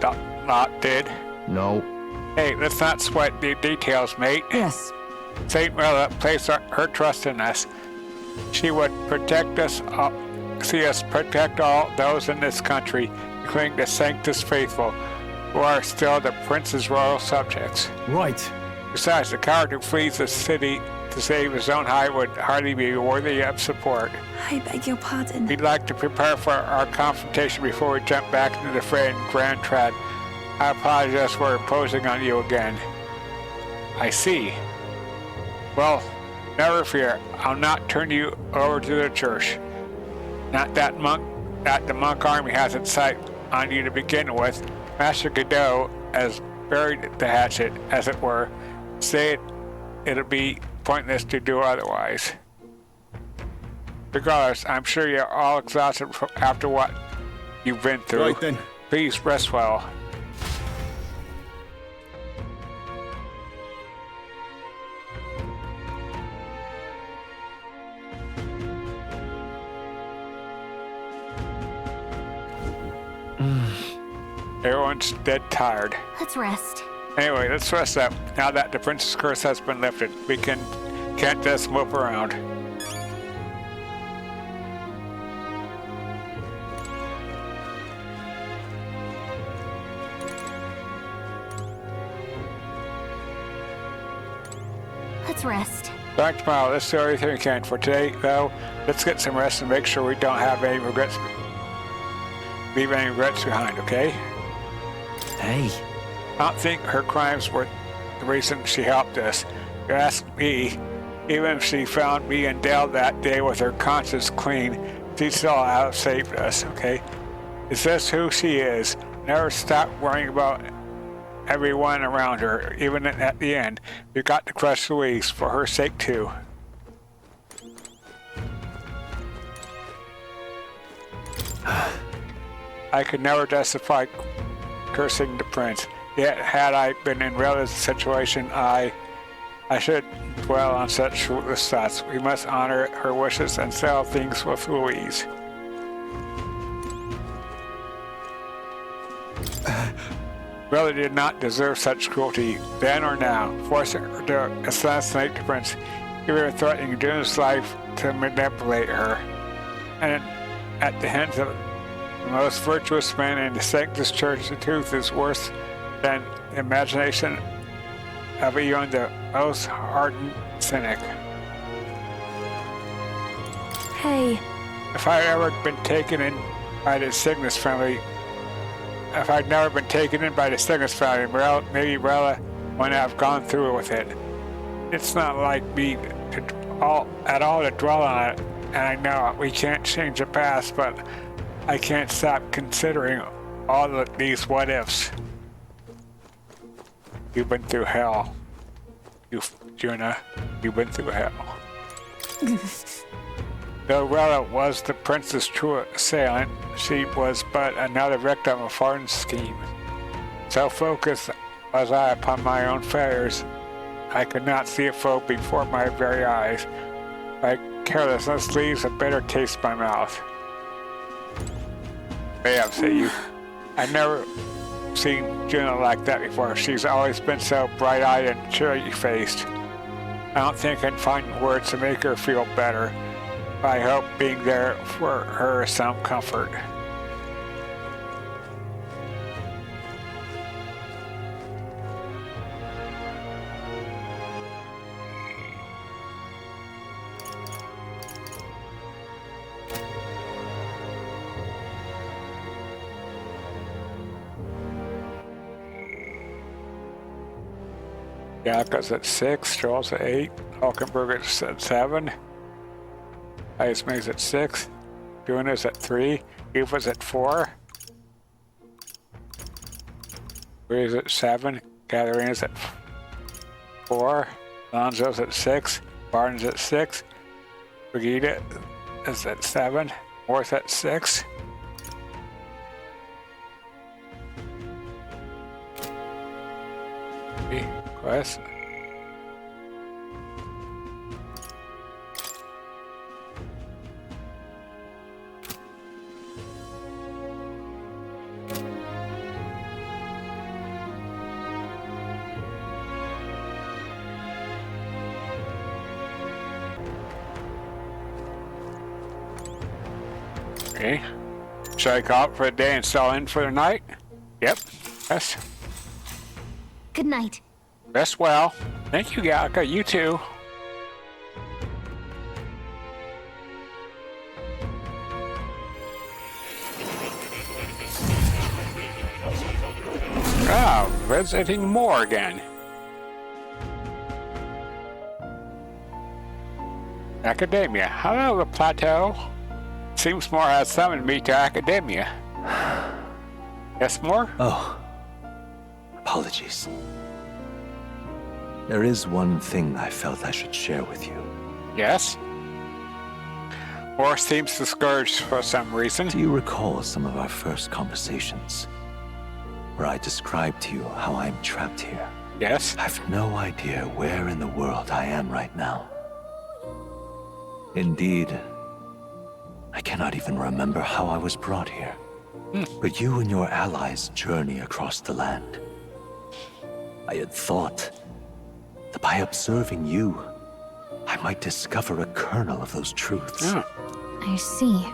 lot did. No. Hey, let's not sweat the details, mate. Yes. Saint Rella placed her trust in us. She would protect us, see us protect all those in this country, including the Sanctist faithful, who are still the prince's royal subjects. Right. Besides, the coward who flees the city to save his own hide would hardly be worthy of support. I beg your pardon. We'd like to prepare for our confrontation before we jump back into the fray in Grand Trad. I apologize for imposing on you again. I see. Well, never fear. I'll not turn you over to the church. Not that the monk army has in sight on you to begin with. Master Godot has buried the hatchet, as it were. Say it'll be pointless to do otherwise. Regardless, I'm sure you're all exhausted after what you've been through. Right then. Please rest well. Everyone's dead tired. Let's rest. Anyway, let's rest up. Now that the prince's curse has been lifted, we can't just mope around. Let's rest. Back tomorrow. Let's do everything we can. For today, though, let's get some rest and make sure we don't have any regrets. Leave any regrets behind, okay? Hey. I don't think her crimes were the reason she helped us. You ask me, even if she found me and Dale that day with her conscience clean, she still have saved us, okay? It's just who she is. Never stop worrying about everyone around her, even at the end. You got to crush Louise for her sake too. I could never justify cursing the prince. Yet, had I been in Rella's situation, I should dwell on such fruitless thoughts. We must honor her wishes and settle things with Louise. Rella did not deserve such cruelty, then or now, forcing her to assassinate the prince, even threatening Dune's life to manipulate her. And at the hands of the most virtuous man in the Sactist Church, the truth is worse than the imagination of even the most hardened cynic. Hey. If I'd ever been taken in by the Cygnus family, maybe Rella wouldn't have gone through with it. It's not like me at all to dwell on it, and I know we can't change the past, but I can't stop considering all of these what-ifs. You've been through hell. Juna, you've been through hell. Though Rella was the prince's true assailant, she was but another victim of Farden's scheme. So focused was I upon my own failures I could not see a foe before my very eyes. My carelessness leaves a bitter taste in my mouth. Yeah, say you. I've never seen Juno like that before. She's always been so bright-eyed and cheery-faced. I don't think I can find words to make her feel better. I hope being there for her is some comfort. Yaka's at 6, Stroll's at 8, Hulkenberg's at 7, Icemay's at 6, Juna's at 3, Ufa's at 4, Bree's at 7, Katharina's at 4, Lonzo's at 6, Barton's at 6, Brigitte is at 7, Mor's at 6. Quest. Okay. Should I call it for the day and stall in for the night? Yep. Yes. Good night. Rest well. Thank you, Galka. You too. Ah, visiting more again. Akademeia. Hello, the plateau. Seems more has summoned me to Akademeia. Yes, more? Oh. Apologies. There is one thing I felt I should share with you. Yes? Or seems discouraged for some reason. Do you recall some of our first conversations? Where I described to you how I'm trapped here? Yes? I've no idea where in the world I am right now. Indeed, I cannot even remember how I was brought here. But you and your allies journey across the land. I had thought that by observing you, I might discover a kernel of those truths. I see.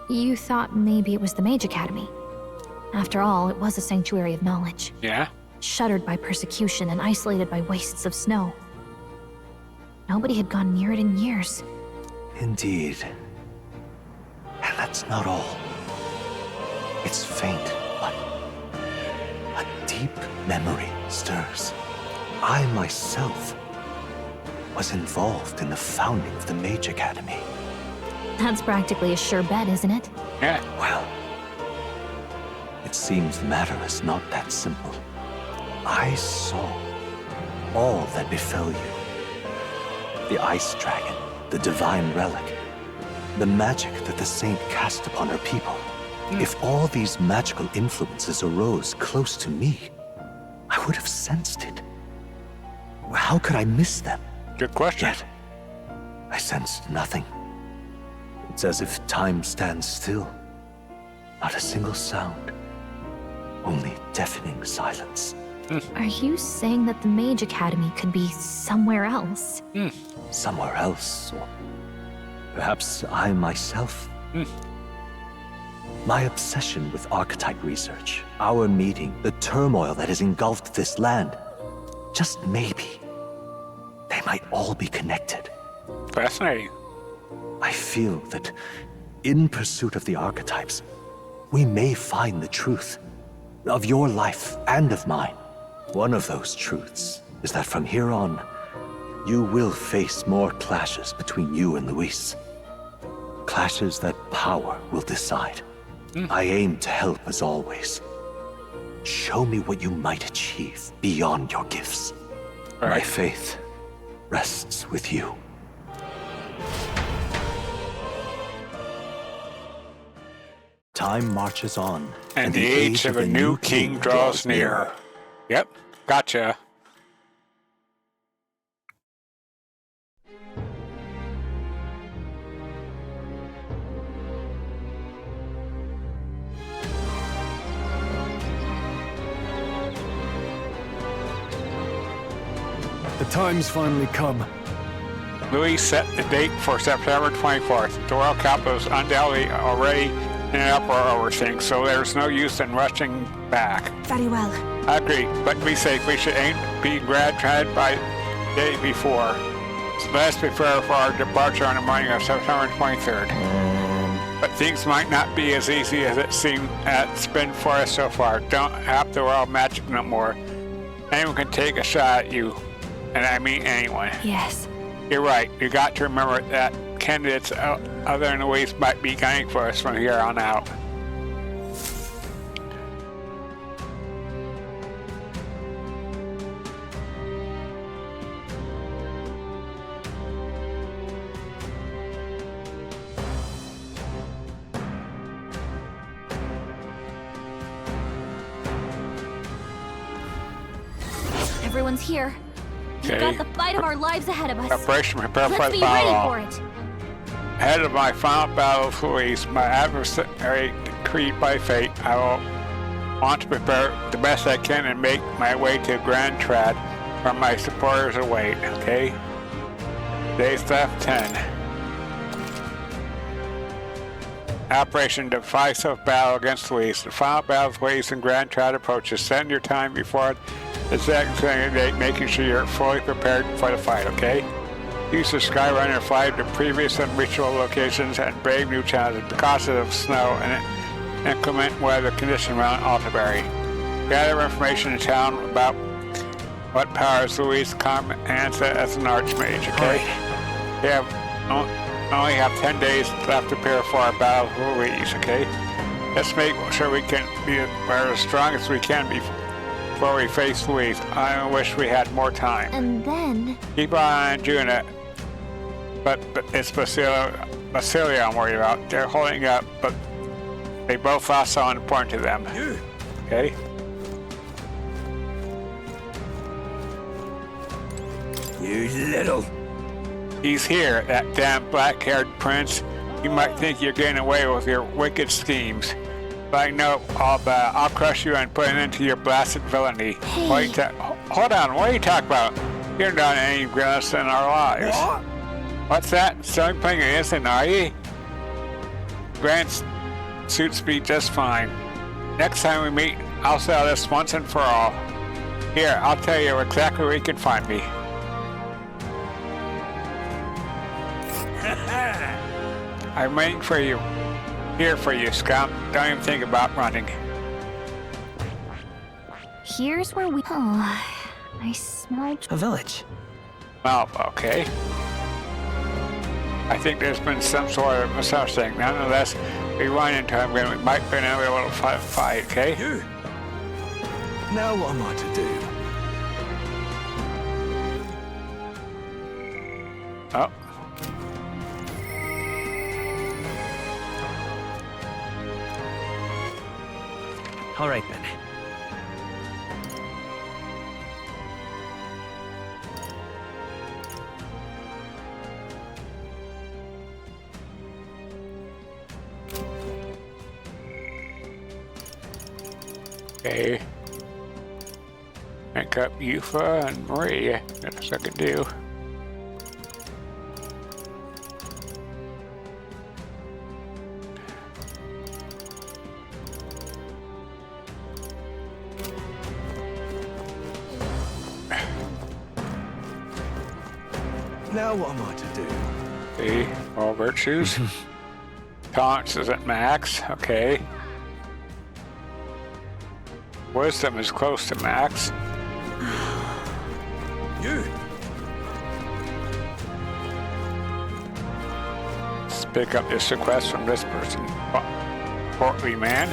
You thought maybe it was the Mage Academy. After all, it was a sanctuary of knowledge. Yeah? Shuttered by persecution and isolated by wastes of snow. Nobody had gone near it in years. Indeed. And that's not all. It's faint, but a deep memory stirs. I myself was involved in the founding of the Mage Academy. That's practically a sure bet, isn't it? Yeah. Well, it seems the matter is not that simple. I saw all that befell you. The Ice Dragon, the Divine Relic, the magic that the Saint cast upon her people. If all these magical influences arose close to me, I would have sensed it. How could I miss them? Good question. Yet, I sensed nothing. It's as if time stands still. Not a single sound. Only deafening silence. Are you saying that the Mage Academy could be somewhere else? Somewhere else, or perhaps I myself? My obsession with archetype research, our meeting, the turmoil that has engulfed this land, just maybe, they might all be connected. Fascinating. I feel that in pursuit of the archetypes, we may find the truth of your life and of mine. One of those truths is that from here on, you will face more clashes between you and Luis. Clashes that power will decide. I aim to help as always. Show me what you might achieve beyond your gifts. My faith rests with you. Time marches on, and the age of a new king draws near. Yep, gotcha. time's finally come. Louis set the date for September 24th. The royal capital is undoubtedly already in an uproar over things, so there's no use in rushing back. Very well. I agree, but be safe. We should aim to be gratified by the day before. So let's prepare for our departure on the morning of September 23rd. But things might not be as easy as it seemed it's been for us so far. Don't have the royal magic no more. Anyone can take a shot at you, and I mean anyone. Yes. You're right. You got to remember that candidates other than Louise might be gunning for us from here on out. Everyone's here. We've got the fight of our lives ahead of us. Preparation, prepare for Let's the be ready battle. for it. Ahead of my final battle with Louise, my adversary decreed by fate, I will want to prepare the best I can and make my way to Grand Trad, where my supporters await, okay? Days left 10. Operation Decisive Battle against Louise. The final battle with Louise and Grand Trad approaches. Spend your time before the second date, making sure you're fully prepared for the fight, okay? Use the Skyrunner flight to previous unreachable locations and brave new challenges because of snow and inclement weather conditions around Altabury. Gather information in town about what powers Louise commands as an archmage, okay? We only have 10 days left to prepare for our battle with Louise, okay? Let's make sure we can be as strong as we can before we face Louise. I wish we had more time. And then... Keep an eye on Juna, but it's Basilio I'm worried about. They're holding up, but they both lost someone important to them. Okay? You little... He's here, that damn black-haired prince. You might think you're getting away with your wicked schemes. But I know all about it. I'll crush you and put an end to your blasted villainy. Hey. Hold on, what are you talking about? You're not any villainous in our lives. What? What's that? Still playing an innocent, are you? Grant suits me just fine. Next time we meet, I'll settle this once and for all. Here, I'll tell you exactly where you can find me. I'm waiting for you. Here for you, Scout. Don't even think about running. Here's where we... Oh, I smell... A village. Well, okay. I think there's been some sort of misunderstanding. Nonetheless, we run into him and we might be able to fight, okay? You. Now what am I to do? Oh. All right, then. Okay. Pick up Yufa and Marie. That's what I can do. Now what am I to do? See, all virtues. Taunts is at max, okay. Wisdom is close to max. You. Let's pick up this request from this person. Portly man.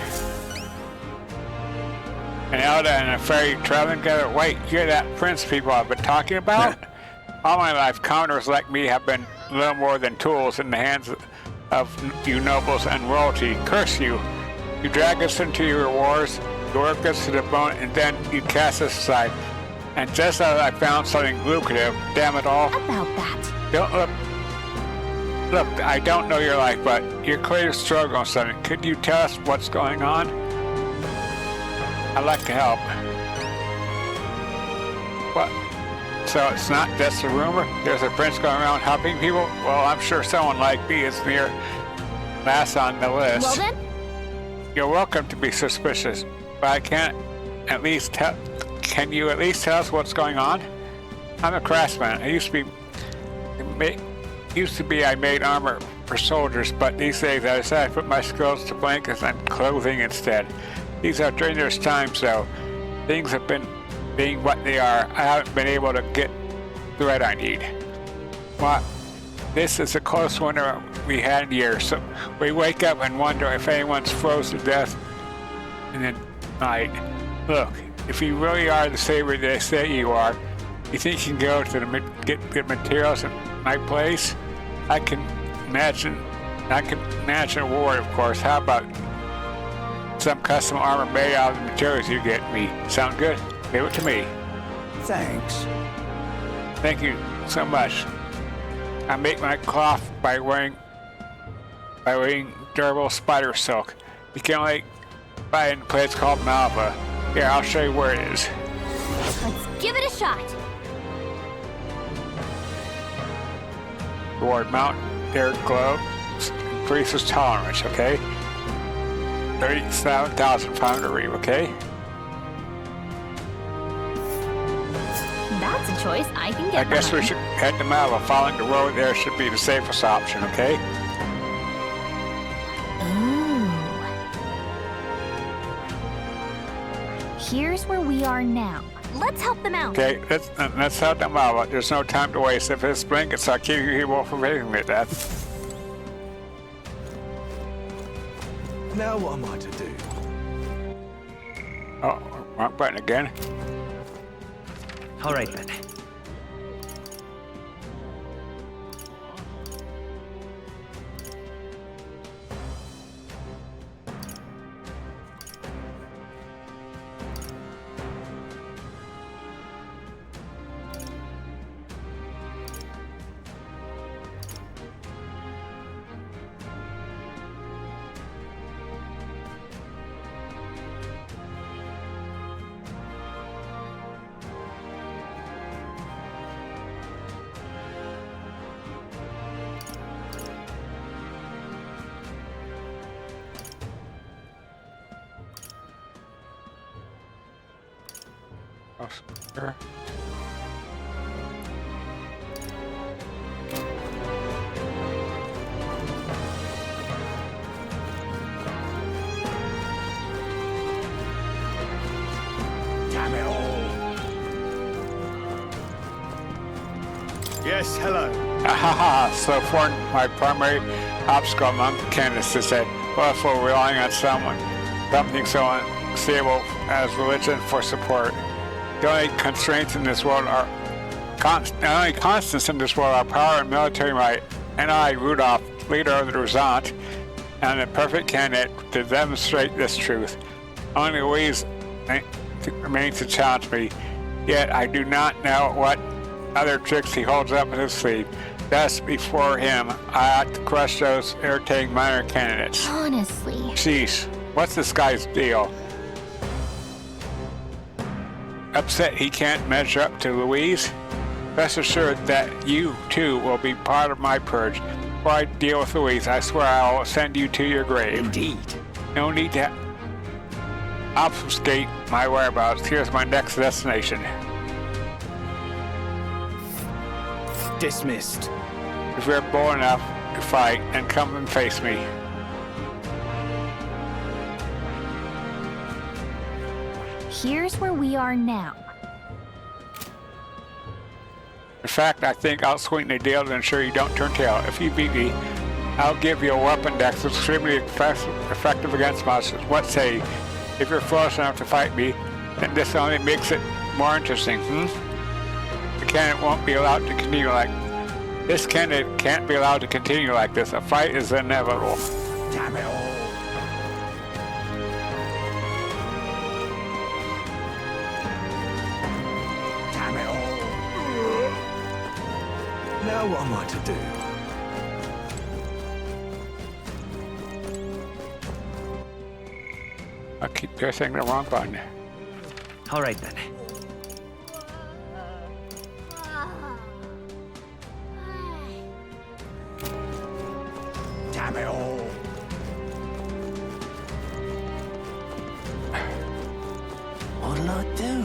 And Elda and a fairy traveling together. Wait, you're that prince people I've been talking about? All my life, commoners like me have been little more than tools in the hands of you nobles and royalty. Curse you! You drag us into your wars, you work us to the bone, and then you cast us aside. And just as I found something lucrative, damn it all. About that. Don't look, I don't know your life, but you're clearly struggling with something. Could you tell us what's going on? I'd like to help. So it's not just a rumor? There's a prince going around helping people? Well, I'm sure someone like me is near last on the list. Well then? You're welcome to be suspicious, but I can't at least tell... Can you at least tell us what's going on? I'm a craftsman. I used to be I made armor for soldiers, but these days I decided to put my skills to blankets and clothing instead. These are dangerous times, though. Things have been being what they are. I haven't been able to get the thread I need. Well, this is the close winter we had in years, so we wake up and wonder if anyone's froze to death in the night. Look, if you really are the savior they say you are, you think you can go to get good materials in my place? I can imagine a war, of course. How about some custom armor made out of the materials you get me? Sound good? Leave it to me. Thanks. Thank you so much. I make my cloth by wearing durable spider silk. You can only buy it in a place called Malva. Here, I'll show you where it is. Let's give it a shot. Reward mount air glow increases tolerance, okay? 37,500 read, okay? That's a choice I can get I guess behind. we should head to Malva. Following the road there should be the safest option, okay? Ooh. Here's where we are now. Let's help them out. Okay, let's help them out. There's no time to waste. If it's blankets, I'll keep you here for making me that. Now what am I to do? Oh, wrong button again. All right then. Sure. Damn it all. Yes, hello. So for my primary obstacle among candidates is that, well, if we're relying on something so unstable as religion for support, the only constraints in this world are the only constants in this world are power and military might. And I, Rudolph, leader of the Resant, am the perfect candidate to demonstrate this truth. Only Louise remains to challenge me, yet I do not know what other tricks he holds up in his sleeve. Thus, before him, I ought to crush those irritating minor candidates. Honestly. Sheesh, what's this guy's deal? Upset he can't measure up to Louise? Rest assured that you, too, will be part of my purge. Before I deal with Louise, I swear I will send you to your grave. Indeed. No need to obfuscate my whereabouts. Here's my next destination. Dismissed. If you're bold enough to fight, then come and face me. Here's where we are now. In fact, I think I'll sweeten the deal to ensure you don't turn tail. If you beat me, I'll give you a weapon that's extremely effective against monsters. What say? If you're close enough to fight me, then this only makes it more interesting, The candidate won't be allowed to continue like... This candidate can't be allowed to continue like this. A fight is inevitable. Damn it all. Damn it all. Now what am I to do? I keep pressing the wrong button. All right then. I do?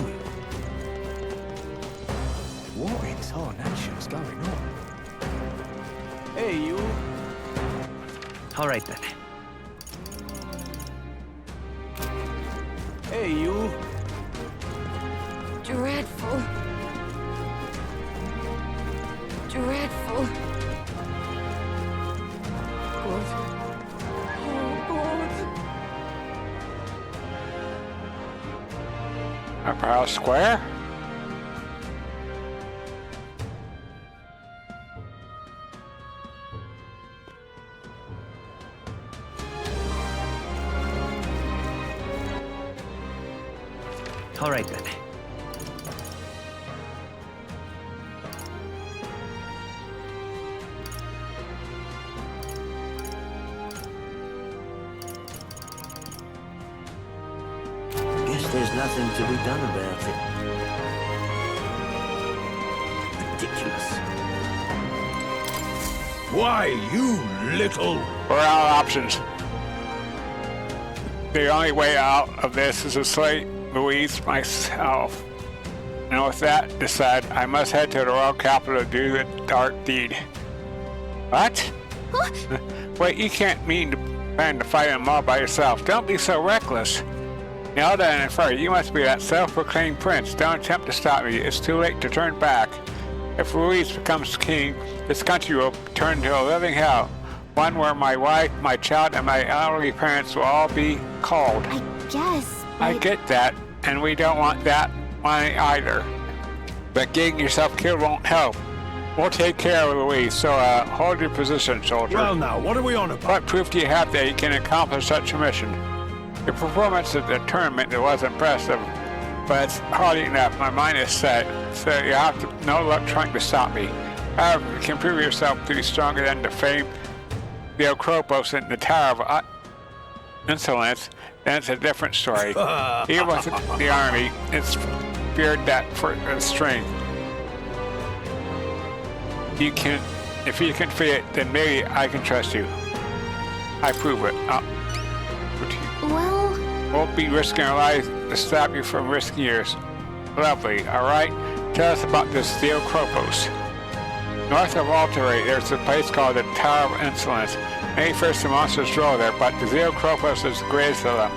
What in tarnation's going on? Hey, you. All right, then. Hey, you. Dreadful. Dreadful. God. Oh, God. Upper Square? All right, then. Guess there's nothing to be done about it. Ridiculous. Why, you little... We're out of options. The only way out of this is to slay Louise myself. And with that decided, I must head to the royal capital to do the dark deed. What? Wait, you can't mean to plan to fight them all by yourself. Don't be so reckless. Nelda and Furry, you must be that self-proclaimed prince. Don't attempt to stop me. It's too late to turn back. If Louise becomes king, this country will turn into a living hell. One where my wife, my child, and my elderly parents will all be called. I guess. I get that, and we don't want that one either. But getting yourself killed won't help. We'll take care of Louise, so hold your position, soldier. Well now, what are we on about? What proof do you have that you can accomplish such a mission? Your performance at the tournament was impressive, but it's hardly enough. My mind is set, so you have no luck trying to stop me. However, if you can prove yourself to be stronger than the famed Theocropos in the Tower of Insolence, then it's a different story. Even with the army, it's feared that for its strength. If you can fear it, then maybe I can trust you. I prove it. Well... Won't be risking our lives to stop you from risking yours. Lovely, alright? Tell us about this Theocropos. North of Altabury, there's a place called the Tower of Insolence. Many fearsome monsters dwell there, but the Theocropos is the greatest of them.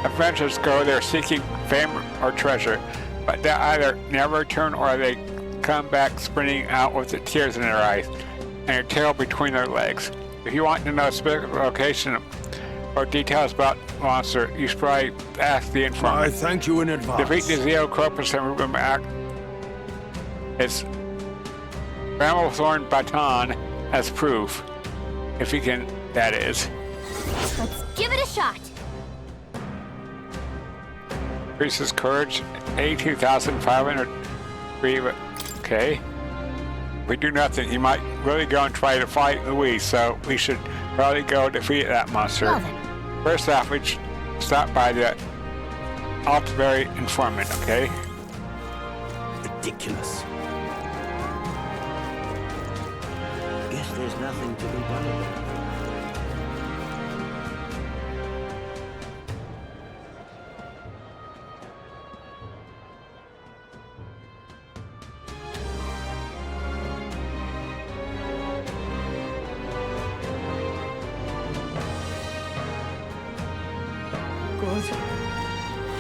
Adventurers go there seeking fame or treasure, but they either never return or they come back sprinting out with the tears in their eyes and their tail between their legs. If you want to know a specific location or details about the monster, you should probably ask the informant. I thank you in advance. Defeat the Theocropos and move him back. It's Bramblethorn Baton as proof. If you can, that is. Let's give it a shot. Increases courage, 82,503. Okay. If we do nothing, he might really go and try to fight Louise, so we should probably go defeat that monster. Well, first off, we should stop by the Altabury informant, okay? Ridiculous. Guess there's nothing to be done about it. God.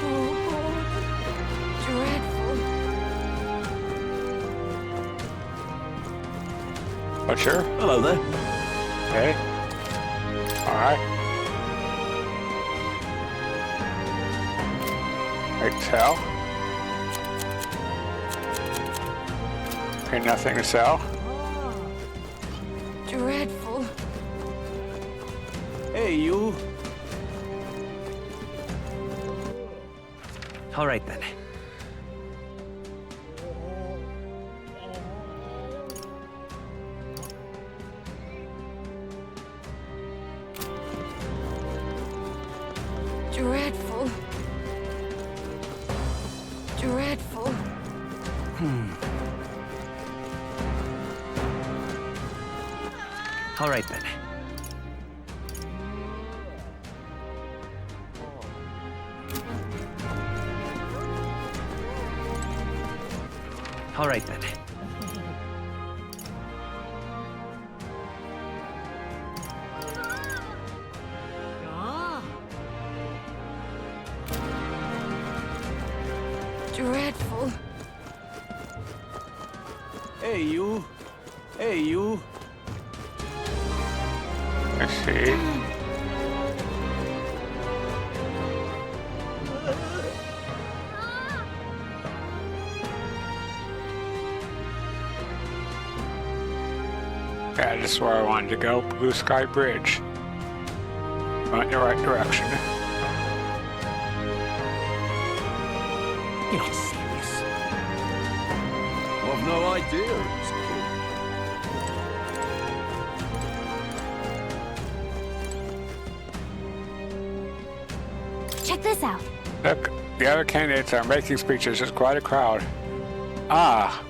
Oh, God. Dreadful. Butcher? Hello there. Okay. Alright. Right, sell. Okay, nothing to sell. Dreadful. Hey, you. All right, then. Dreadful. Dreadful. All right, then. All right then. Dreadful. Hey, you. Hey, you. I see. Yeah, this is where I wanted to go. Blue Sky Bridge. Going in the right direction. You're not serious. I've no idea. Check this out. Look, the other candidates are making speeches. There's quite a crowd. Ah,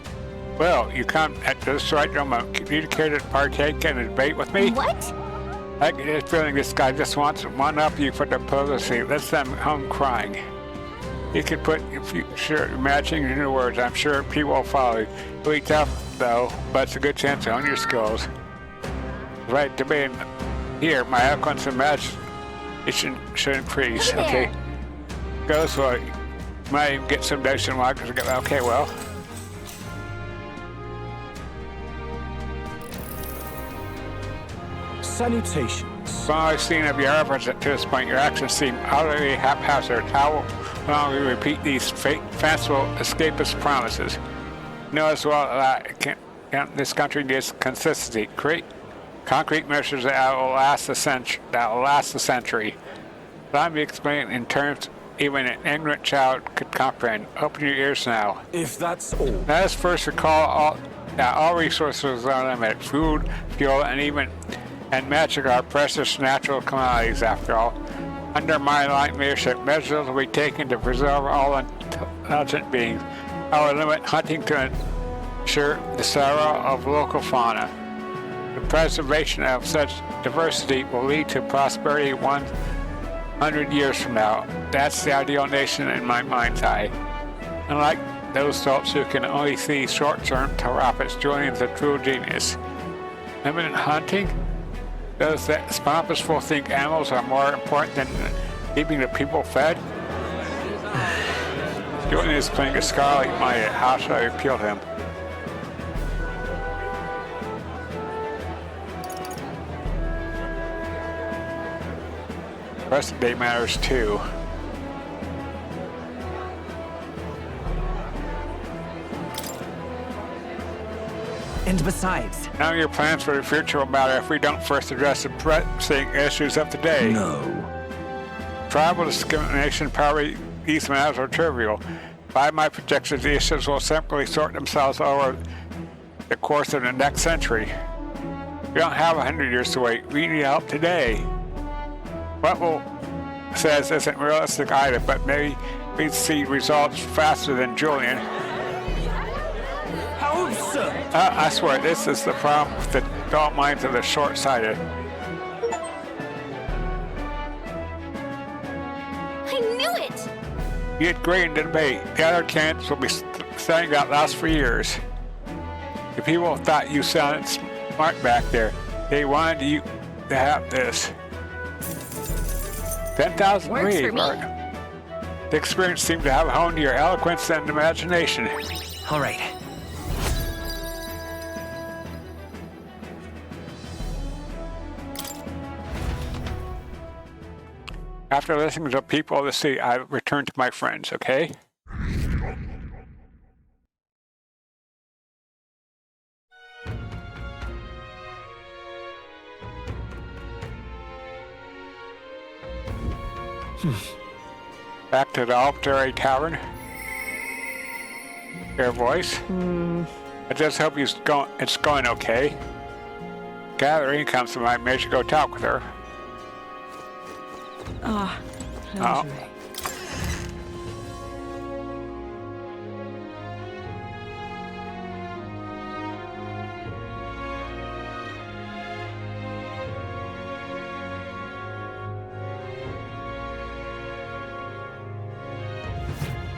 well, you come at this right moment. Do you care to partake in a debate with me? What? I get this feeling this guy just wants one up you for the publicity. Let's them home crying. You can put matching your new words. I'm sure people will follow you. It'll be tough, though, but it's a good chance to hone your skills. Right to be here, my eloquence and match should increase. Okay. Go so you might even get some donation markers. Okay, well. Salutations. From what I've seen of your efforts to this point, your actions seem utterly haphazard. How long will you repeat these fanciful escapist promises? You know as well that this country needs consistency. Create concrete measures that will last a century. Let me explain in terms even an ignorant child could comprehend. Open your ears now. If that's all. Let us first recall that all resources are limited. Food, fuel, and magic are precious natural commodities, after all. Under my light leadership, measures will be taken to preserve all intelligent beings. I will limit hunting to ensure the survival of local fauna. The preservation of such diversity will lead to prosperity 100 years from now. That's the ideal nation in my mind's eye. Unlike those adults who can only see short-term profits, Julian's a true genius. Limited hunting? Does that pompous fool think animals are more important than keeping the people fed? Julian is playing a scarlet-minded. How should I appeal to him? The rest of the day matters too. And besides... None of your plans for the future will matter if we don't first address the pressing issues of the day. No. Tribal discrimination, poverty, these matters are trivial. By my projections, the issues will simply sort themselves over the course of the next century. We don't have 100 years to wait. We need help today. What will says isn't realistic either, but maybe we see results faster than Julian. How absurd! I swear, this is the problem with the dull minds of the short-sighted. I knew it! You did great in the debate. The other candidates will be saying that last for years. The people thought you sounded smart back there. They wanted you to have this. 10,000 Works for me. The experience seemed to have honed your eloquence and imagination. All right. After listening to people of the sea, I return to my friends, okay? Back to the Altabury Tavern. Your voice? I just hope it's going okay. Gathering comes to mind, made you go talk with her. Ah, lingerie.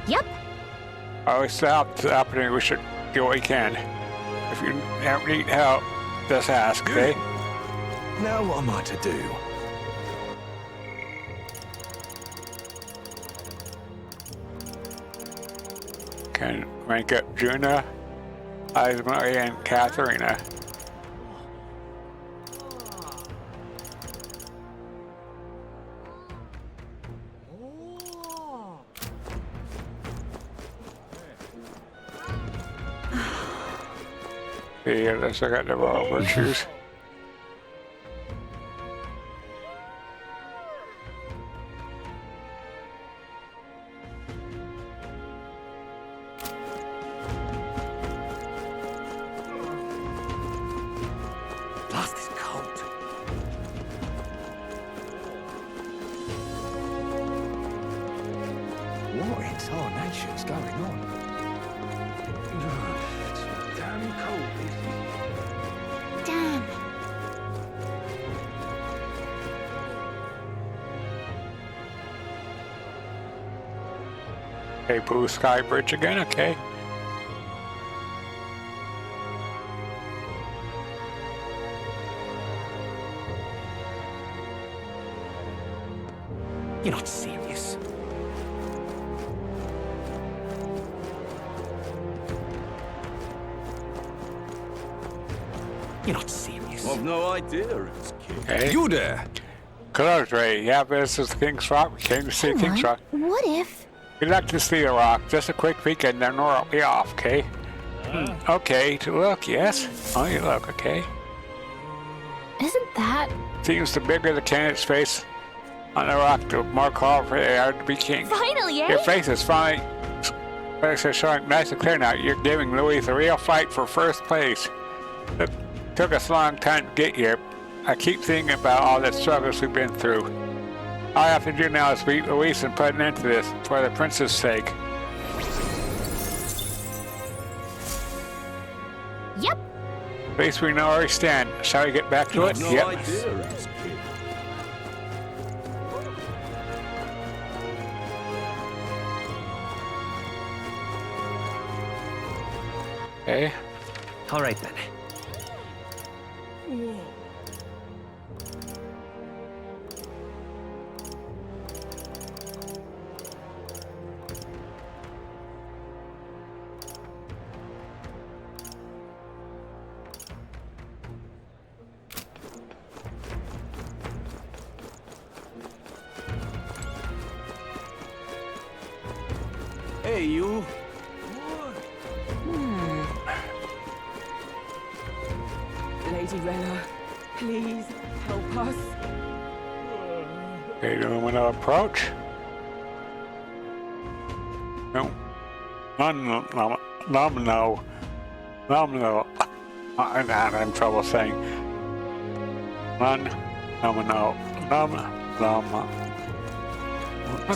Yep. I always thought the opportunity we should do what we can. If you ever need help, just ask, okay? Now what am I to do? Can rank up Juna, Ismael, and Katharina. Yeah, let's look at the raw virtues. Blast is cold. What in tarnation's going on? It's damn cold. Damn. Okay, blue sky bridge again, okay. You're not serious. You're not serious. I've no idea who's king. Hey. You there? Close, Ray. Yeah, this is King's Rock. We came to see King's Rock. What if? We'd like to see the rock. Just a quick peek and then we'll be off, okay? Okay, to look, yes. Oh, you look, okay. Isn't that? Seems the bigger the candidate's face on the rock, the more qualified they are to be king. Finally, eh? Your face is finally showing nice and clear now. You're giving Louis a real fight for first place. It took us a long time to get here. I keep thinking about all the struggles we've been through. All I have to do now is beat Louis and put an end to this, for the prince's sake. Yep. At least we know where we stand. Shall we get back to it? No Yep. idea who's king. Okay. All right then. Hey, you. Lady Rella, please help us. Okay, do we want to approach? No. No. I'm having trouble saying. I'm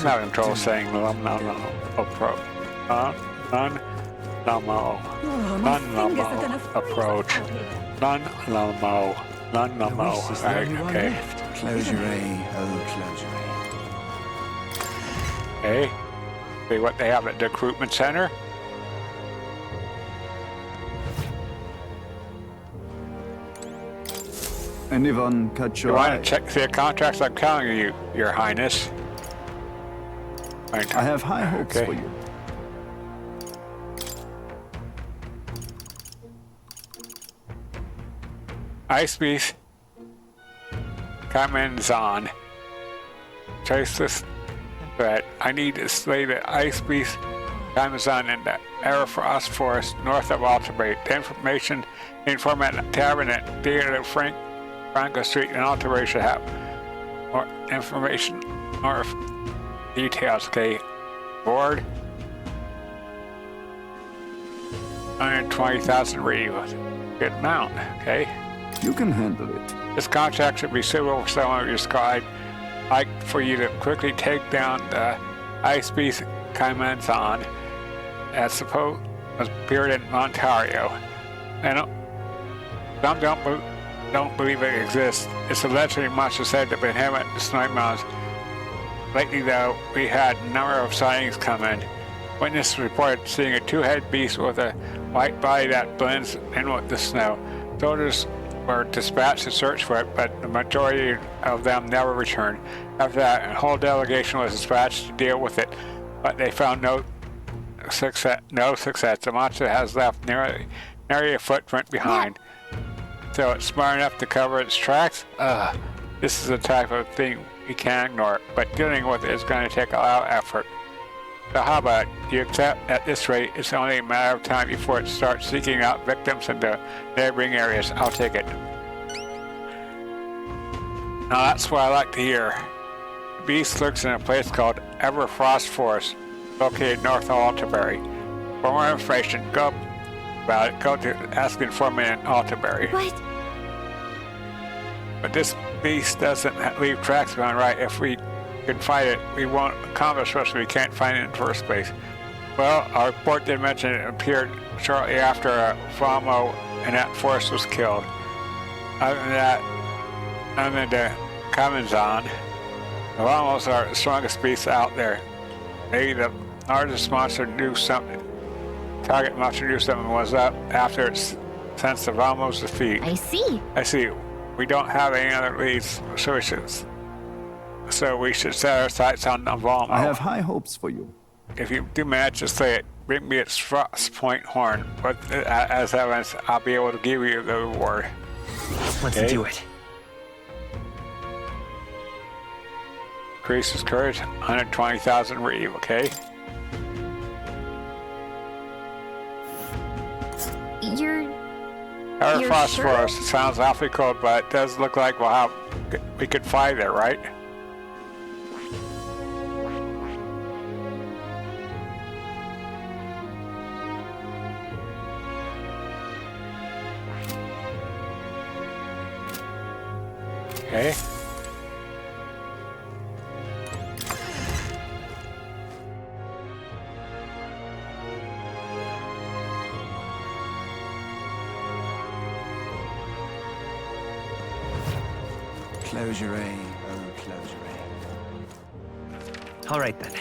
having trouble saying approach. Approach. Okay. Close your eye, close your eye. Okay. See what they have at the recruitment center. Anyone catch your You eye? want to check the contracts? I'm telling you, Your Highness. I have high hopes for you. Ice Beast. Comments on. Trace this threat. I need to slay the Ice Beast. Comments on in the Aerofrost Forest north of Altabury. The information at the Tavern at Theater Franco Street in Altabury should have more information, more details. Okay. Board. 120,000 reals. Good amount. Okay. You can handle it. This contract should be suitable for someone of your squad. I'd like for you to quickly take down the Ice Beast Kaimanzan as supposed was appeared in Ontario. Some don't believe it exists. It's allegedly monster said to have been him at the Snipe Mountains. Lately, though, we had a number of sightings come in. Witnesses reported seeing a two-headed beast with a white body that blends in with the snow. Soldiers were dispatched to search for it, but the majority of them never returned. After that, a whole delegation was dispatched to deal with it, but they found no success. The monster has left nearly a footprint behind, so it's smart enough to cover its tracks. This is the type of thing we can't ignore, but dealing with it is going to take a lot of effort. So how about it? You accept at this rate, it's only a matter of time before it starts seeking out victims in the neighboring areas. I'll take it. Now that's what I like to hear. The beast lurks in a place called Everfrost Forest, located north of Altabury. For more information, go to Ask Informant in Altabury. What? But this beast doesn't leave tracks behind, right? If we can fight it, we won't accomplish what we can't find it in the first place. Well, our report did mention it appeared shortly after Famo in that forest was killed. Other than that, I'm in the Kamenzan. The Famos are the strongest beasts out there. Maybe the largest monster knew something. Target monster knew something was up after it sensed the Vamo's defeat. I see. We don't have any other leads, so we should set our sights on the Vamo. I have high hopes for you. If you do manage to slay it, bring me its frost point horn. But as evidence, I'll be able to give you the reward. Let's do it. Increases courage, 120,000 reeve, okay? Our frost forest sounds awfully cold, but it does look like we could fight it, right? Okay. Closure, oh closure. All right then.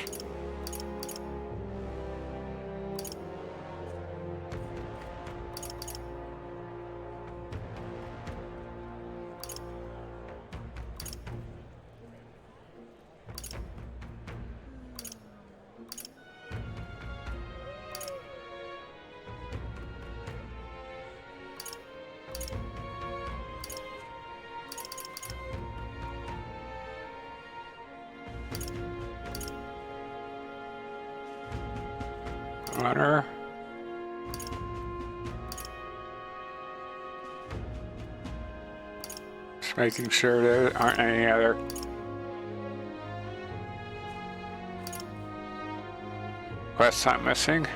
Runner. Just making sure there aren't any other quests I'm missing.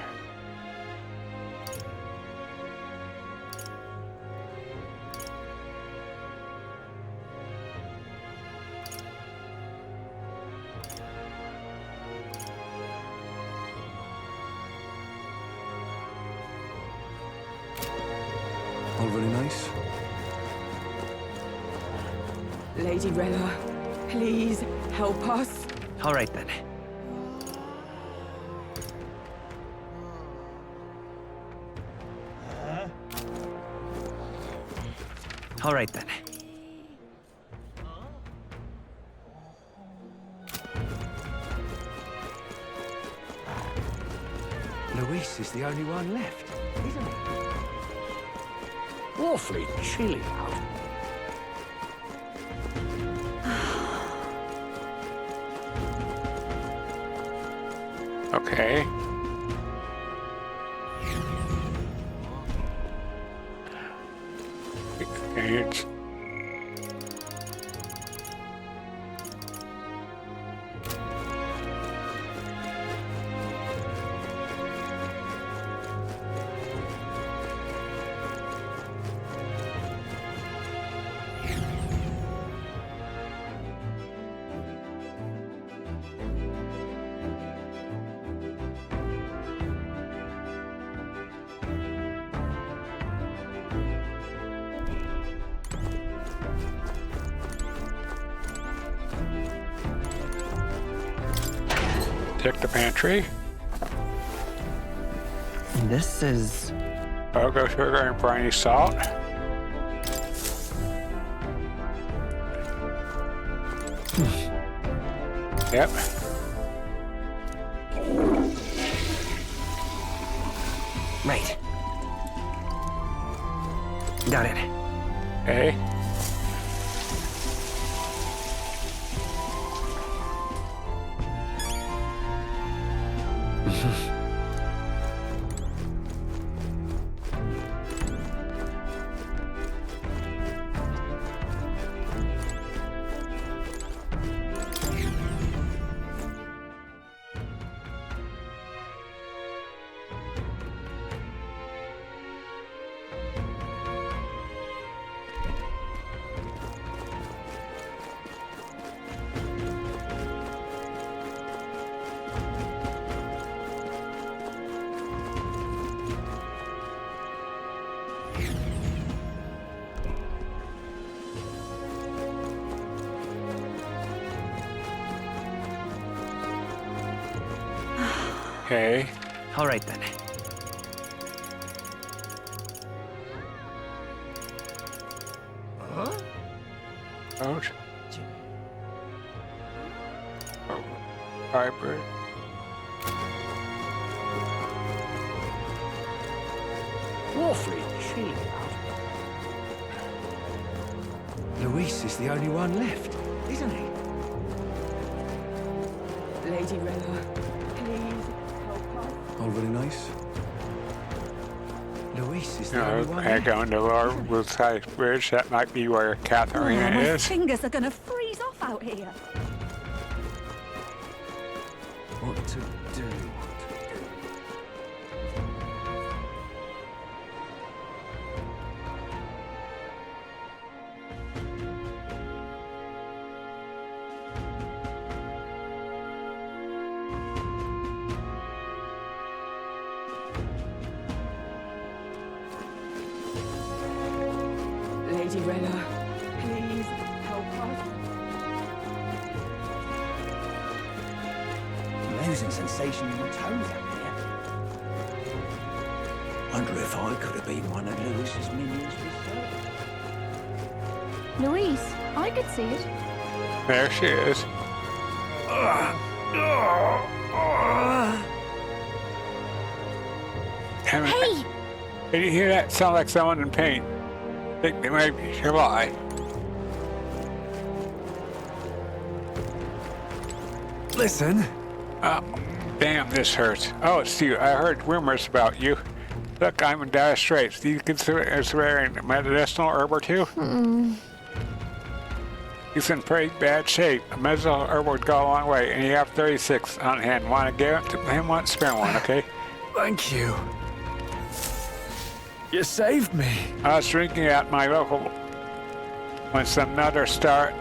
All very nice. Lady Rella, please help us. All right then. All right then. Luis is the only one left, isn't he? Awfully chilly out. Okay. Experience. Check the pantry. This is... Cocoa sugar and briny salt. Yep. Right. Got it. Okay. Okay. All right then. Huh? Ouch. Oh, hybrid. Awfully cheap. Luis is the only one left, isn't he? Lady Rella, please help us. All very nice. Luis is the only one I left. go into Lower Woodside Bridge. That might be where Akademeia My is. fingers are gonna freeze off out here. What to do? Lady Rella, please help us. I'm losing sensation in my toes out here. Wonder if I could have been one of Luis's minions myself. Luis, I could see it. There she is. Damn it. Hey! Did you hear that? Sound like someone in pain. I think they might be alive. Listen. Oh, damn, this hurts. Oh, it's you. I heard rumors about you. Look, I'm in dire straits. Do you consider swearing a medicinal herb or two? He's in pretty bad shape. A medicinal herb would go a long way, and you have 36 on hand. Want to give it to him? Want to spare one, okay? Thank you. You saved me. I was drinking at my local when some nutter start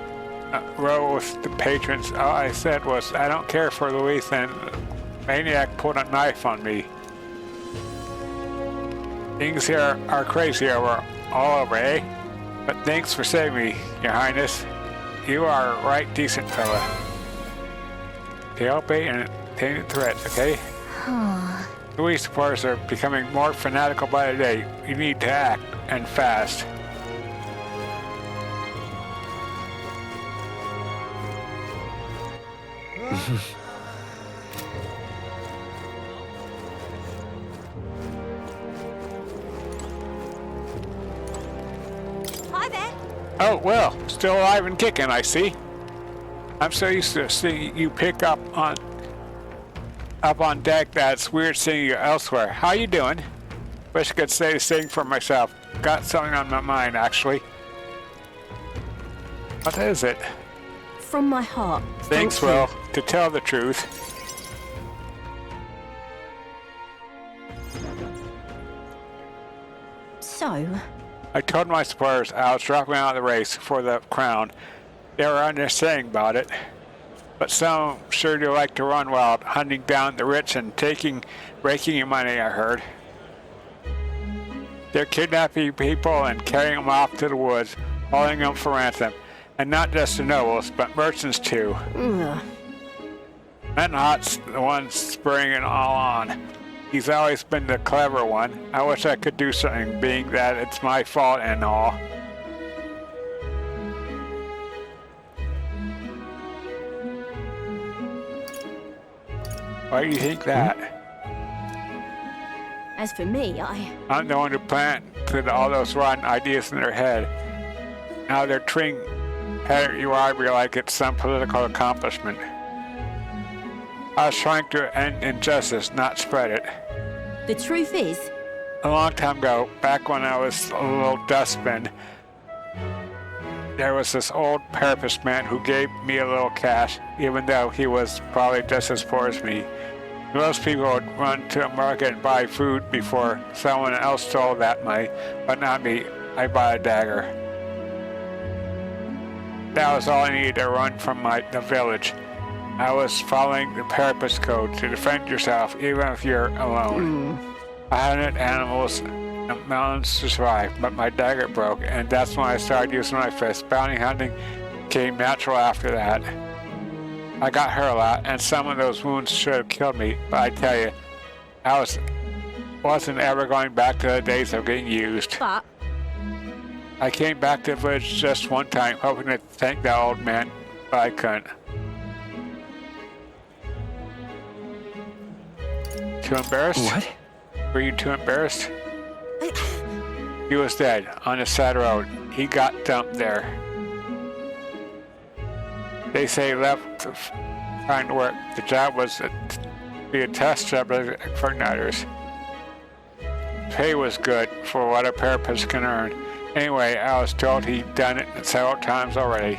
row with the patrons. All I said was, I don't care for Luis, and the maniac put a knife on me. Things here are crazy all over, eh? But thanks for saving me, Your Highness. You are a right decent fella. They obey and entertain threats, okay? Luis supporters are becoming more fanatical by the day. You need to act, and fast. Hi there. Oh, well, still alive and kicking, I see. I'm so used to seeing you pick up on deck that it's weird seeing you elsewhere. How you doing? Wish I could say the same for myself. Got something on my mind, actually. What is it? From my heart. Thanks, Will. To tell the truth. So? I told my supporters I was dropping out of the race for the crown. They were understanding about it. But some sure do like to run wild, hunting down the rich and breaking your money, I heard. They're kidnapping people and carrying them off to the woods, holding them for ransom. And not just the nobles, but merchants too. Menhot's the ones spurring it all on. He's always been the clever one. I wish I could do something, being that it's my fault and all. Why do you think that? As for me, I'm the one who planted all those rotten ideas in their head. Now they're treating you argue like it's some political accomplishment. I was trying to end injustice, not spread it. the truth is... A long time ago, back when I was a little dustbin, there was this old parapet man who gave me a little cash, even though he was probably just as poor as me. Most people would run to a market and buy food before someone else stole that money, but not me. I bought a dagger. That was all I needed to run from the village. I was following the parapet code to defend yourself, even if you're alone. I hunted animals and mountains to survive, but my dagger broke, and that's when I started using my fist. Bounty hunting came natural after that. I got hurt a lot, and some of those wounds should have killed me, but I tell you, I wasn't ever going back to the days of getting used. But I came back to the village just one time, hoping to thank that old man, but I couldn't. Too embarrassed? What? Were you too embarrassed? He was dead, on the side road. He got dumped there. They say he left to find work. The job was to be a test job for nighters. Pay was good for what a parapet can earn. Anyway, I was told he'd done it several times already.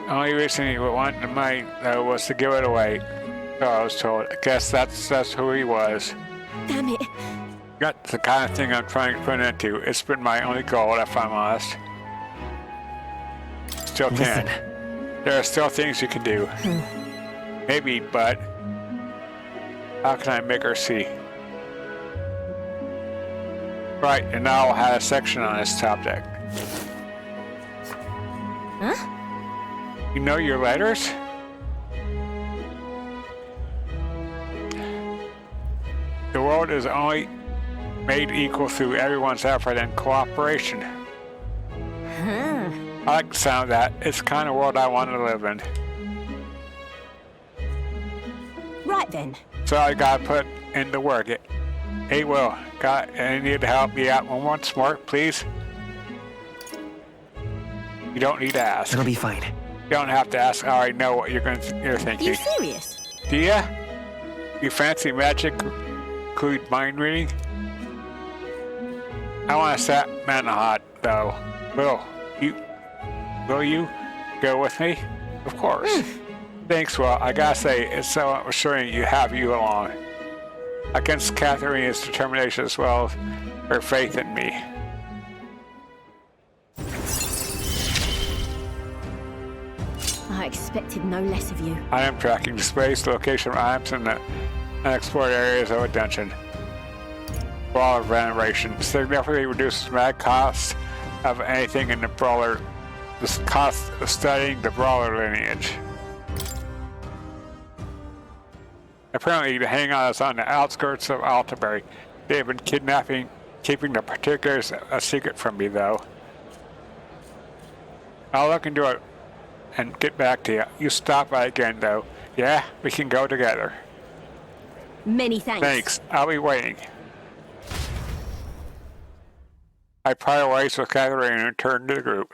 The only reason he wanted the money, though, was to give it away. So I was told. I guess that's who he was. damn it. That's the kind of thing I'm trying to put into. It's been my only goal, if I'm honest. Still can. There are still things you can do. Maybe, but how can I make her see? Right, and now I'll have a section on this subject. Huh? You know your letters? The world is only made equal through everyone's effort and cooperation. Huh. I like the sound of that. It's the kind of world I want to live in. Right then. So I gotta put in the work. Hey, Will, you need to help me out once more, please? You don't need to ask. It'll be fine. You don't have to ask. I already know what you're thinking. You serious? Do ya? You fancy magic include mind reading? I want to set man hot, though. Will you go with me? Of course. Thanks, Will. I gotta say, it's so assuring you have you along. Against Katharina's determination as well as her faith in me. I expected no less of you. I am tracking the space, location of items, and the unexplored areas of a dungeon. Brawler veneration significantly reduces mag cost of anything in the brawler. The cost of studying the brawler lineage. Apparently, the hangout is on the outskirts of Altabury. They have been keeping the particulars a secret from me, though. I'll look into it and get back to you. You stop by again, though. Yeah, we can go together. Many thanks. Thanks. I'll be waiting. I parted ways with Katharina and returned to the group.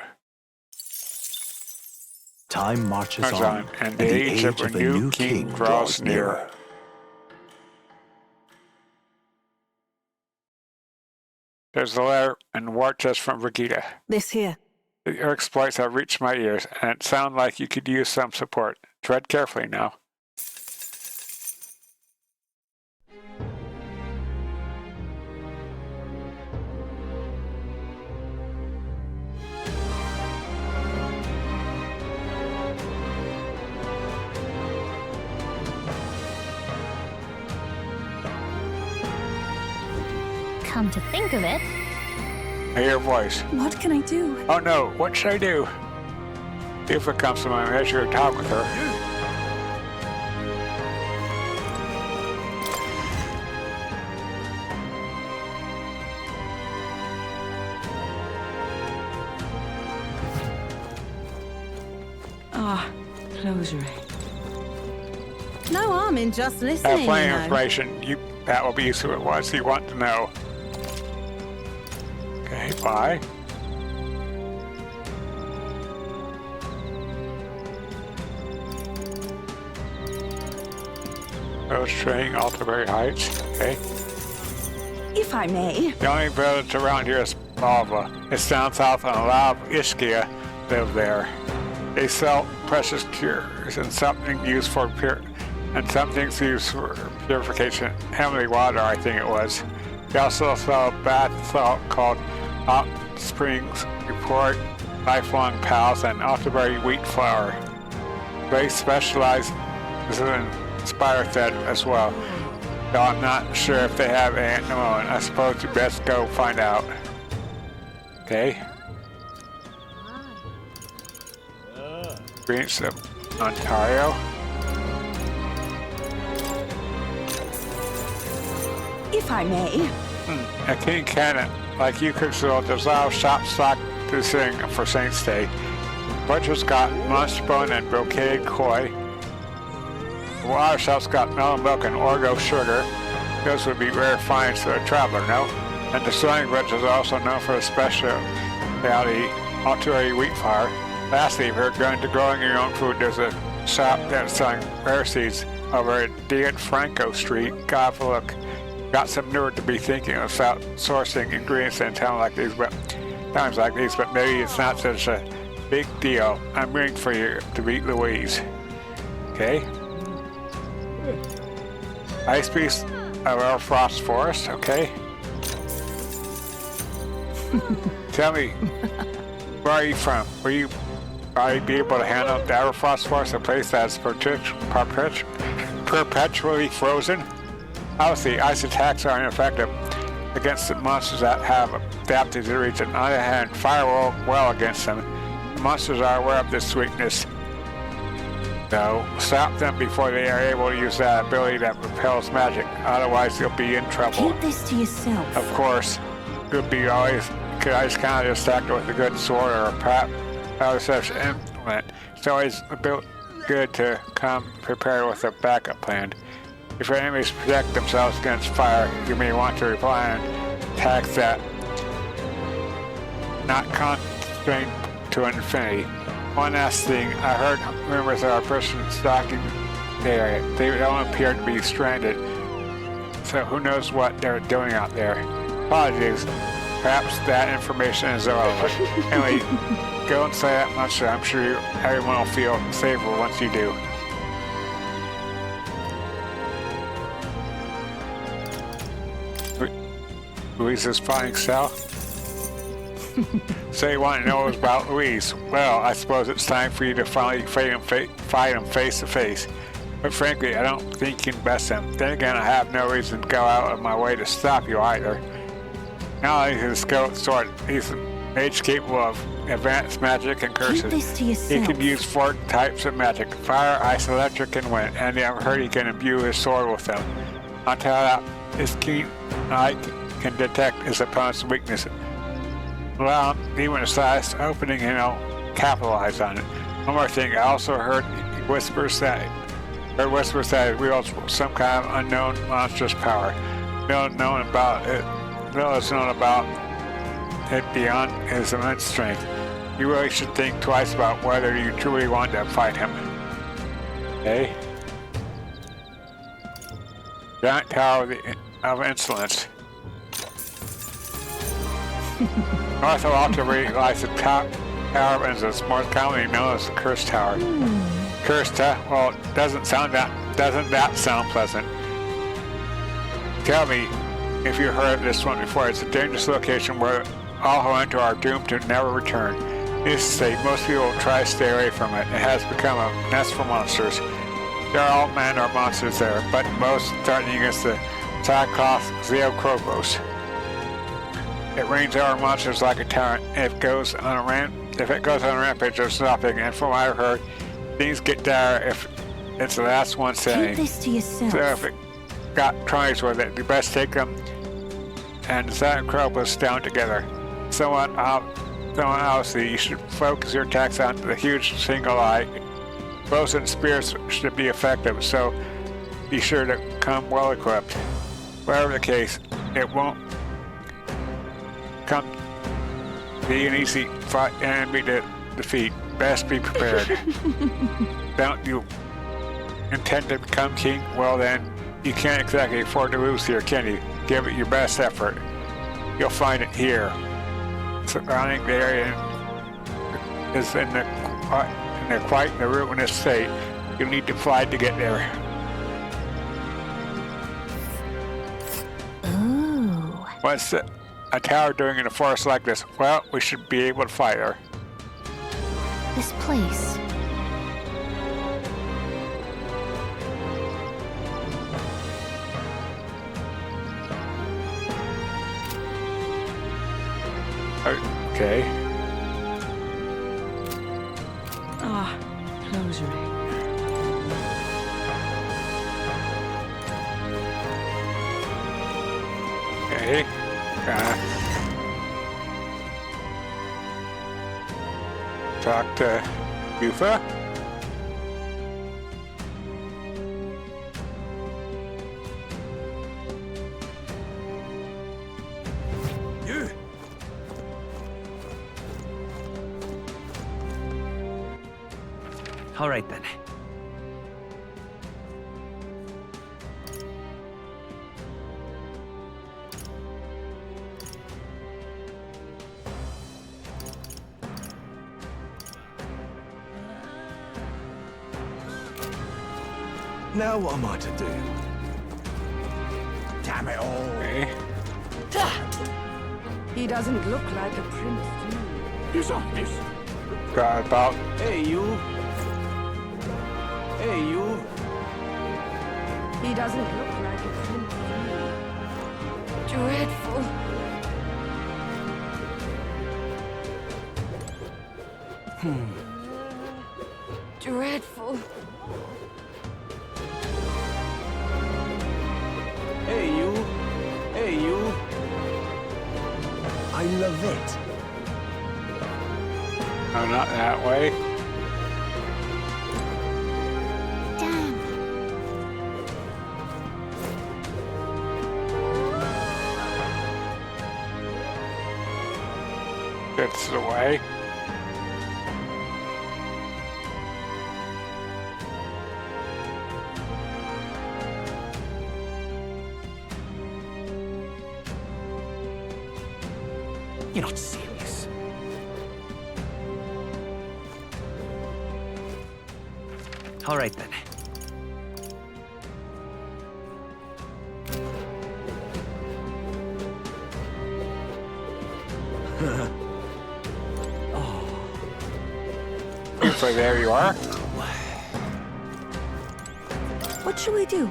Time marches on, and the age of a new king draws nearer. There's a letter and war chest from Brigida. This here. Your exploits have reached my ears, and it sounds like you could use some support. Tread carefully now. Come to think of it. I hear a voice. What can I do? Oh no, what should I do? If it comes to my measure to talk with her. closure. No harm in just listening. Plenty of information. That will be useful to what you want to know. Okay, bye. Road train, Altabury Heights. Okay. If I may. The only village around here is Malva. It's down south, and a lot of Ischia live there. They sell precious cures and something used for something's used for purification. Heavenly water, I think it was. They also sell a bath salt called Hot Springs Report, Lifelong Pals, and Altabury wheat flour. They specialize in Spire-fed as well. Though I'm not sure if they have any at the moment. I suppose you best go find out. Okay. Greens of Ontario. If I may. A king cannon, like you could sell, there's a lot of shops stocked to sing for Saints' Day. Butcher's got monster bone and brocade koi. The water shop's got melon milk and Orgo sugar. Those would be rare finds for a traveler, no? And the sewing village is also known for a specialty Altabury wheat flour. Lastly, if you're going to growing your own food, there's a shop that's selling rare seeds over at Franco Street. God, look. Got some newer to be thinking about sourcing ingredients in times like these, but maybe it's not such a big deal. I'm rooting for you to beat Louise. Okay. Ice Beast of our Frost Forest, okay. Tell me, where are you from? Will you be able to handle the Everfrost Forest, a place that's perpetually frozen? Obviously, ice attacks are ineffective against the monsters that have adapted to the region. On the other hand, fire will work well against them. The monsters are aware of this weakness, though. Stop them before they are able to use that ability that repels magic. Otherwise, you'll be in trouble. Keep this to yourself. Of course, could just kind of attack it with a good sword or perhaps other such implement. It's always good to come prepared with a backup plan. If your enemies protect themselves against fire, you may want to reply on attacks that not constrained to infinity. One last thing, I heard rumors of a person stalking the area. They don't appear to be stranded, so who knows what they're doing out there. Apologies, perhaps that information is irrelevant. Anyway, go and say that much, I'm sure everyone will feel safer once you do. Louise's flying south. So you want to know about Louise? Well, I suppose it's time for you to finally fight him face to face. But frankly, I don't think you can best him. Then again, I have no reason to go out of my way to stop you either. Not only is he a skilled sword, he's a mage capable of advanced magic and curses. Keep this to yourself. He can use 4 types of magic: fire, ice, electric, and wind. And I've heard he can imbue his sword with them. On top of that, his keen eye can detect his opponent's weaknesses. Well, even a size opening, capitalize on it. One more thing, I also heard whispers that he wields some kind of unknown monstrous power. Little is known about it beyond his immense strength. You really should think twice about whether you truly want to fight him. Okay? Giant Tower of Insolence. North of Altabury lies the top tower, and is more commonly known as the Cursed Tower. Cursed Tower? Well, doesn't that sound pleasant? Tell me if you heard of this one before. It's a dangerous location where all who enter are doomed to never return. Needless to say, most people try to stay away from it. It has become a nest for monsters. There are all manner of monsters there, but most threatening against the Sactist Zeokrobos. It rains over monsters like a tyrant. If it goes on a rampage, there's stopping. And from what I've heard, things get dire if it's the last one standing. Keep this to yourself. So if it got tries with it, you best take them and Zeokrobos down together. Somewhat obviously, you should focus your attacks on the huge single eye bows and spears should be effective, so be sure to come well equipped. Whatever the case, it won't come be an easy fight enemy to defeat. Best be prepared. Don't you intend to become king? Well then, you can't exactly afford to lose here, can you? Give it your best effort. You'll find it here. Surrounding the area is in quite in a ruinous state. You'll need to fly to get there. Ooh. What's a tower doing in a forest like this? Well, we should be able to fight her. This place. Okay. Ah, closery. Okay. Talk to Yufa. You. All right then. Now what am I to do? Damn it all. Okay. He doesn't look like a prince to me. He's on this. Got about. Hey, you. Hey, you. He doesn't look like a prince to me. Dreadful. Dreadful. Hey, you. Hey, you. I love it. No, not that way. Damn. That's the way. You're not serious. All right then. So there you are. What shall we do?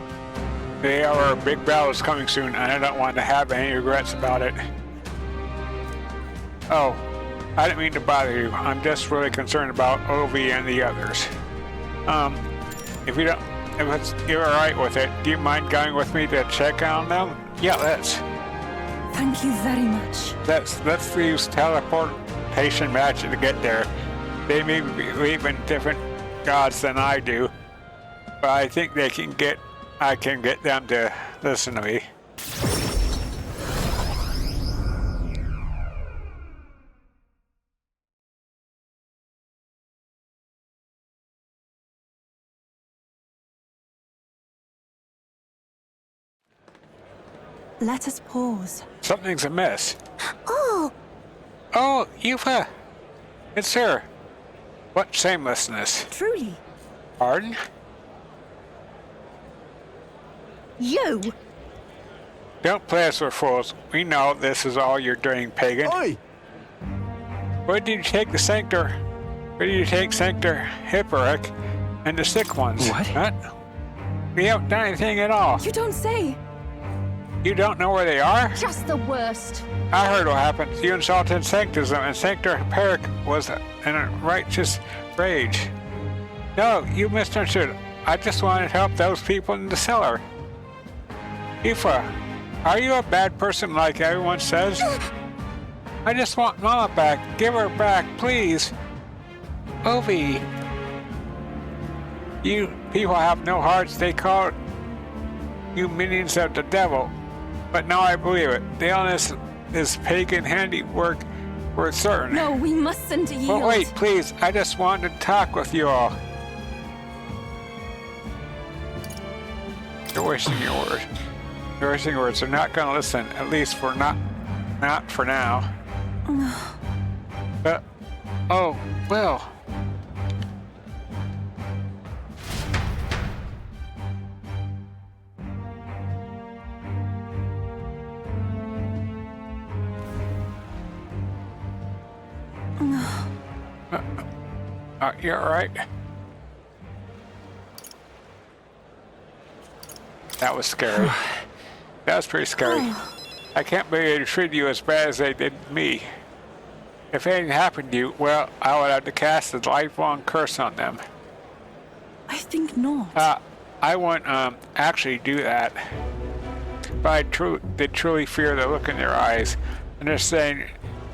Our big battle is coming soon, and I don't want to have any regrets about it. Oh, I didn't mean to bother you. I'm just really concerned about Ovi and the others. If you're all right with it, do you mind going with me to check on them? Yeah, let's. Thank you very much. Let's use teleportation magic to get there. They may believe in different gods than I do, but I think I can get them to listen to me. Let us pause. Something's amiss. Oh! Oh, Yufa! It's her. What shamelessness. Truly. Pardon? You! Don't play us for fools. We know this is all you're doing, pagan. Oi! Where did you take the Sanctor? Where did you take Sanctor Hipporic and the sick ones? What? We haven't done anything at all. You don't say. You don't know where they are? Just the worst. I heard what happened. You insulted Sanctism, and Sanctor Hipporic was in a righteous rage. No, you misunderstood. I just wanted to help those people in the cellar. Yufa, are you a bad person like everyone says? I just want Mama back. Give her back, please. Ovi. You people have no hearts. They call you minions of the devil. But now I believe it. The illness is pagan handiwork, we're certain. No, we mustn't yield. But wait, please. I just wanted to talk with you all. You're wasting your words. You're wasting your words. They're not going to listen. At least for not for now. But, oh, well. You're right. That was scary. That was pretty scary. I can't believe they treated you as bad as they did me. If anything happened to you, well, I would have to cast a lifelong curse on them. I think not. I wouldn't actually do that. But they truly fear the look in their eyes.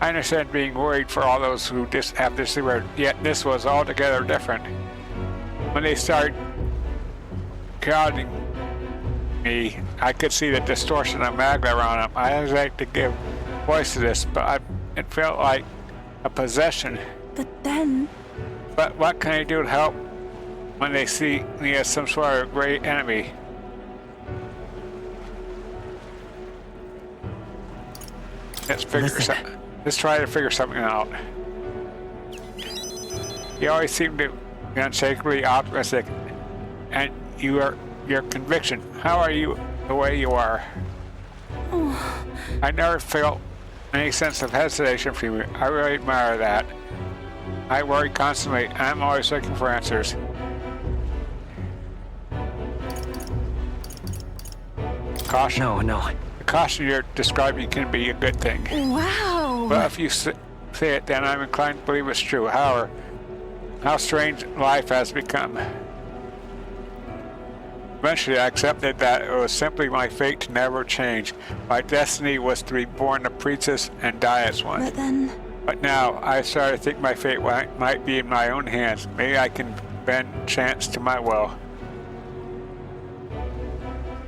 I understand being worried for all those who have disappeared, yet this was altogether different. When they started crowding me, I could see the distortion of magma around them. I hesitate to give voice to this, but it felt like a possession. But what can I do to help when they see me as some sort of great enemy? Let's try to figure something out. You always seem to be unshakably optimistic, and your conviction. How are you the way you are? I never felt any sense of hesitation from you. I really admire that. I worry constantly. I'm always looking for answers. Caution. No. The caution you're describing can be a good thing. Wow. But if you say it, then I'm inclined to believe it's true. However, how strange life has become. Eventually, I accepted that it was simply my fate to never change. My destiny was to be born a princess and die as one. But now, I started to think my fate might be in my own hands. Maybe I can bend chance to my will.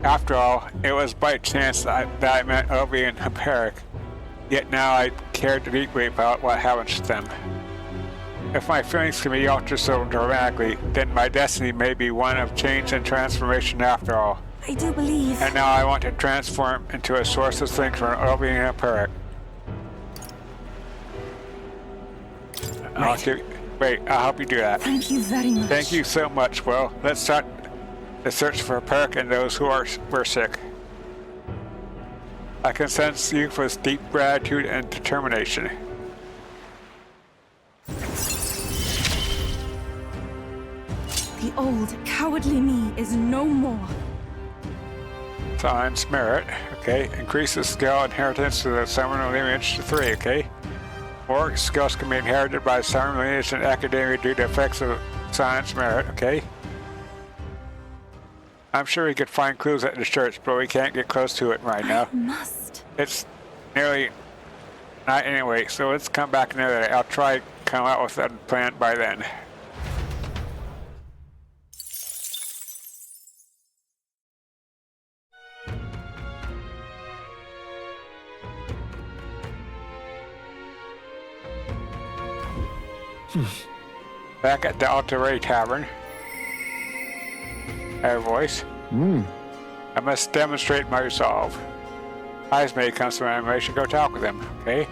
After all, it was by chance that I met Obi and Hyperic. Yet now I care deeply about what happens to them. If my feelings can be altered so dramatically, then my destiny may be one of change and transformation after all. I do believe. And now I want to transform into a source of strength for Obi and Hyperic. Wait, I'll help you do that. Thank you very much. Thank you so much. Well, let's start the search for Hyperic and those who were sick. I can sense you with deep gratitude and determination. The old, cowardly me is no more. Science merit, okay. Increases skill inheritance to the summoner lineage to 3, okay. More skills can be inherited by summoner lineage in Akademeia due to effects of science merit, okay. I'm sure we could find clues at the church, but we can't get close to it right now. It's nearly night anyway, so let's come back another day. I'll try to come out with a plan by then. Back at the Altabury Tavern. Air voice. I must demonstrate my resolve. Eyes may come to my animation. Go talk with them, okay?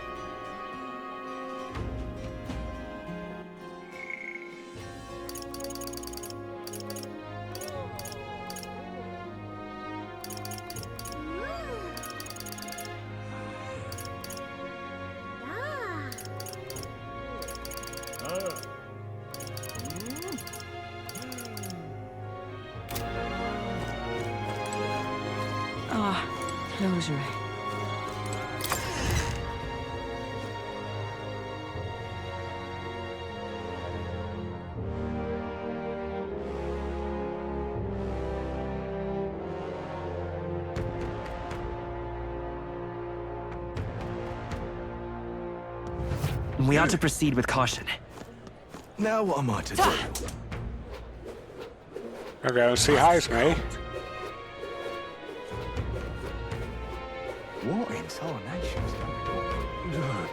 Rosary. We ought to proceed with caution. Now what am I to do? We're going to see Highsmith. What in tarnation's going on?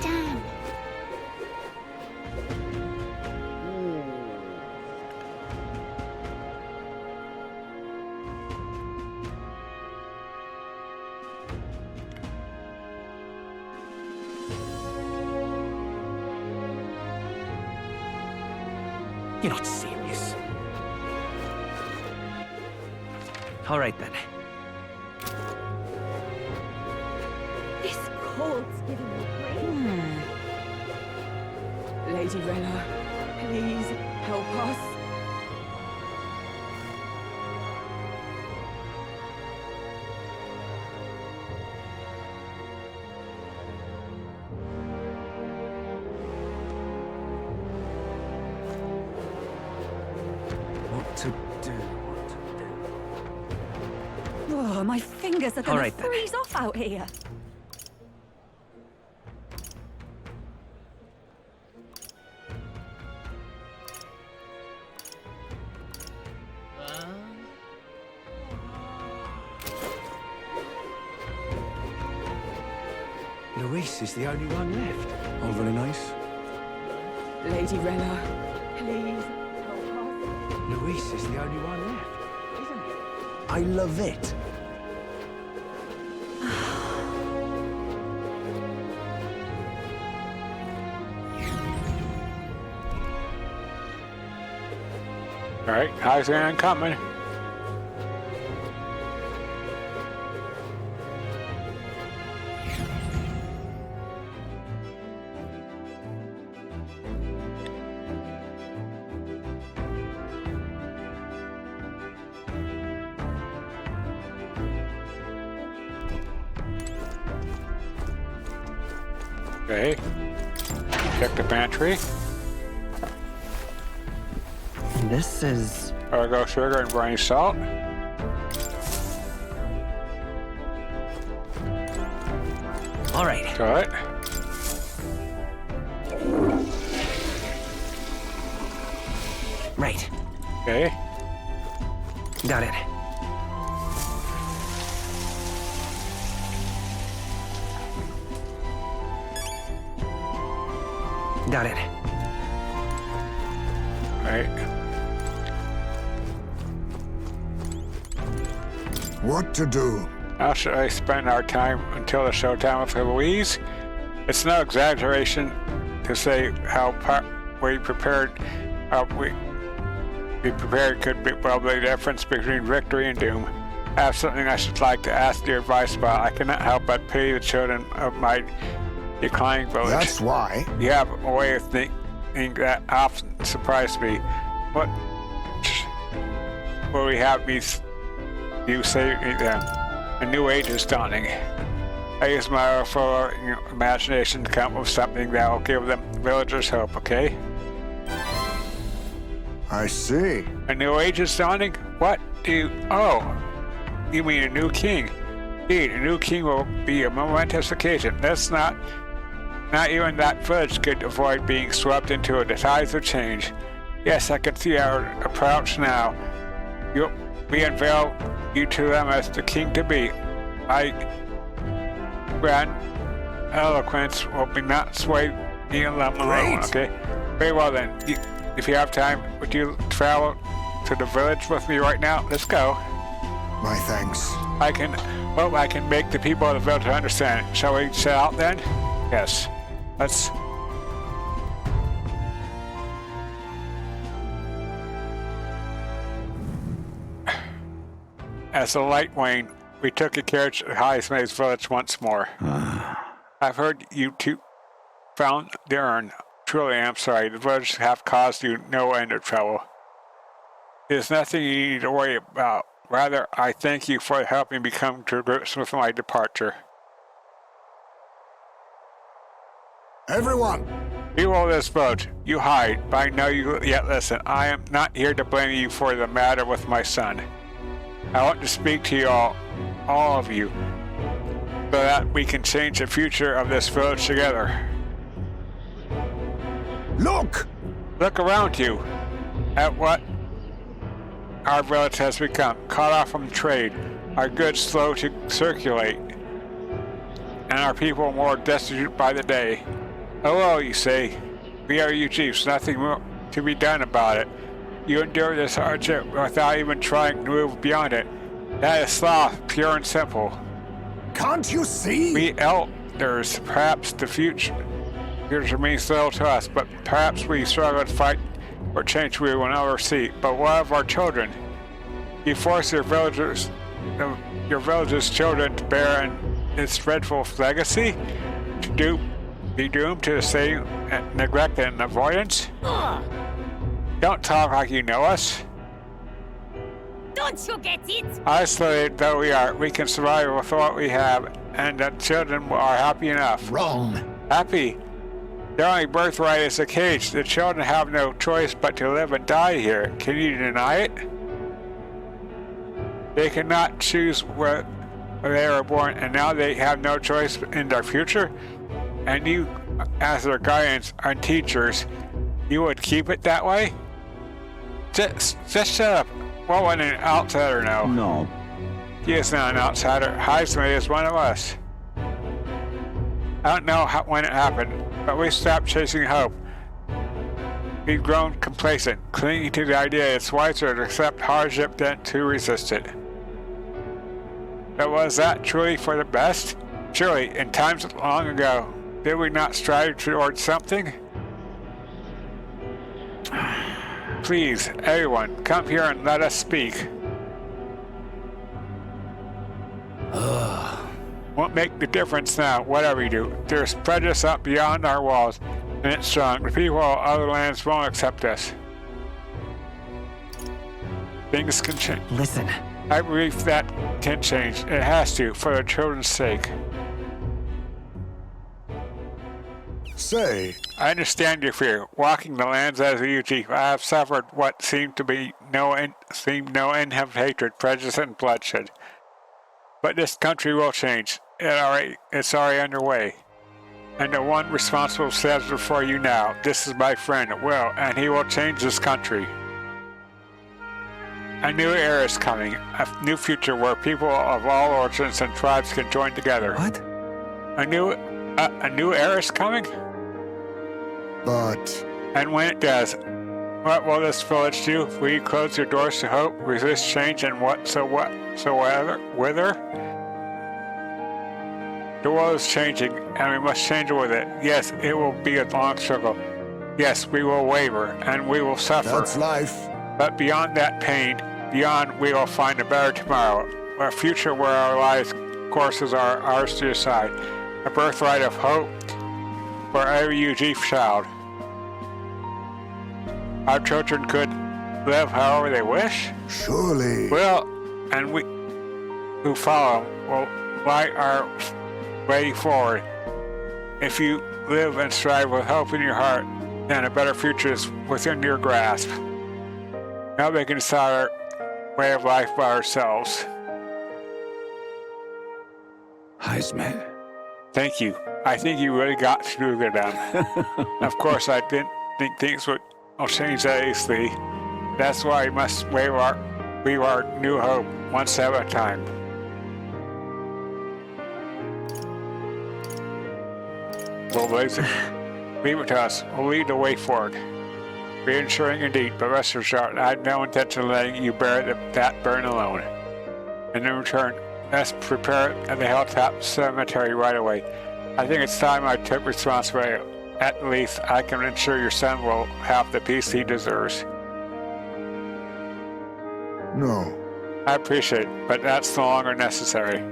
Damn. You're not serious. All right, then. This cold's giving me pain. Lady Rella, please help us. What to do? Oh, my fingers are All gonna right, then. freeze off out here. Luis is the only one left. All very nice. Lady Rella, please help us. Luis is the only one left, isn't it? I love it. All right, Highsmith coming. Okay. Check the pantry. This is... Cargo sugar and briny salt. All right. Got it. Right. Okay. Got it. Got it. Right. What to do? How should I spend our time until the showtime with Louise? It's no exaggeration to say how we prepared could be probably the difference between victory and doom. I have something I should like to ask your advice about. I cannot help but pity the children of my declining village. That's why. You have a way of thinking that often surprised me. What will we have me? You say a new age is dawning. I use my full imagination to come up with something that will give them villagers hope, okay? I see. A new age is dawning? What do you... Oh, you mean a new king? Indeed, a new king will be a momentous occasion. That's not even that village could avoid being swept into a decisive change. Yes, I can see our approach now. We unveil you to them as the king to be. My grand eloquence will be not swayed me alone, okay? Very well then. If you have time, would you travel to the village with me right now? Let's go. My thanks. I can make the people of the village understand. Shall we set out then? Yes. Let's... As the light waned, we took a carriage to Highsmith's village once more. I've heard you two found the urn. Truly, I'm sorry. The village have caused you no end of trouble. There's nothing you need to worry about. Rather, I thank you for helping me come to grips with my departure. Everyone! You roll this boat. You hide, but I know you yet listen. I am not here to blame you for the matter with my son. I want to speak to you all of you, so that we can change the future of this village together. Look! Look around you. at what our village has become, cut off from trade, our goods slow to circulate, and our people more destitute by the day. Oh well, you say, we are you chiefs, nothing more to be done about it. You endure this hardship without even trying to move beyond it. That is sloth, pure and simple. Can't you see? We elders, perhaps the future means little to us, but perhaps we struggle to fight or change we will never see. But what of our children? You force your village's children to bear its dreadful legacy? To be doomed to the same neglect and avoidance? Don't talk like you know us. Don't you get it? Isolated though we are, we can survive with what we have, and the children are happy enough. Wrong. Happy? Their only birthright is a cage. The children have no choice but to live and die here. Can you deny it? They cannot choose where they were born, and now they have no choice in their future? And you, as their guardians and teachers, you would keep it that way? Just shut up. What would an outsider know? No. He is not an outsider. Heisman is one of us. I don't know when it happened, but we stopped chasing hope. We've grown complacent, clinging to the idea it's wiser to accept hardship than to resist it. But was that truly for the best? Surely, in times long ago, did we not strive towards something? Please, everyone, come here and let us speak. Won't make the difference now, whatever you do. There's prejudice up beyond our walls, and it's strong. The people of other lands won't accept us. Things can change. Listen. I believe that can change. It has to, for the children's sake. Say. I understand your fear. Walking the lands as a chief, I have suffered what seemed to be no end of hatred, prejudice, and bloodshed. But this country will change. It's already underway. And the one responsible stands before you now. This is my friend, Will, and he will change this country. A new era is coming, a new future where people of all origins and tribes can join together. What? A new era is coming? But... And when it does, what will this village do? Will you close your doors to hope, resist change, and wither? The world is changing, and we must change with it. Yes, it will be a long struggle. Yes, we will waver, and we will suffer. That's life. But beyond that pain, beyond we will find a better tomorrow. A future where our lives' courses are ours to decide. A birthright of hope for every UG child. Our children could live however they wish? Surely. Well, and we who follow will light our way forward. If you live and strive with hope in your heart, then a better future is within your grasp. Nobody can decide our way of life by ourselves. Heisman. Thank you. I think you really got through to them. Of course, I didn't think things will change that easily. That's why we must weave our new hope one step at a time. We'll leave it to us. We'll lead the way forward. Reassuring indeed, but rest assured, I have no intention of letting you bear that burden alone. And in return, let's prepare at the Hilltop Cemetery right away. I think it's time I took responsibility. At least I can ensure your son will have the peace he deserves. No. I appreciate it, but that's no longer necessary.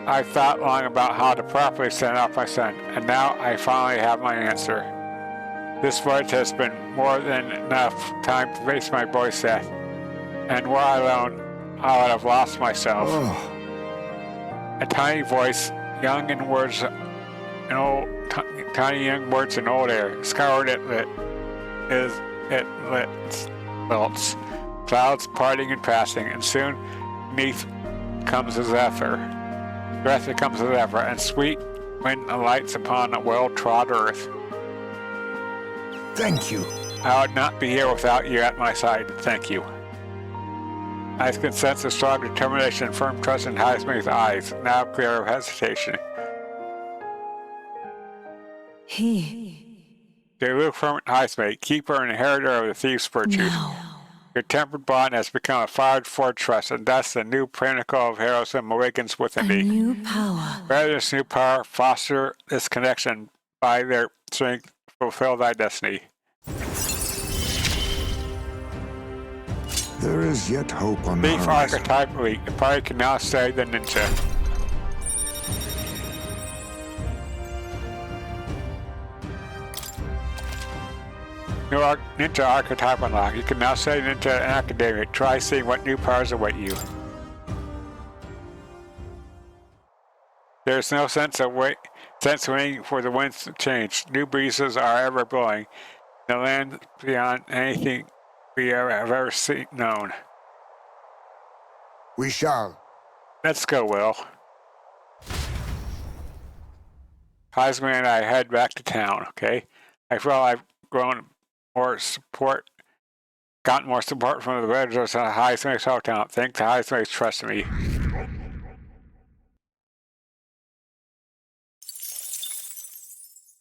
I thought long about how to properly send off my son, and now I finally have my answer. This voyage has been more than enough time to face my boy's death, and were I alone, I would have lost myself. Oh. A tiny voice, young in words, tiny young words in old air, scoured it lilts, clouds parting and passing, and soon beneath comes a zephyr. Breath comes a zephyr, and sweet wind alights upon a well-trod earth. Thank you. I would not be here without you at my side. Thank you. I can sense a strong determination and firm trust in Highsmith's eyes, now clear of hesitation. They look firm at Highsmith, keeper and inheritor of the thief's virtues. No. Your tempered bond has become a fire-forged trust, and thus the new pinnacle of heroism awakens within thee. New power. Rather this new power, foster this connection by their strength, fulfill thy destiny. There is yet hope on the horizon. Thief archetype elite. The party can now say the ninja. New ninja archetype unlocked. You can now say ninja and Akademeia. Try seeing what new powers await you. There is no sense waiting for the winds to change. New breezes are ever blowing. The land beyond anything we have ever known. We shall. Let's go, Will. Highsmith and I head back to town, okay? I feel I've gotten more support from the villagers in Highsmith's hometown. Thanks to Highsmith's trust in me.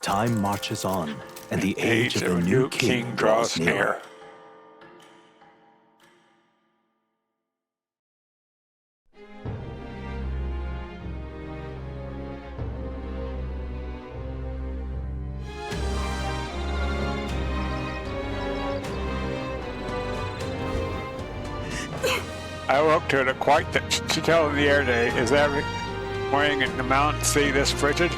Time marches on, and the age of the new king draws near. I woke to it quite the chill in the air day. Is every morning in the mountain sea this frigid?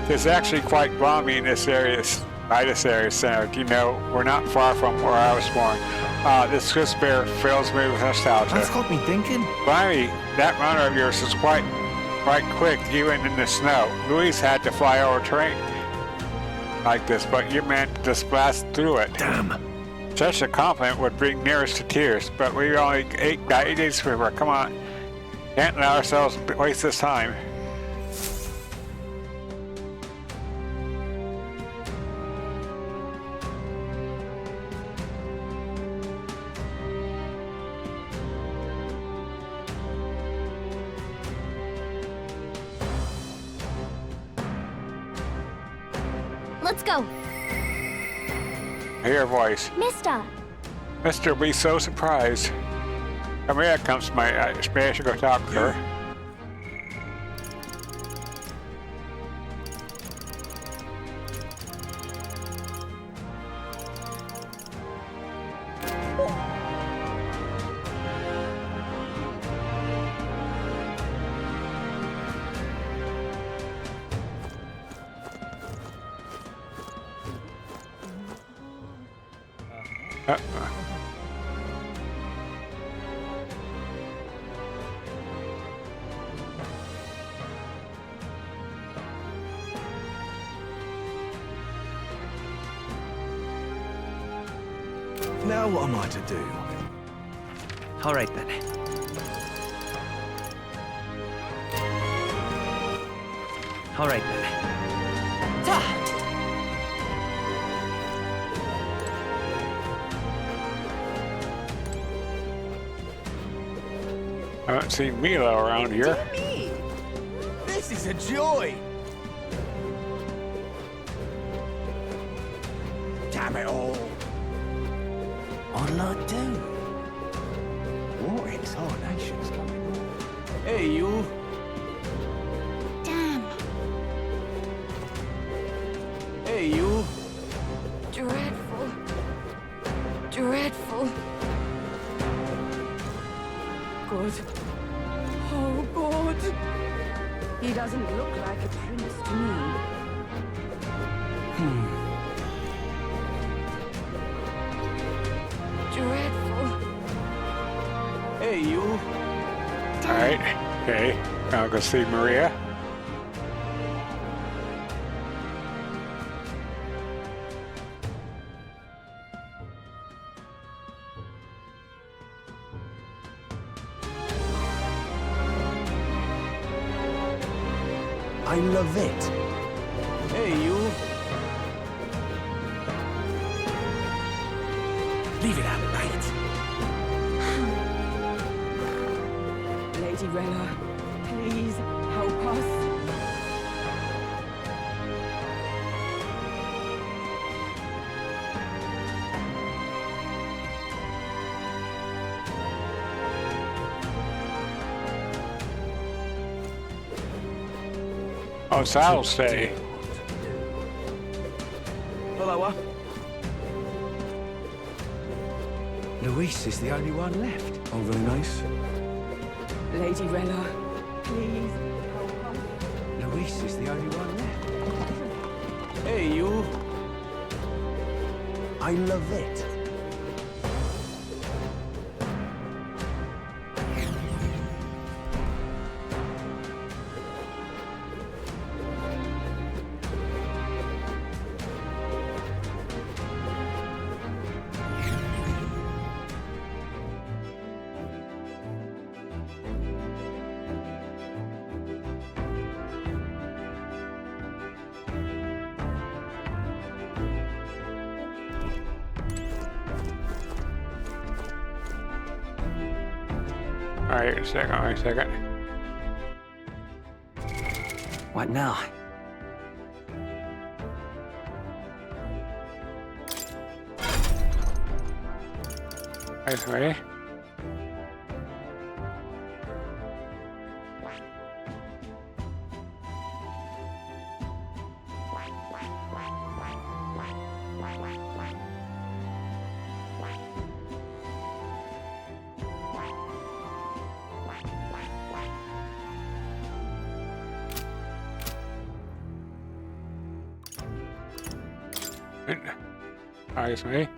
It's actually quite balmy in this area, so you know, we're not far from where I was born. This crisp air fills me with nostalgia. That's got me thinking. Blimey, that runner of yours is quite quick, even in the snow. Louise had to fly over terrain like this, but you managed to just blast through it. Damn. Such a compliment would bring nearest to tears, but we only got 8 days before. Come on. Can't let ourselves waste this time. Let's go. I hear a voice. Mister. Mister will be so surprised. Come here comes my maybe I should go talk to her. Now what am I to do? All right then. All right then. I haven't seen Milo around here. Me. This is a joy. Damn it all. What'll I do? What in tarnation's going on? Hey, you. Damn. Hey, you. Dreadful. Dreadful. God. Oh, God. He doesn't look like a prince to me. Dreadful. Hey, you. Alright, okay. I'll go see Maria. I love it. Hey, you. Lady Rella, please help us. Oh, Sal'll stay. Follower. Luis is the only one left. Oh, very nice. Lady Rella, please help us. Luis is the only one left. Hey, you. I love it. Alright, wait a second. What now? Wait. It's me.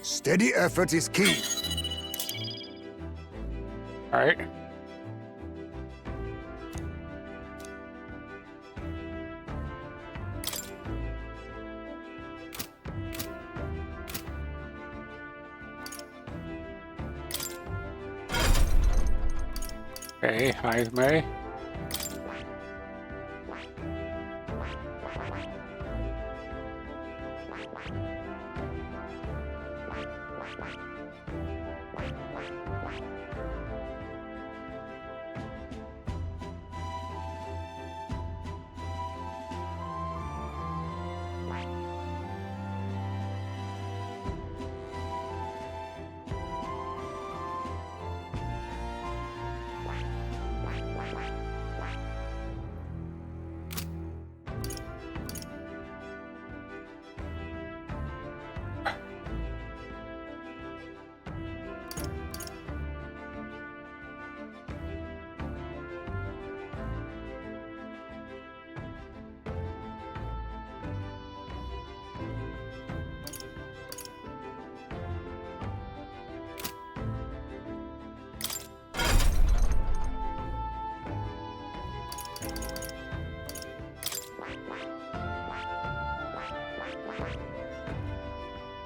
Steady effort is key. All right. Okay, hi, May.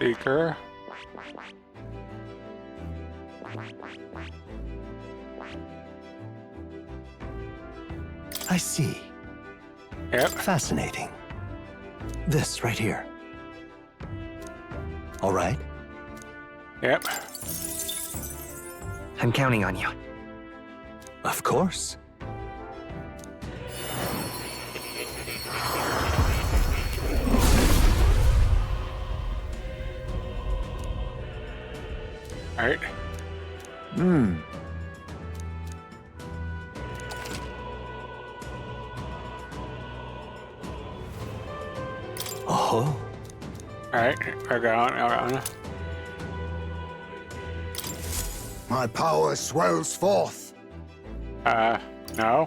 Speaker. I see. Yep. Fascinating. This right here. All right? Yep. I'm counting on you. Of course. All right. Oh. Alright, I got on. My power swells forth. No.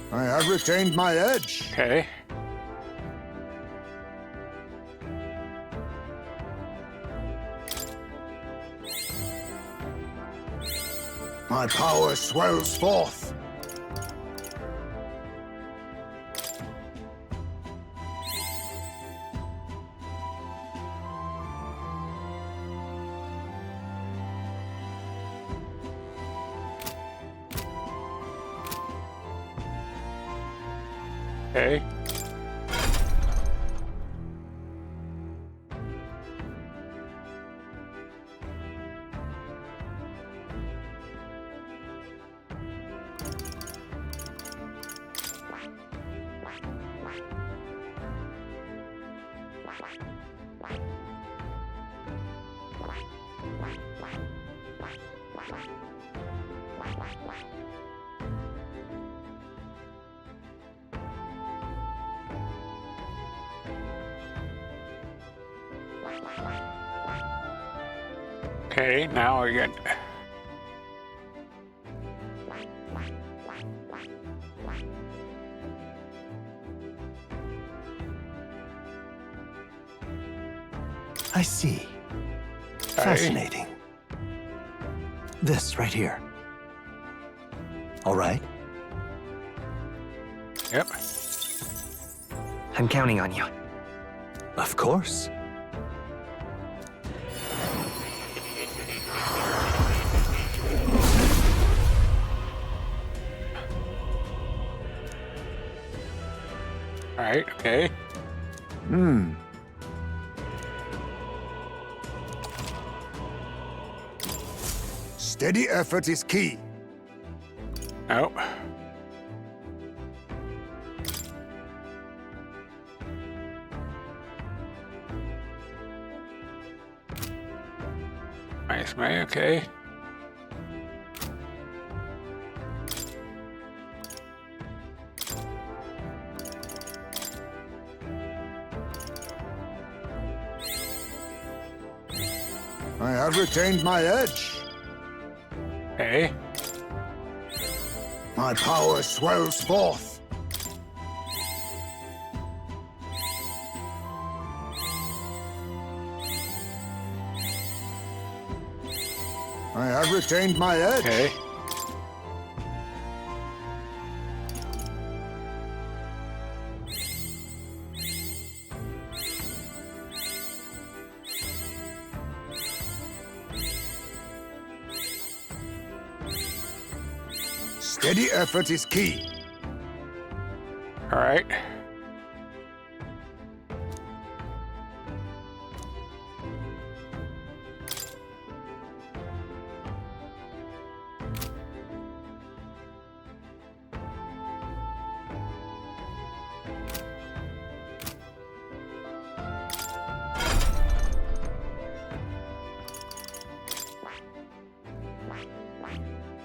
I have retained my edge. Okay. My power swells forth. Okay. Okay, now we get... I see. Fascinating. This right here. All right? Yep. I'm counting on you. Of course. All right, okay. Steady effort is key. Oh. Nice, man, okay. I have retained my edge. Okay. My power swells forth. I have retained my edge. Okay. Steady effort is key. All right.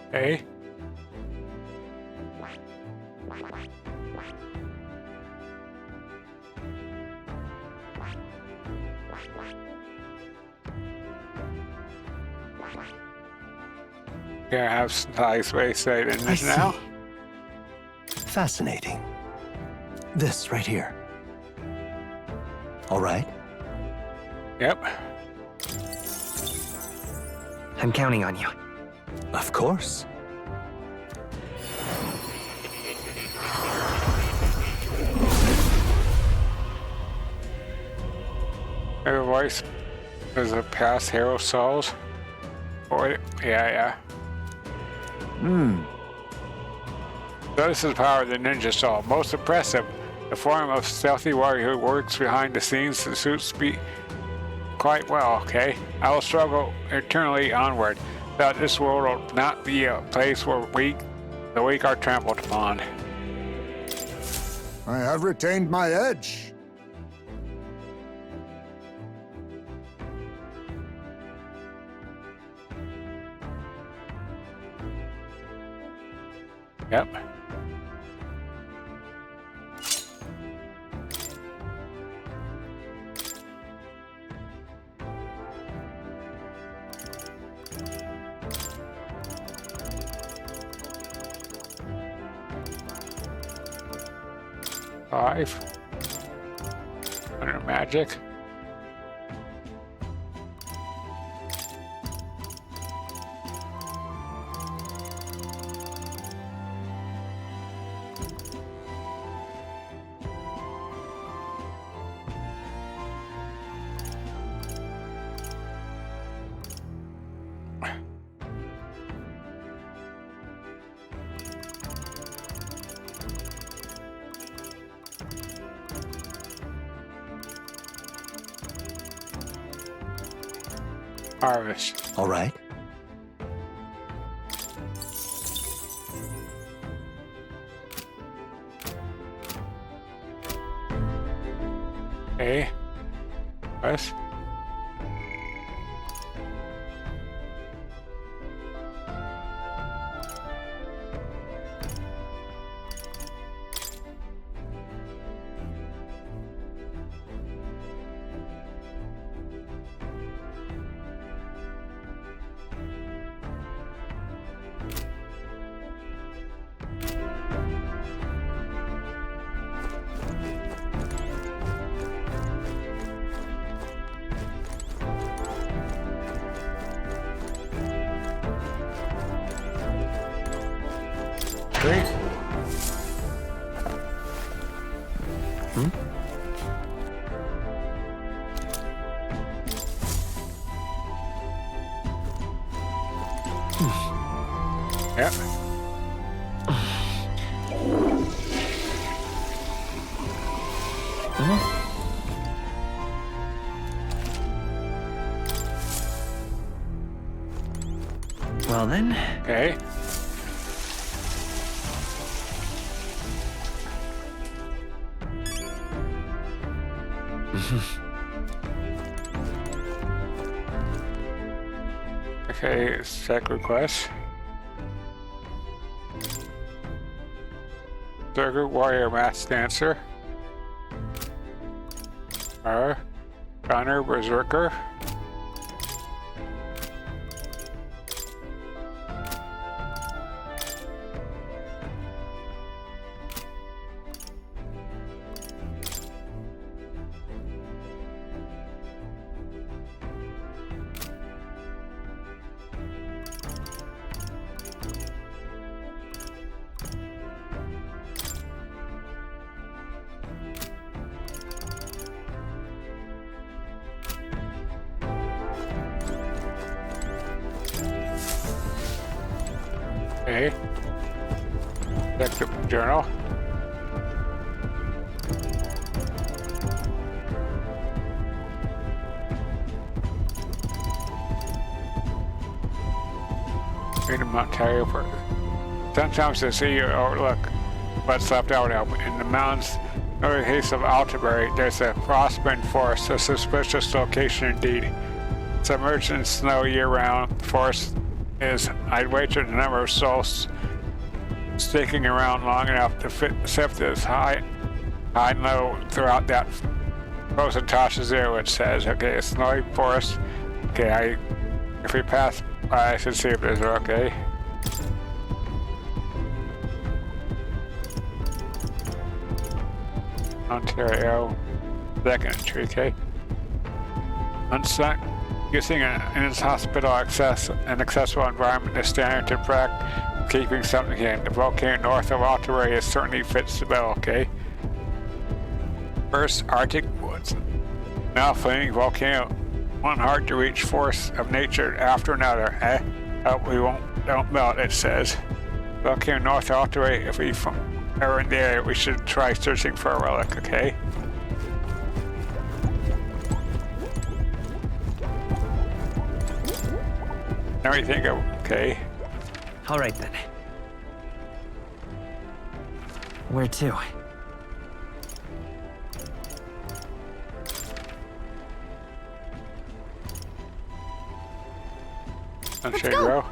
Okay. Yeah, I have some nice space right in this now. Fascinating. This right here. All right? Yep. I'm counting on you. Of course. Her voice is a past hero souls. Or yeah. So this is the power of the ninja soul. Most impressive. The form of stealthy warrior who works behind the scenes to suits me quite well, okay? I will struggle eternally onward. That this world will not be a place where the weak are trampled upon. I have retained my edge. Yep. 5. Under magic. Harvest. All right. Okay. Yes. Yep. Well then. Okay. Okay, sacred quest. Circuit warrior mass dancer. Gunner berserker. Okay. Check the journal. Ontario for sometimes they see you overlook what's left out in the mountains. In the case of Altabury, there's a frostbitten forest, a suspicious location indeed. Submerged in snow year-round, the forest is, I'd wager, the number of souls sticking around long enough to sift this high and low throughout that frozen Tasha Zero, it says. Okay, a snowy forest. Okay, if we pass by, I should see if there's okay. Ontario, second entry, okay. Unstuck, using an inhospitable accessible environment is standard to practice keeping something in. The volcano north of Altabury certainly fits the bill, okay. First, Arctic woods. Now flaming volcano, one hard to reach force of nature after another, eh? Hope we don't melt, it says. Volcano north of Altabury, if we are in the area, we should try searching for a relic, okay? Everything okay? All right then. Where to? Let's go.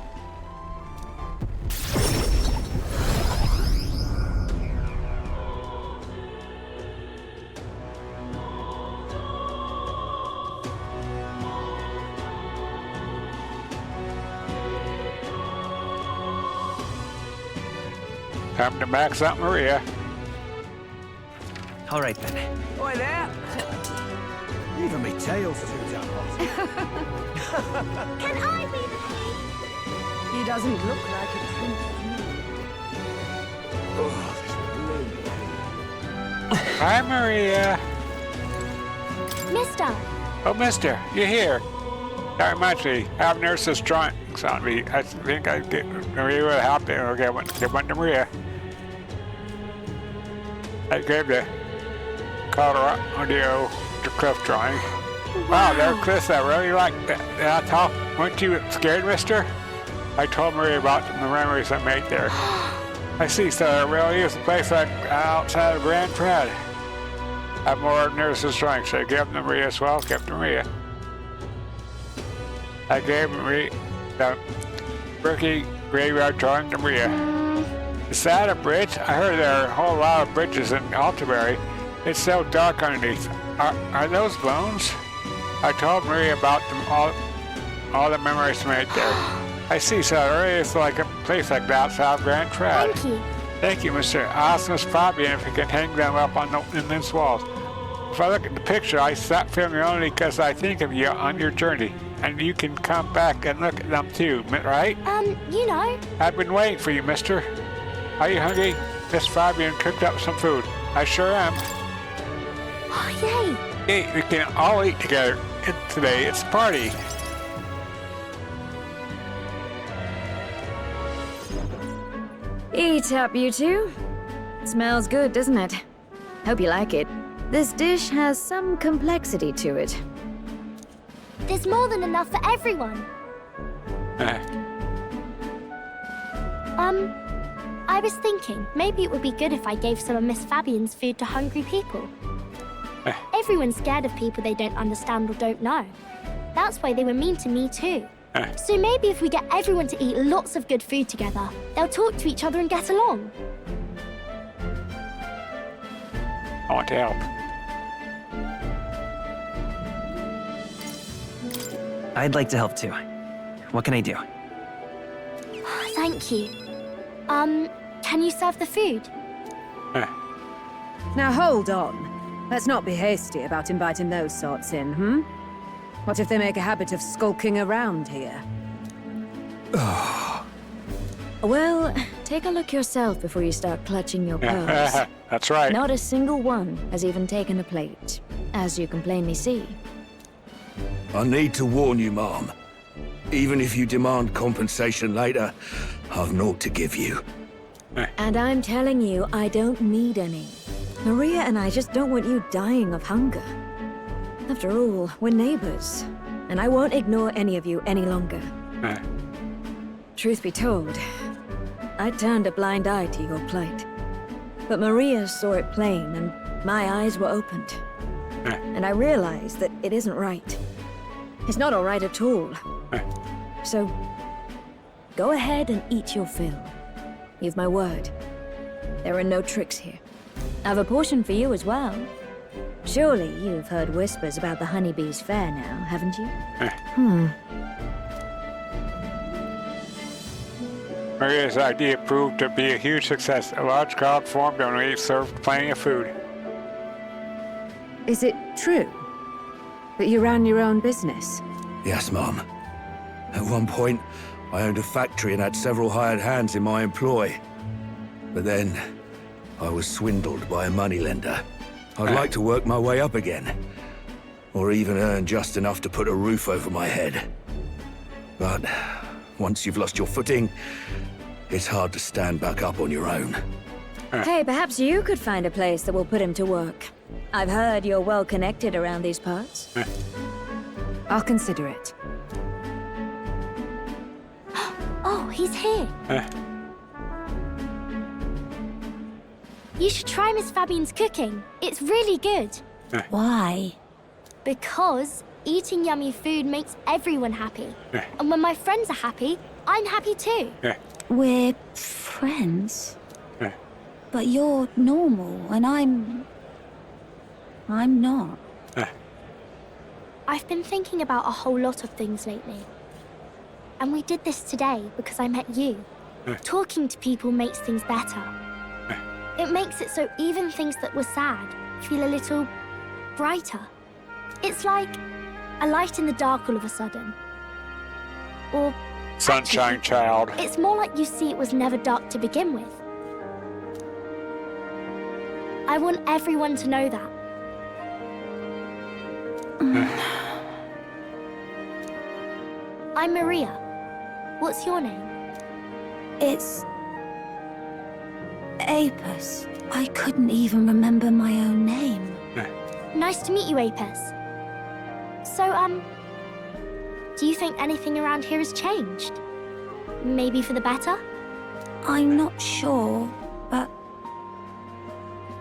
Time to max out Maria. All right, then. Oi there! Even me tail's too damn hot. Can I be the king? He doesn't look like it. Hi, Maria. Mister. Oh, mister, you're here. That reminds me, I have nurse's drawings on me. I think I'd get Maria will help me. I'll get one to Maria. I gave the Colorado the cliff drawing. Wow, there, Chris, I really like that. I thought, weren't you scared, mister? I told Maria about the memories I made there. I see, so it really is a place like outside of Grand Prad. I have more nurses drawings, so I gave them to Maria as well, kept to Maria. I gave Maria the Rookie Graveyard drawing to Maria. Is that a bridge? I heard there are a whole lot of bridges in Altabury. It's so dark underneath. Are those bones? I told Maria about them all the memories made there. I see, so it really is like a place like that outside of Grand Trad. Thank you. Thank you, Mr. Osmus Fabian, if you can hang them up in these walls. If I look at the picture, I stop filming only because I think of you on your journey. And you can come back and look at them too, right? You know. I've been waiting for you, mister. Are you hungry? Miss Fabian cooked up some food. I sure am. Oh, yay! Hey, we can all eat together today. It's a party. Eat up, you two. Smells good, doesn't it? Hope you like it. This dish has some complexity to it. There's more than enough for everyone. I was thinking, maybe it would be good if I gave some of Miss Fabian's food to hungry people. Everyone's scared of people they don't understand or don't know. That's why they were mean to me too. So maybe if we get everyone to eat lots of good food together, they'll talk to each other and get along. I want to help. I'd like to help too. What can I do? Thank you. Can you serve the food? Now hold on. Let's not be hasty about inviting those sorts in, What if they make a habit of skulking around here? Well, take a look yourself before you start clutching your pearls. That's right. Not a single one has even taken a plate, as you can plainly see. I need to warn you, Mom. Even if you demand compensation later, I've naught to give you. And I'm telling you, I don't need any. Maria and I just don't want you dying of hunger. After all, we're neighbors, and I won't ignore any of you any longer. Truth be told, I turned a blind eye to your plight. But Maria saw it plain, and my eyes were opened. And I realized that it isn't right. It's not all right at all. So, go ahead and eat your fill. You've my word. There are no tricks here. I've a portion for you as well. Surely you've heard whispers about the honeybees fair now, haven't you? Maria's idea proved to be a huge success. A large crowd formed and we served plenty of food. Is it true that you ran your own business? Yes, Mom. At one point, I owned a factory and had several hired hands in my employ. But then, I was swindled by a moneylender. I'd like to work my way up again. Or even earn just enough to put a roof over my head. But once you've lost your footing, it's hard to stand back up on your own. Hey, perhaps you could find a place that will put him to work. I've heard you're well connected around these parts. I'll consider it. Oh, he's here. You should try Miss Fabian's cooking. It's really good. Why? Because eating yummy food makes everyone happy. And when my friends are happy, I'm happy too. We're friends. But you're normal, and I'm not. I've been thinking about a whole lot of things lately. And we did this today because I met you. Talking to people makes things better. It makes it so even things that were sad feel a little brighter. It's like a light in the dark all of a sudden. Or Sunshine actually, Child. it's more like you see it was never dark to begin with. I want everyone to know that. I'm Maria. What's your name? It's... Apis. I couldn't even remember my own name. Nice to meet you, Apis. So, do you think anything around here has changed? Maybe for the better? I'm not sure, but...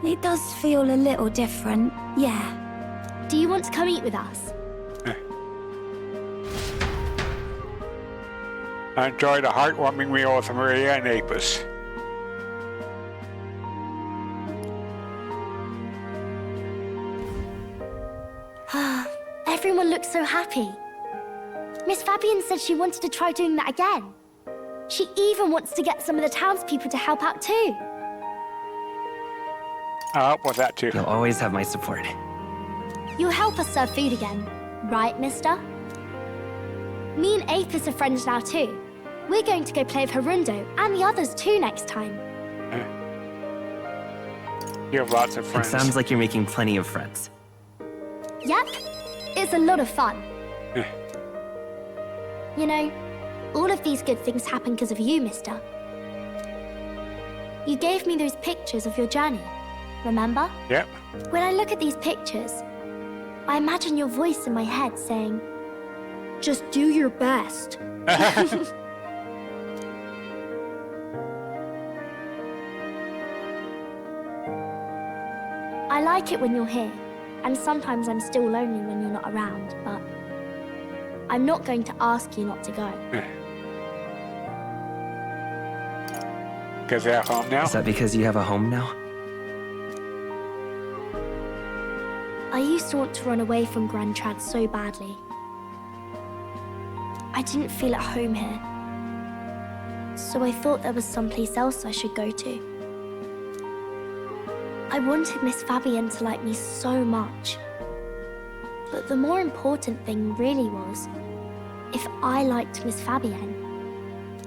it does feel a little different, yeah. Do you want to come eat with us? I enjoyed a heartwarming meal with Maria and Apis. Everyone looks so happy. Miss Fabian said she wanted to try doing that again. She even wants to get some of the townspeople to help out too. I'll help with that too. You'll always have my support. You'll help us serve food again, right, mister? Me and Apis are friends now too. We're going to go play with Harundo and the others too next time. You have lots of friends. It sounds like you're making plenty of friends. Yep, it's a lot of fun. You know, all of these good things happen because of you, mister. You gave me those pictures of your journey, remember? Yep. When I look at these pictures, I imagine your voice in my head saying, just do your best. I like it when you're here, and sometimes I'm still lonely when you're not around, but I'm not going to ask you not to go. Because you have home now? Is that because you have a home now? I used to want to run away from Grand Trad so badly. I didn't feel at home here. So I thought there was someplace else I should go to. I wanted Miss Fabienne to like me so much. But the more important thing really was if I liked Miss Fabienne.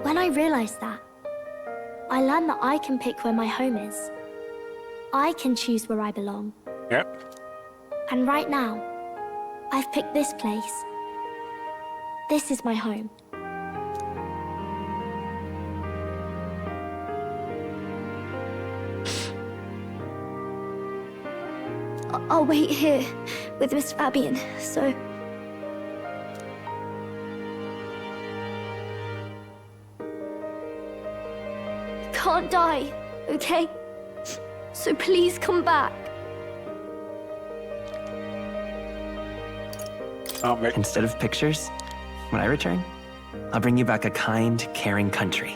When I realized that, I learned that I can pick where my home is. I can choose where I belong. Yep. And right now, I've picked this place. This is my home. I'll wait here with Miss Fabienne, so... Can't die, okay? So please come back. Instead of pictures, when I return, I'll bring you back a kind, caring country.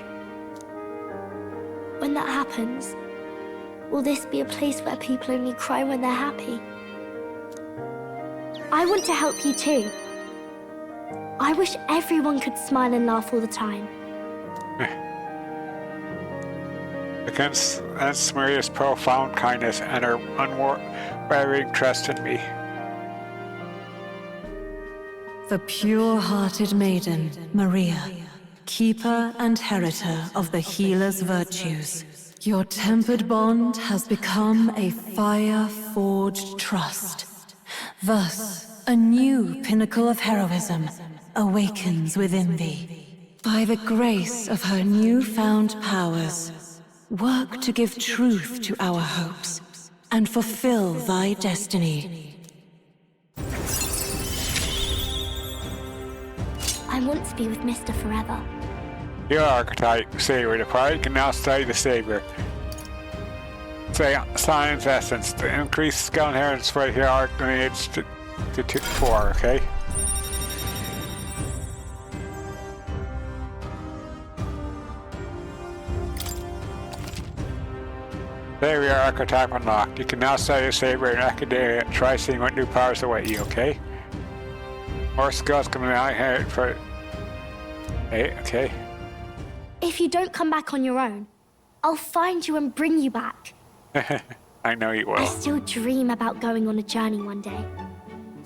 When that happens, will this be a place where people only cry when they're happy? I want to help you too. I wish everyone could smile and laugh all the time. Against Maria's profound kindness and her unwavering trust in me. The pure-hearted maiden, Maria, keeper and heritor of the healer's virtues. Your tempered bond has become a fire-forged trust. Thus, a new pinnacle of heroism awakens within thee. By the grace of her newfound powers, work to give truth to our hopes and fulfill thy destiny. I want to be with Mr. forever. Your archetype, Savior. The party can now study the Savior. Say, Science Essence. To increase skill inheritance for your archetypes to 4, okay? Savior archetype unlocked. You can now study the Savior in Akademeia. Try seeing what new powers await you, okay? More skills coming out here for... Hey, okay. If you don't come back on your own, I'll find you and bring you back. I know you will. I still dream about going on a journey one day.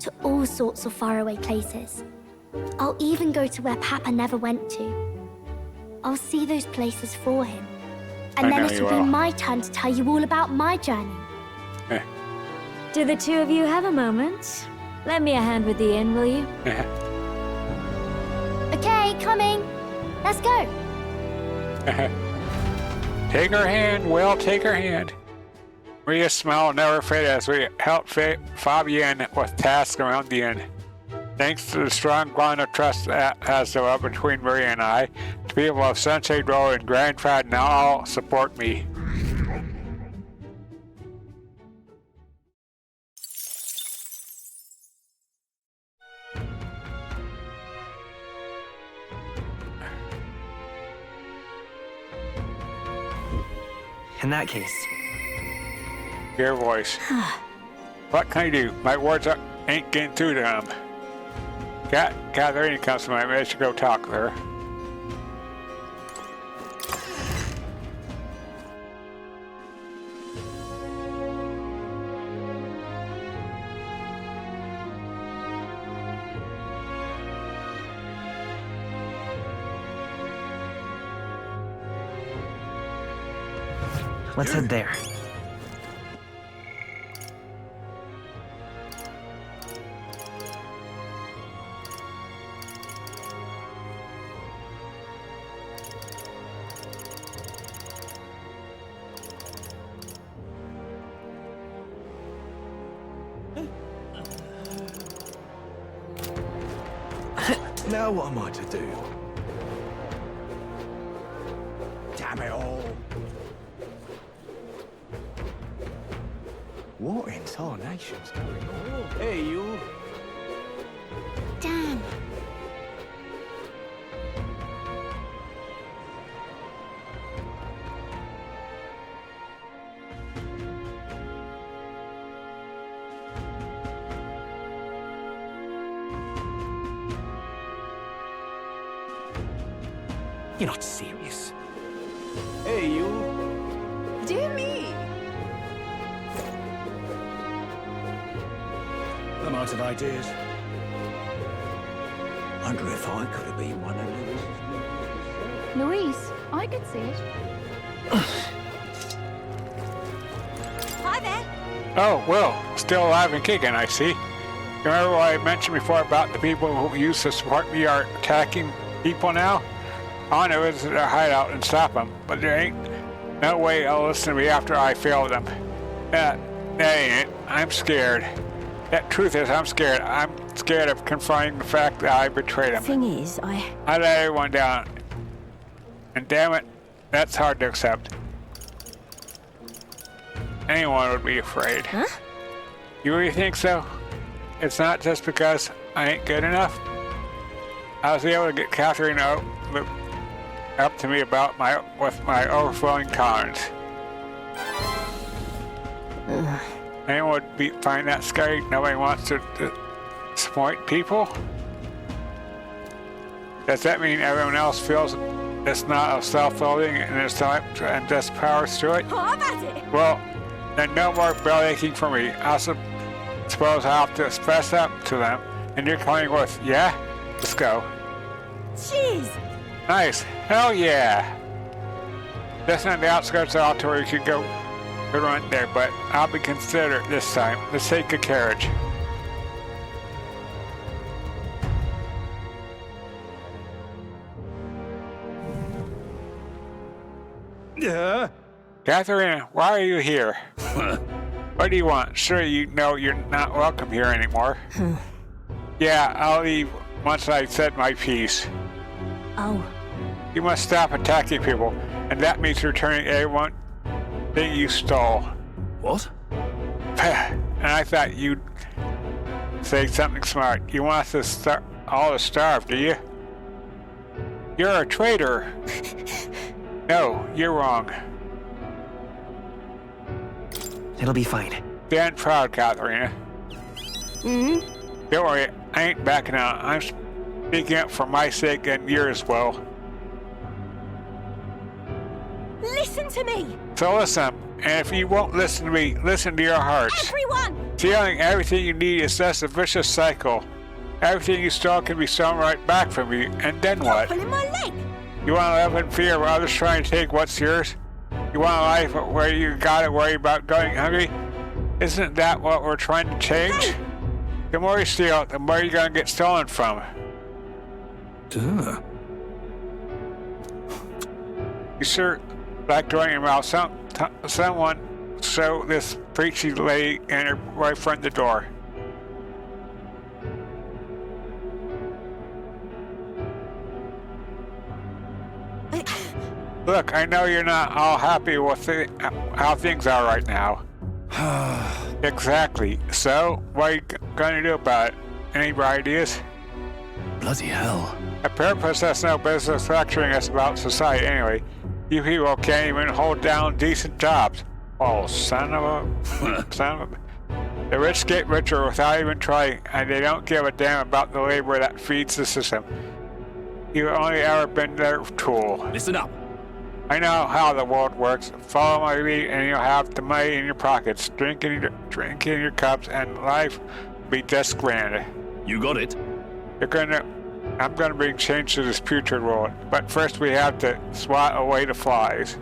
To all sorts of faraway places. I'll even go to where Papa never went to. I'll see those places for him. And then it'll be my turn to tell you all about my journey. Do the two of you have a moment? Lend me a hand with the inn, will you? Okay, coming. Let's go. Take her hand, Will, take her hand. Maria's smile never faded as we helped Fabienne with tasks around the inn. Thanks to the strong bond of trust that has developed between Maria and I, the people of Sunshade Road and Grand Trad now all support me. In that case. Your voice. What can I do? My words ain't getting through to them. Katharina comes to my maybe I should go talk to her. Let's head there. Now what am I to do? Damn it all. What in tarnation's going on? Hey, you. Damn. You're not serious. Hey, you. Dear me. I'm out of ideas. Wonder if I could have been one of Louis's. Louise, I could see it. Hi there. Oh, Will, still alive and kicking, I see. Remember what I mentioned before about the people who used to support me are attacking people now? I want to visit their hideout and stop them, but there ain't no way they'll listen to me after I fail them. That ain't it. I'm scared. That truth is, I'm scared. I'm scared of confronting the fact that I betrayed them. Thing is, I let everyone down. And damn it, that's hard to accept. Anyone would be afraid. Huh? You really think so? It's not just because I ain't good enough? I was able to get Katharina up to me about my overflowing tolerance. Anyone would find that scary? Nobody wants to disappoint people? Does that mean everyone else feels it's not of self-loathing and it's time and just powers through it? Oh, I'm at it. Well, then no more bellyaching for me. I suppose I'll have to express up to them. And you're coming with, yeah? Let's go. Cheers. Nice. Hell yeah. Just on the outskirts of Altabury, you could go run there, but I'll be considerate this time. Let's take a carriage. Yeah? Katharina, why are you here? What do you want? Sure, you know you're not welcome here anymore. Yeah, I'll leave once I said my piece. Oh. You must stop attacking people, and that means returning everyone thing you stole. What? And I thought you'd say something smart. You want us to all to starve, do you? You're a traitor. No, you're wrong. It'll be fine. Stand proud, Katharina. Don't worry, I ain't backing out. I'm speaking up for my sake and yours, Will. Listen to me! So listen, and if you won't listen to me, listen to your hearts. Everyone! Feeling everything you need is just a vicious cycle. Everything you stole can be stolen right back from you, and then what? You're pulling my leg! You want to live in fear of others trying to take what's yours? You want a life where you gotta worry about going hungry? Isn't that what we're trying to change? Hey. The more you steal, the more you're gonna get stolen from. Duh. You sure like throwing your mouth. Someone show this preachy lady and her boyfriend the door. Look, I know you're not all happy with how things are right now. Exactly. So, what are you gonna do about it? Any ideas? Bloody hell. A purpose has no business lecturing us about society anyway. You people can't even hold down decent jobs. Oh, son of a... The rich get richer without even trying, and they don't give a damn about the labor that feeds the system. You've only ever been their tool. Listen up. I know how the world works. Follow my lead and you'll have the money in your pockets, drink in your cups, and life will be just grand. You got it. I'm gonna bring change to this putrid world, but first we have to swat away the flies.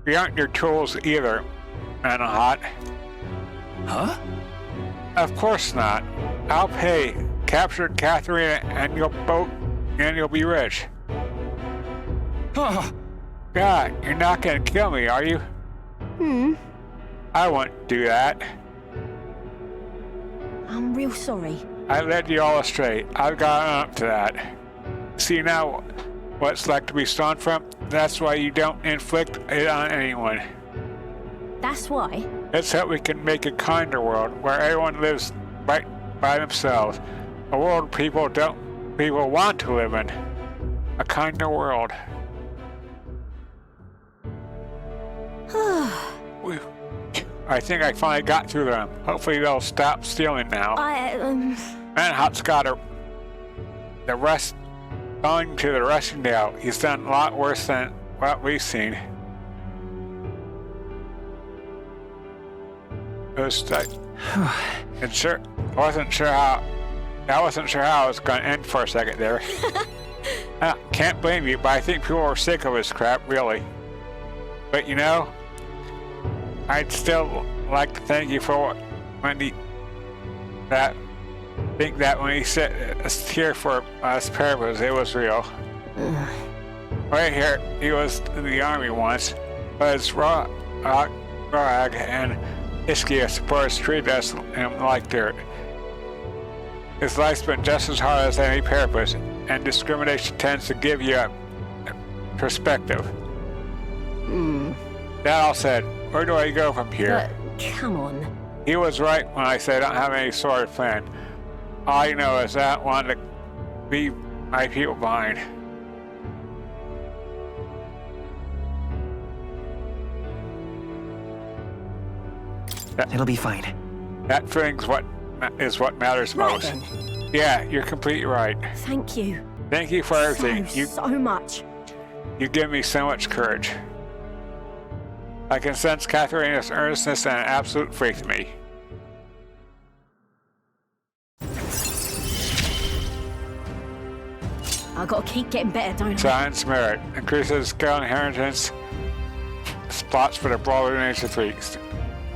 We aren't your tools either, Anahat. Huh? Of course not. I'll pay. Capture Katharina and you'll be rich. Oh. God, you're not gonna kill me, are you? I won't do that. I'm real sorry. I led you all astray. I've gotten up to that. See now what it's like to be stolen from? That's why you don't inflict it on anyone. That's why? It's so we can make a kinder world where everyone lives right by themselves. A world people want to live in. A kinder world. I think I finally got through them. Hopefully they'll stop stealing now. Manhunt's got the rest going to the rushing now. He's done a lot worse than what we've seen. I wasn't sure how it was going to end for a second there. Can't blame you, but I think people are sick of this crap, really. But you know, I'd still like to thank you for when he said here for us purpose, it was real. Right here, he was in the army once, but his Rag and Ischia supporters treated us like dirt. His life's been just as hard as any purpose, and discrimination tends to give you a perspective. That all said, where do I go from here? But, come on. He was right when I said I don't have any sort of plan. All I know is that I want to leave my people behind. It'll be fine. That feeling's what matters most. Then. Yeah, you're completely right. Thank you. Thank you for everything. So much. You give me so much courage. I can sense Katharina's earnestness and absolute faith in me. I gotta keep getting better, don't I? Science merit increases skill inheritance spots for the broader nature 3.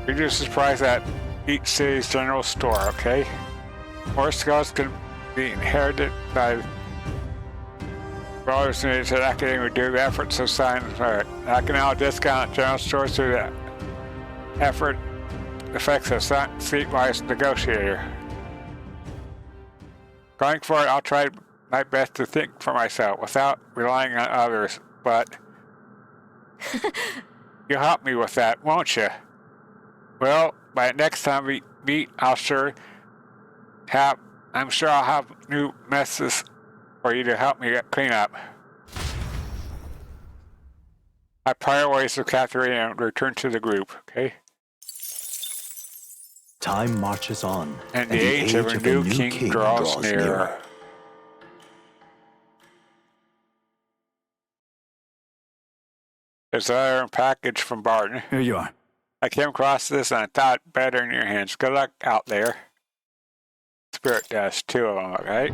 Reduces price at each city's general store, okay? More skills can be inherited by brothers needed to Akademeia due to the efforts of science merit. I can now discount general stores through the effort effects of streetwise negotiator. Going forward, I'll try my best to think for myself without relying on others, but you'll help me with that, won't you? Well, by next time we meet, I'm sure I'll have new messes for you to help me clean up. I part ways with Katharina and return to the group, okay? Time marches on, and the age of a new king draws nearer. There's another package from Barton. Here you are. I came across this and I thought better in your hands. Good luck out there. Spirit dust, 2 of them, right?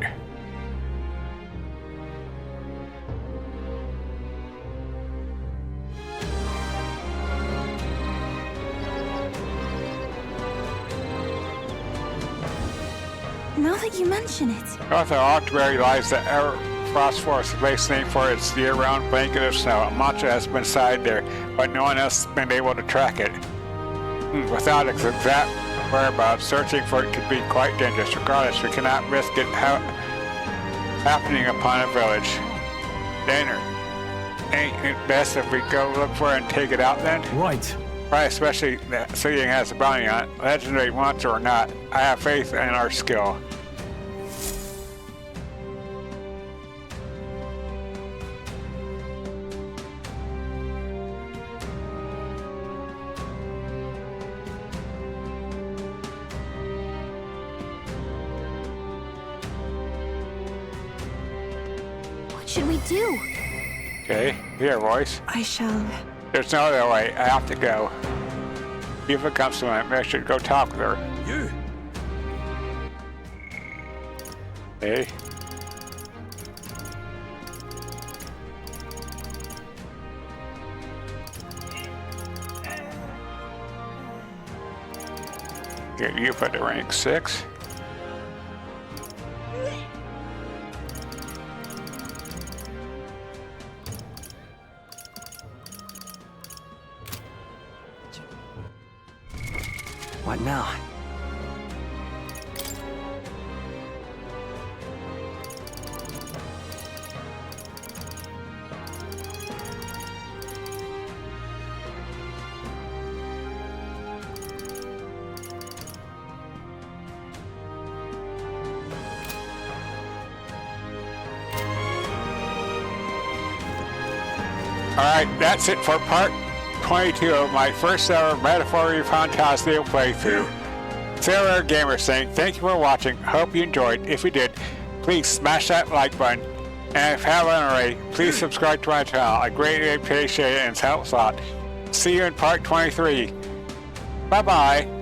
Now that you mention it. North of Altabury lies the Frost Forest, a place named for its year-round blanket of snow. A mantra has been sighted there, but no one else has been able to track it. Without its exact whereabouts, searching for it could be quite dangerous. Regardless, we cannot risk it happening upon a village. Dinner. Ain't it best if we go look for it and take it out then? Right. Right, especially that seeing has a bounty on it. Legendary monster or not, I have faith in our skill. What should we do? Okay, here, voice. I shall... There's no other way. I have to go. If it comes to me, I should go talk with her. You. Hey. Get you for the rank 6. What now? Alright, that's it for part 22 of my first ever ReFantazio playthrough. Sarah Gamer saying, thank you for watching. Hope you enjoyed. If you did, please smash that like button. And if you haven't already, please subscribe to my channel. I greatly appreciate it and it helps a lot. See you in part 23. Bye-bye.